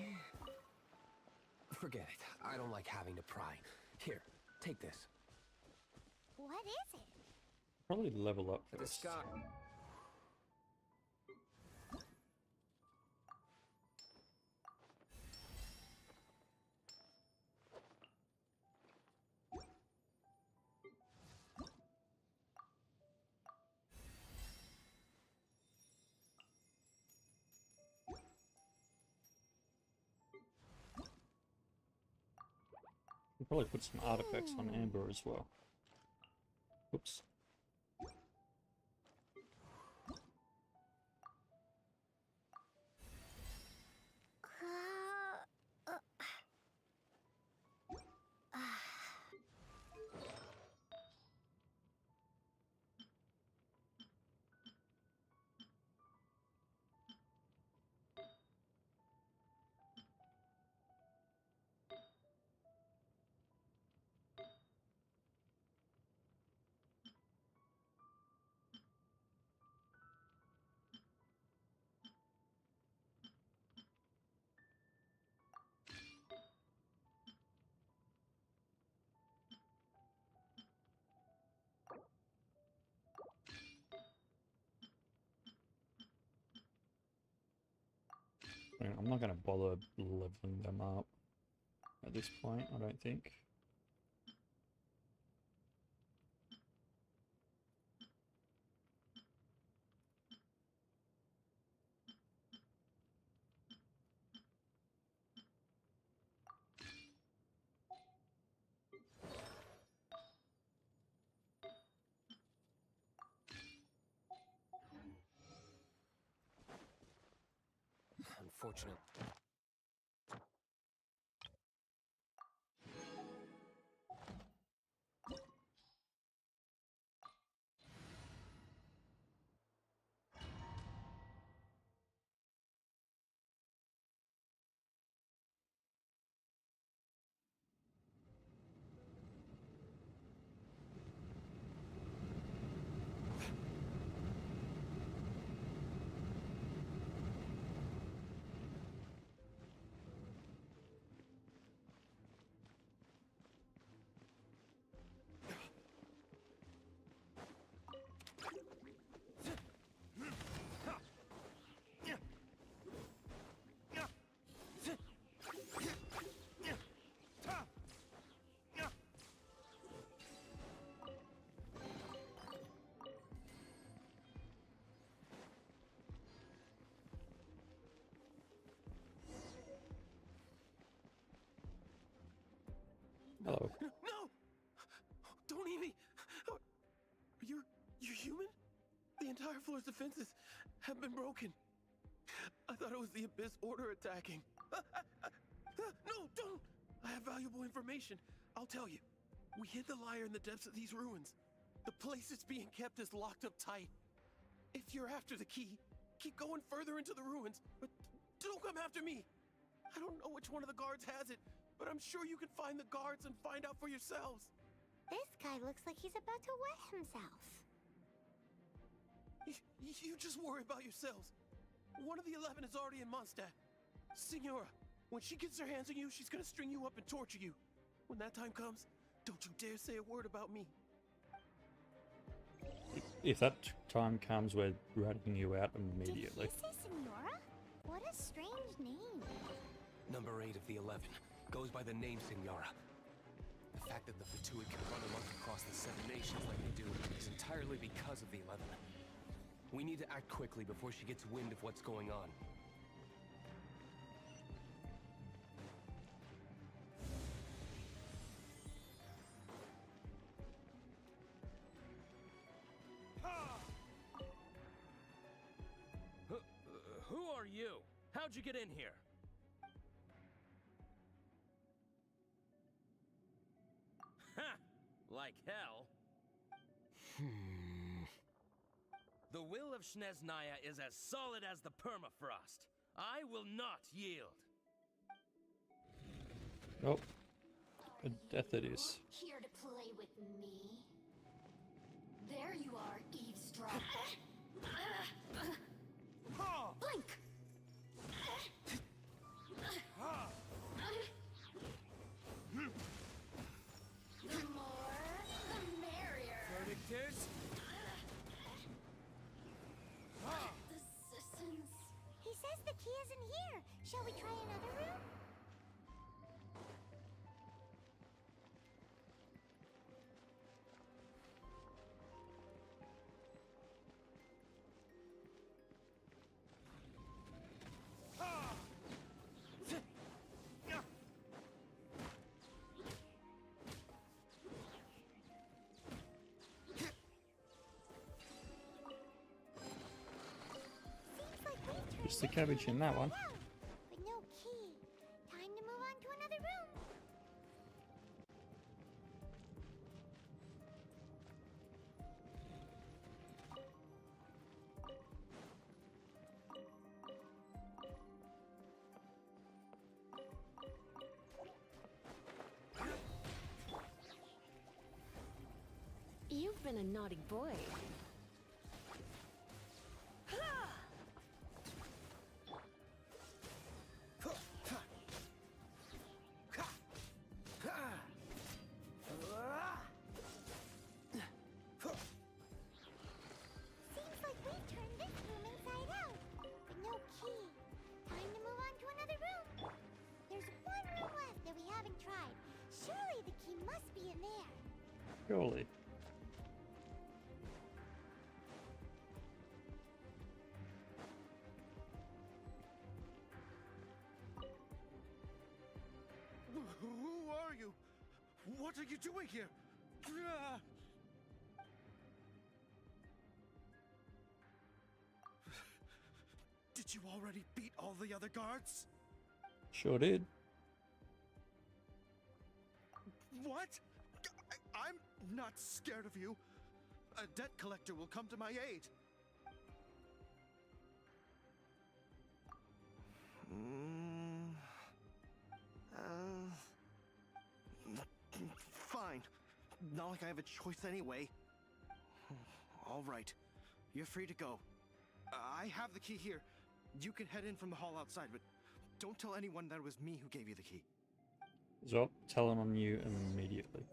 Forget it. I don't like having to pry. Here, take this. What is it? Probably level up The first. sky. We'll probably put some artifacts on Amber as well. Oops. I'm not going to bother leveling them up at this point, I don't think. Unfortunate. Hello. No! Don't eat me! You're human? The entire floor's defenses have been broken. I thought it was the Abyss Order attacking. No, don't! I have valuable information. I'll tell you. We hid the lyre in the depths of these ruins. The place it's being kept is locked up tight. If you're after the key, keep going further into the ruins, but don't come after me. I don't know which one of the guards has it, but I'm sure you can find the guards and find out for yourselves. This guy looks like he's about to wet himself. You just worry about yourselves. One of the 11 is already in Mondstadt. Signora, when she gets her hands on you, she's gonna string you up and torture you. When that time comes, don't you dare say a word about me. If that time comes, we're ratting you out immediately. Did he say Signora? What a strange name. Number 8 of the 11 goes by the name Signora. The fact that the Fatui can run amok across the 7 nations like they do is entirely because of the 11. We need to act quickly before she gets wind of what's going on. Who are you? How'd you get in here? Ha! Like hell. The will of Snezhnaya is as solid as the permafrost. I will not yield. Oh, a death it is. Here to play with me? There you are, eavesdropper. Blink! The more, the merrier. Verdict is? Resistance. He says the key isn't here. Shall we try another room? It's the cabbage in that one. But no key. Time to move on to another room. You've been a naughty boy. Seems like we've turned this room inside out. But no key. Time to move on to another room. There's one room left that we haven't tried. Surely the key must be in there. Surely. Who are you? What are you doing here? Did you already beat all the other guards? Sure did. What? I'm not scared of you. A debt collector will come to my aid. Fine. Not like I have a choice anyway. All right. You're free to go. I have the key here. You can head in from the hall outside, but don't tell anyone that it was me who gave you the key. So, tell him on you immediately.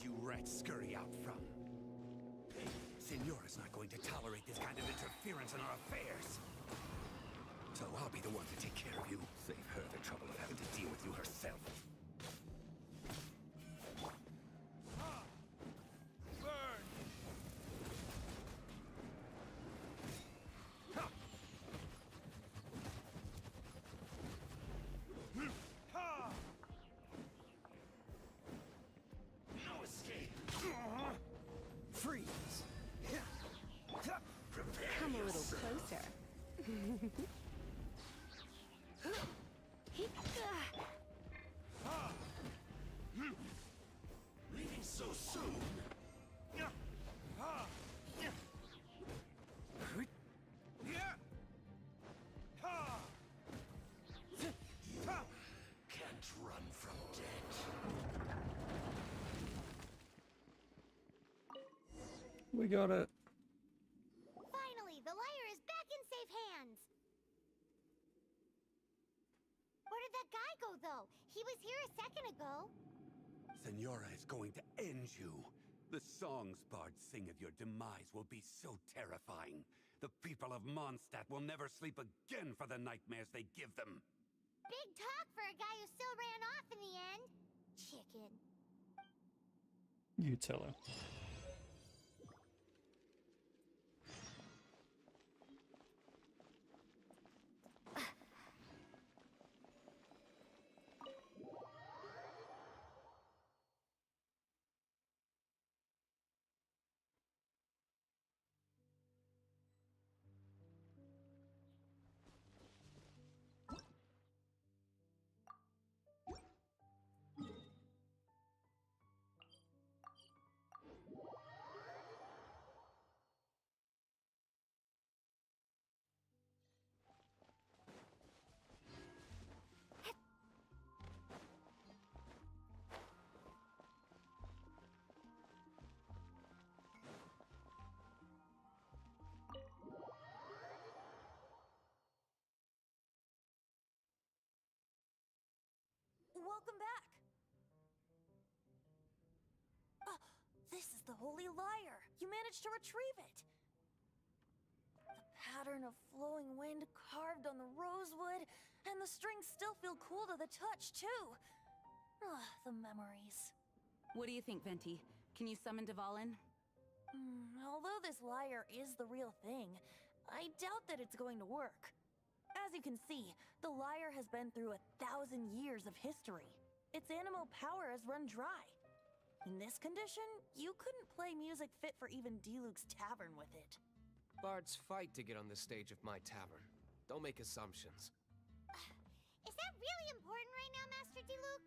You rats scurry out from. Senora's not going to tolerate this kind of interference in our affairs. So I'll be the one to take care of you. Save her the trouble of having to deal with you herself. Burn! No escape! Freeze! Come a little closer. Leaving so soon? Can't run from death. We got it. Finally, the lyre is back in safe hands. Where did that guy go, though? He was here a second ago. Senora is going to end you. The songs bards sing of your demise will be so terrifying. The people of Mondstadt will never sleep again for the nightmares they give them. Big talk for a guy who still ran off in the end. Chicken. You tell her. welcome back. This is the Holy Lyre. You managed to retrieve it. The pattern of flowing wind carved on the rosewood, and the strings still feel cool to the touch, too. The memories. What do you think, Venti? Can you summon Dvalin? Although this lyre is the real thing, I doubt that it's going to work. As you can see, the lyre has been through 1,000 years of history. Its animal power has run dry. In this condition, you couldn't play music fit for even Diluc's tavern with it. Bards fight to get on the stage of my tavern. Don't make assumptions. Is that really important right now, Master Diluc?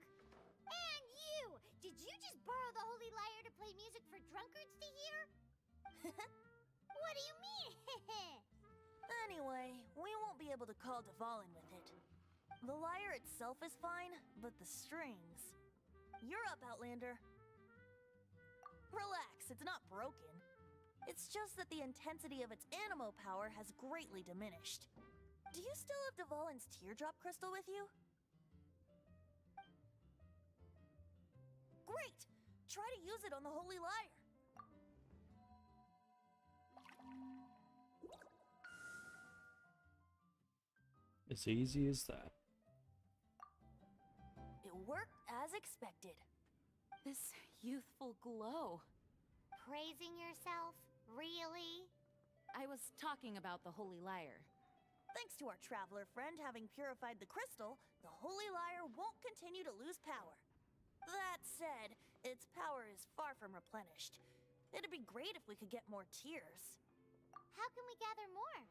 And you! Did you just borrow the Holy Lyre to play music for drunkards to hear? What do you mean? Anyway, we won't be able to call Dvalin with it. The lyre itself is fine, but the strings... You're up, Outlander. Relax, it's not broken. It's just that the intensity of its animo power has greatly diminished. Do you still have Dvalin's teardrop crystal with you? Great! Try to use it on the Holy Lyre. As easy as that. It worked as expected. This youthful glow. Praising yourself? Really? I was talking about the Holy Lyre. Thanks to our traveler friend having purified the crystal, the Holy Lyre won't continue to lose power. That said, its power is far from replenished. It'd be great if we could get more tears. How can we gather more?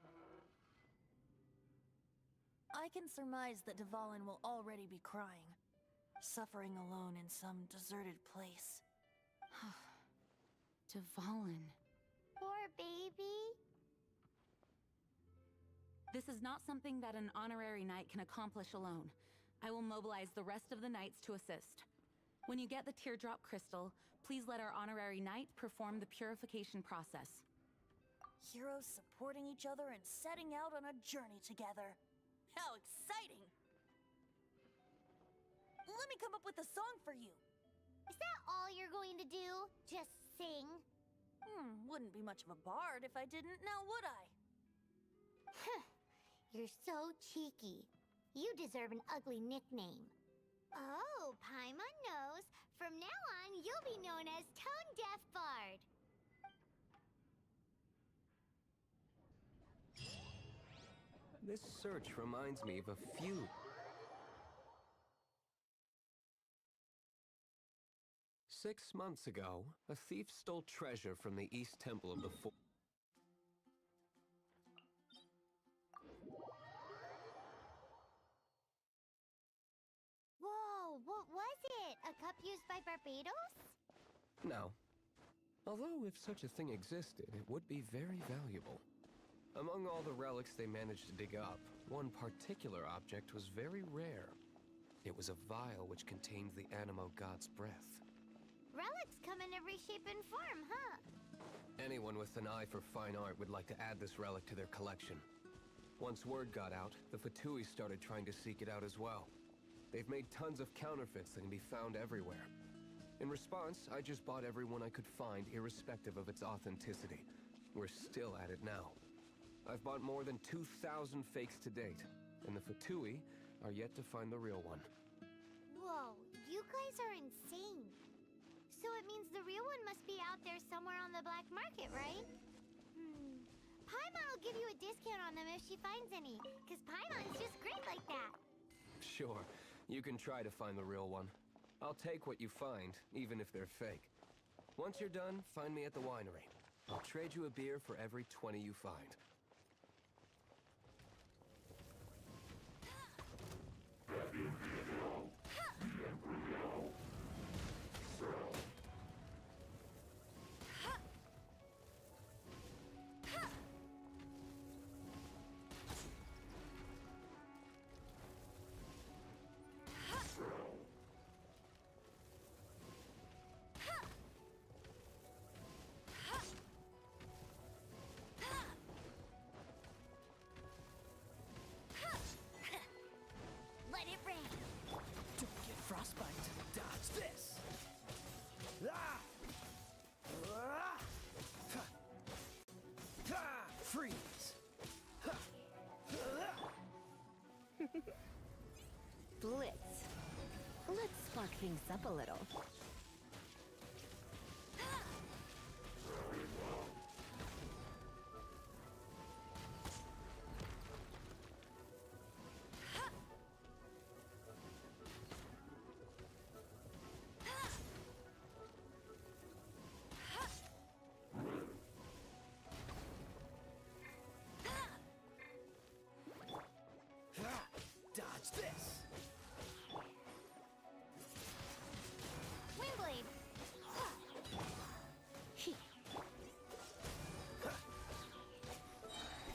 I can surmise that Dvalin will already be crying, suffering alone in some deserted place. Dvalin. Poor baby. This is not something that an honorary knight can accomplish alone. I will mobilize the rest of the knights to assist. When you get the teardrop crystal, please let our honorary knight perform the purification process. Heroes supporting each other and setting out on a journey together. How exciting! Let me come up with a song for you. Is that all you're going to do? Just sing? Wouldn't be much of a bard if I didn't, now would I? You're so cheeky. You deserve an ugly nickname. Oh, Paimon knows. From now on, you'll be known as Tone Deaf Bard. This search reminds me of a few. Six months ago, a thief stole treasure from the East Temple of the Whoa, what was it? A cup used by Barbados? No. Although if such a thing existed, it would be very valuable. Among all the relics they managed to dig up, one particular object was very rare. It was a vial which contained the Animo God's breath. Relics come in every shape and form, huh? Anyone with an eye for fine art would like to add this relic to their collection. Once word got out, the Fatui started trying to seek it out as well. They've made tons of counterfeits that can be found everywhere. In response, I just bought every one I could find, irrespective of its authenticity. We're still at it now. I've bought more than 2,000 fakes to date, and the Fatui are yet to find the real one. Whoa, you guys are insane. So it means the real one must be out there somewhere on the black market, right? Paimon will give you a discount on them if she finds any, because Paimon's just great like that. Sure, you can try to find the real one. I'll take what you find, even if they're fake. Once you're done, find me at the winery. I'll trade you a beer for every 20 you find. Freeze! Blitz. Let's spark things up a little. Dodge this! Windblade!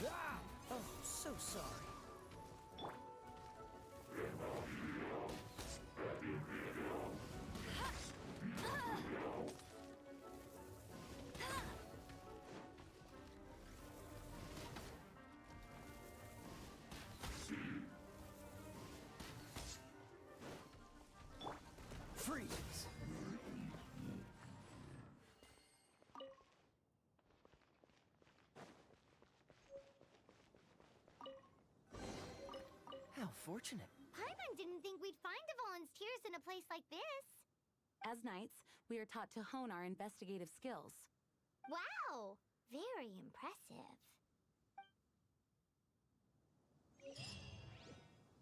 Ah! Oh, so sorry. Freeze! How fortunate. Paimon didn't think we'd find the volunteers in a place like this. As knights, we are taught to hone our investigative skills. Wow! Very impressive.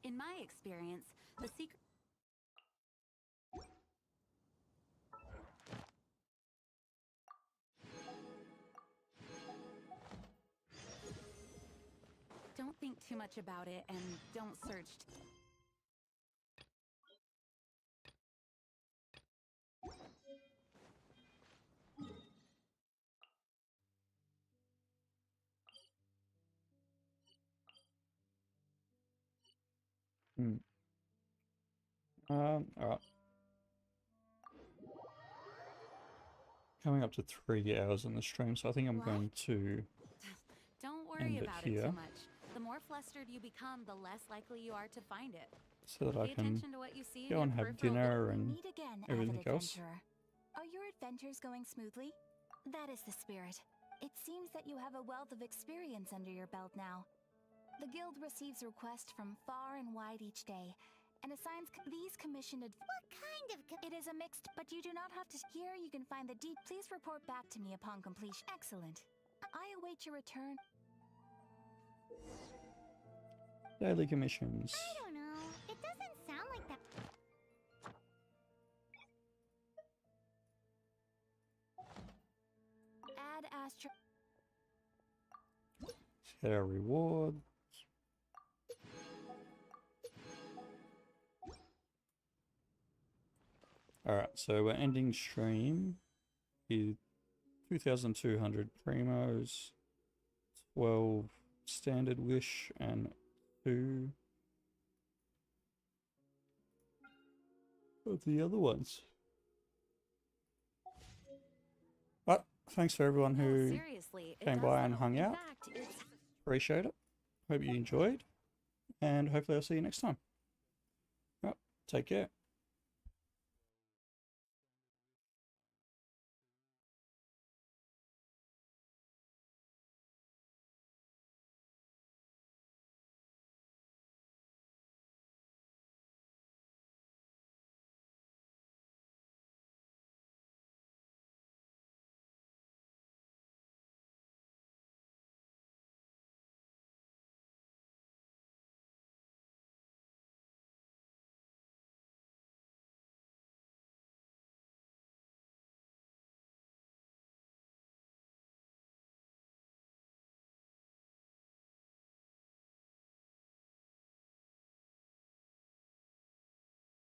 In my experience, the secret... Don't think too much about it and don't search... Alright. Coming up to 3 hours in the stream, so I think I'm going to Don't end worry it about it here too much. The more flustered you become, the less likely you are to find it. so that I Pay can attention to what you see in go your and have peripheral dinner vision. and Meet again, everything avid else. adventurer. Are your adventures going smoothly? That is the spirit. It seems that you have a wealth of experience under your belt now. The guild receives requests from far and wide each day, and assigns these commissioned. What kind of It is a mixed, but you do not have to. Here you can find the deep. Please report back to me upon completion. Excellent. I await your return. daily commissions. I don't know. It doesn't sound like that. Add astro. Get our rewards. Alright, so we're ending stream with 2,200 primos, 12 standard wish, and 2 of the other ones. But thanks for everyone who Seriously, it came does by and though. hung In out. fact, it's... Appreciate it. Hope you enjoyed, and hopefully I'll see you next time. Yep, take care.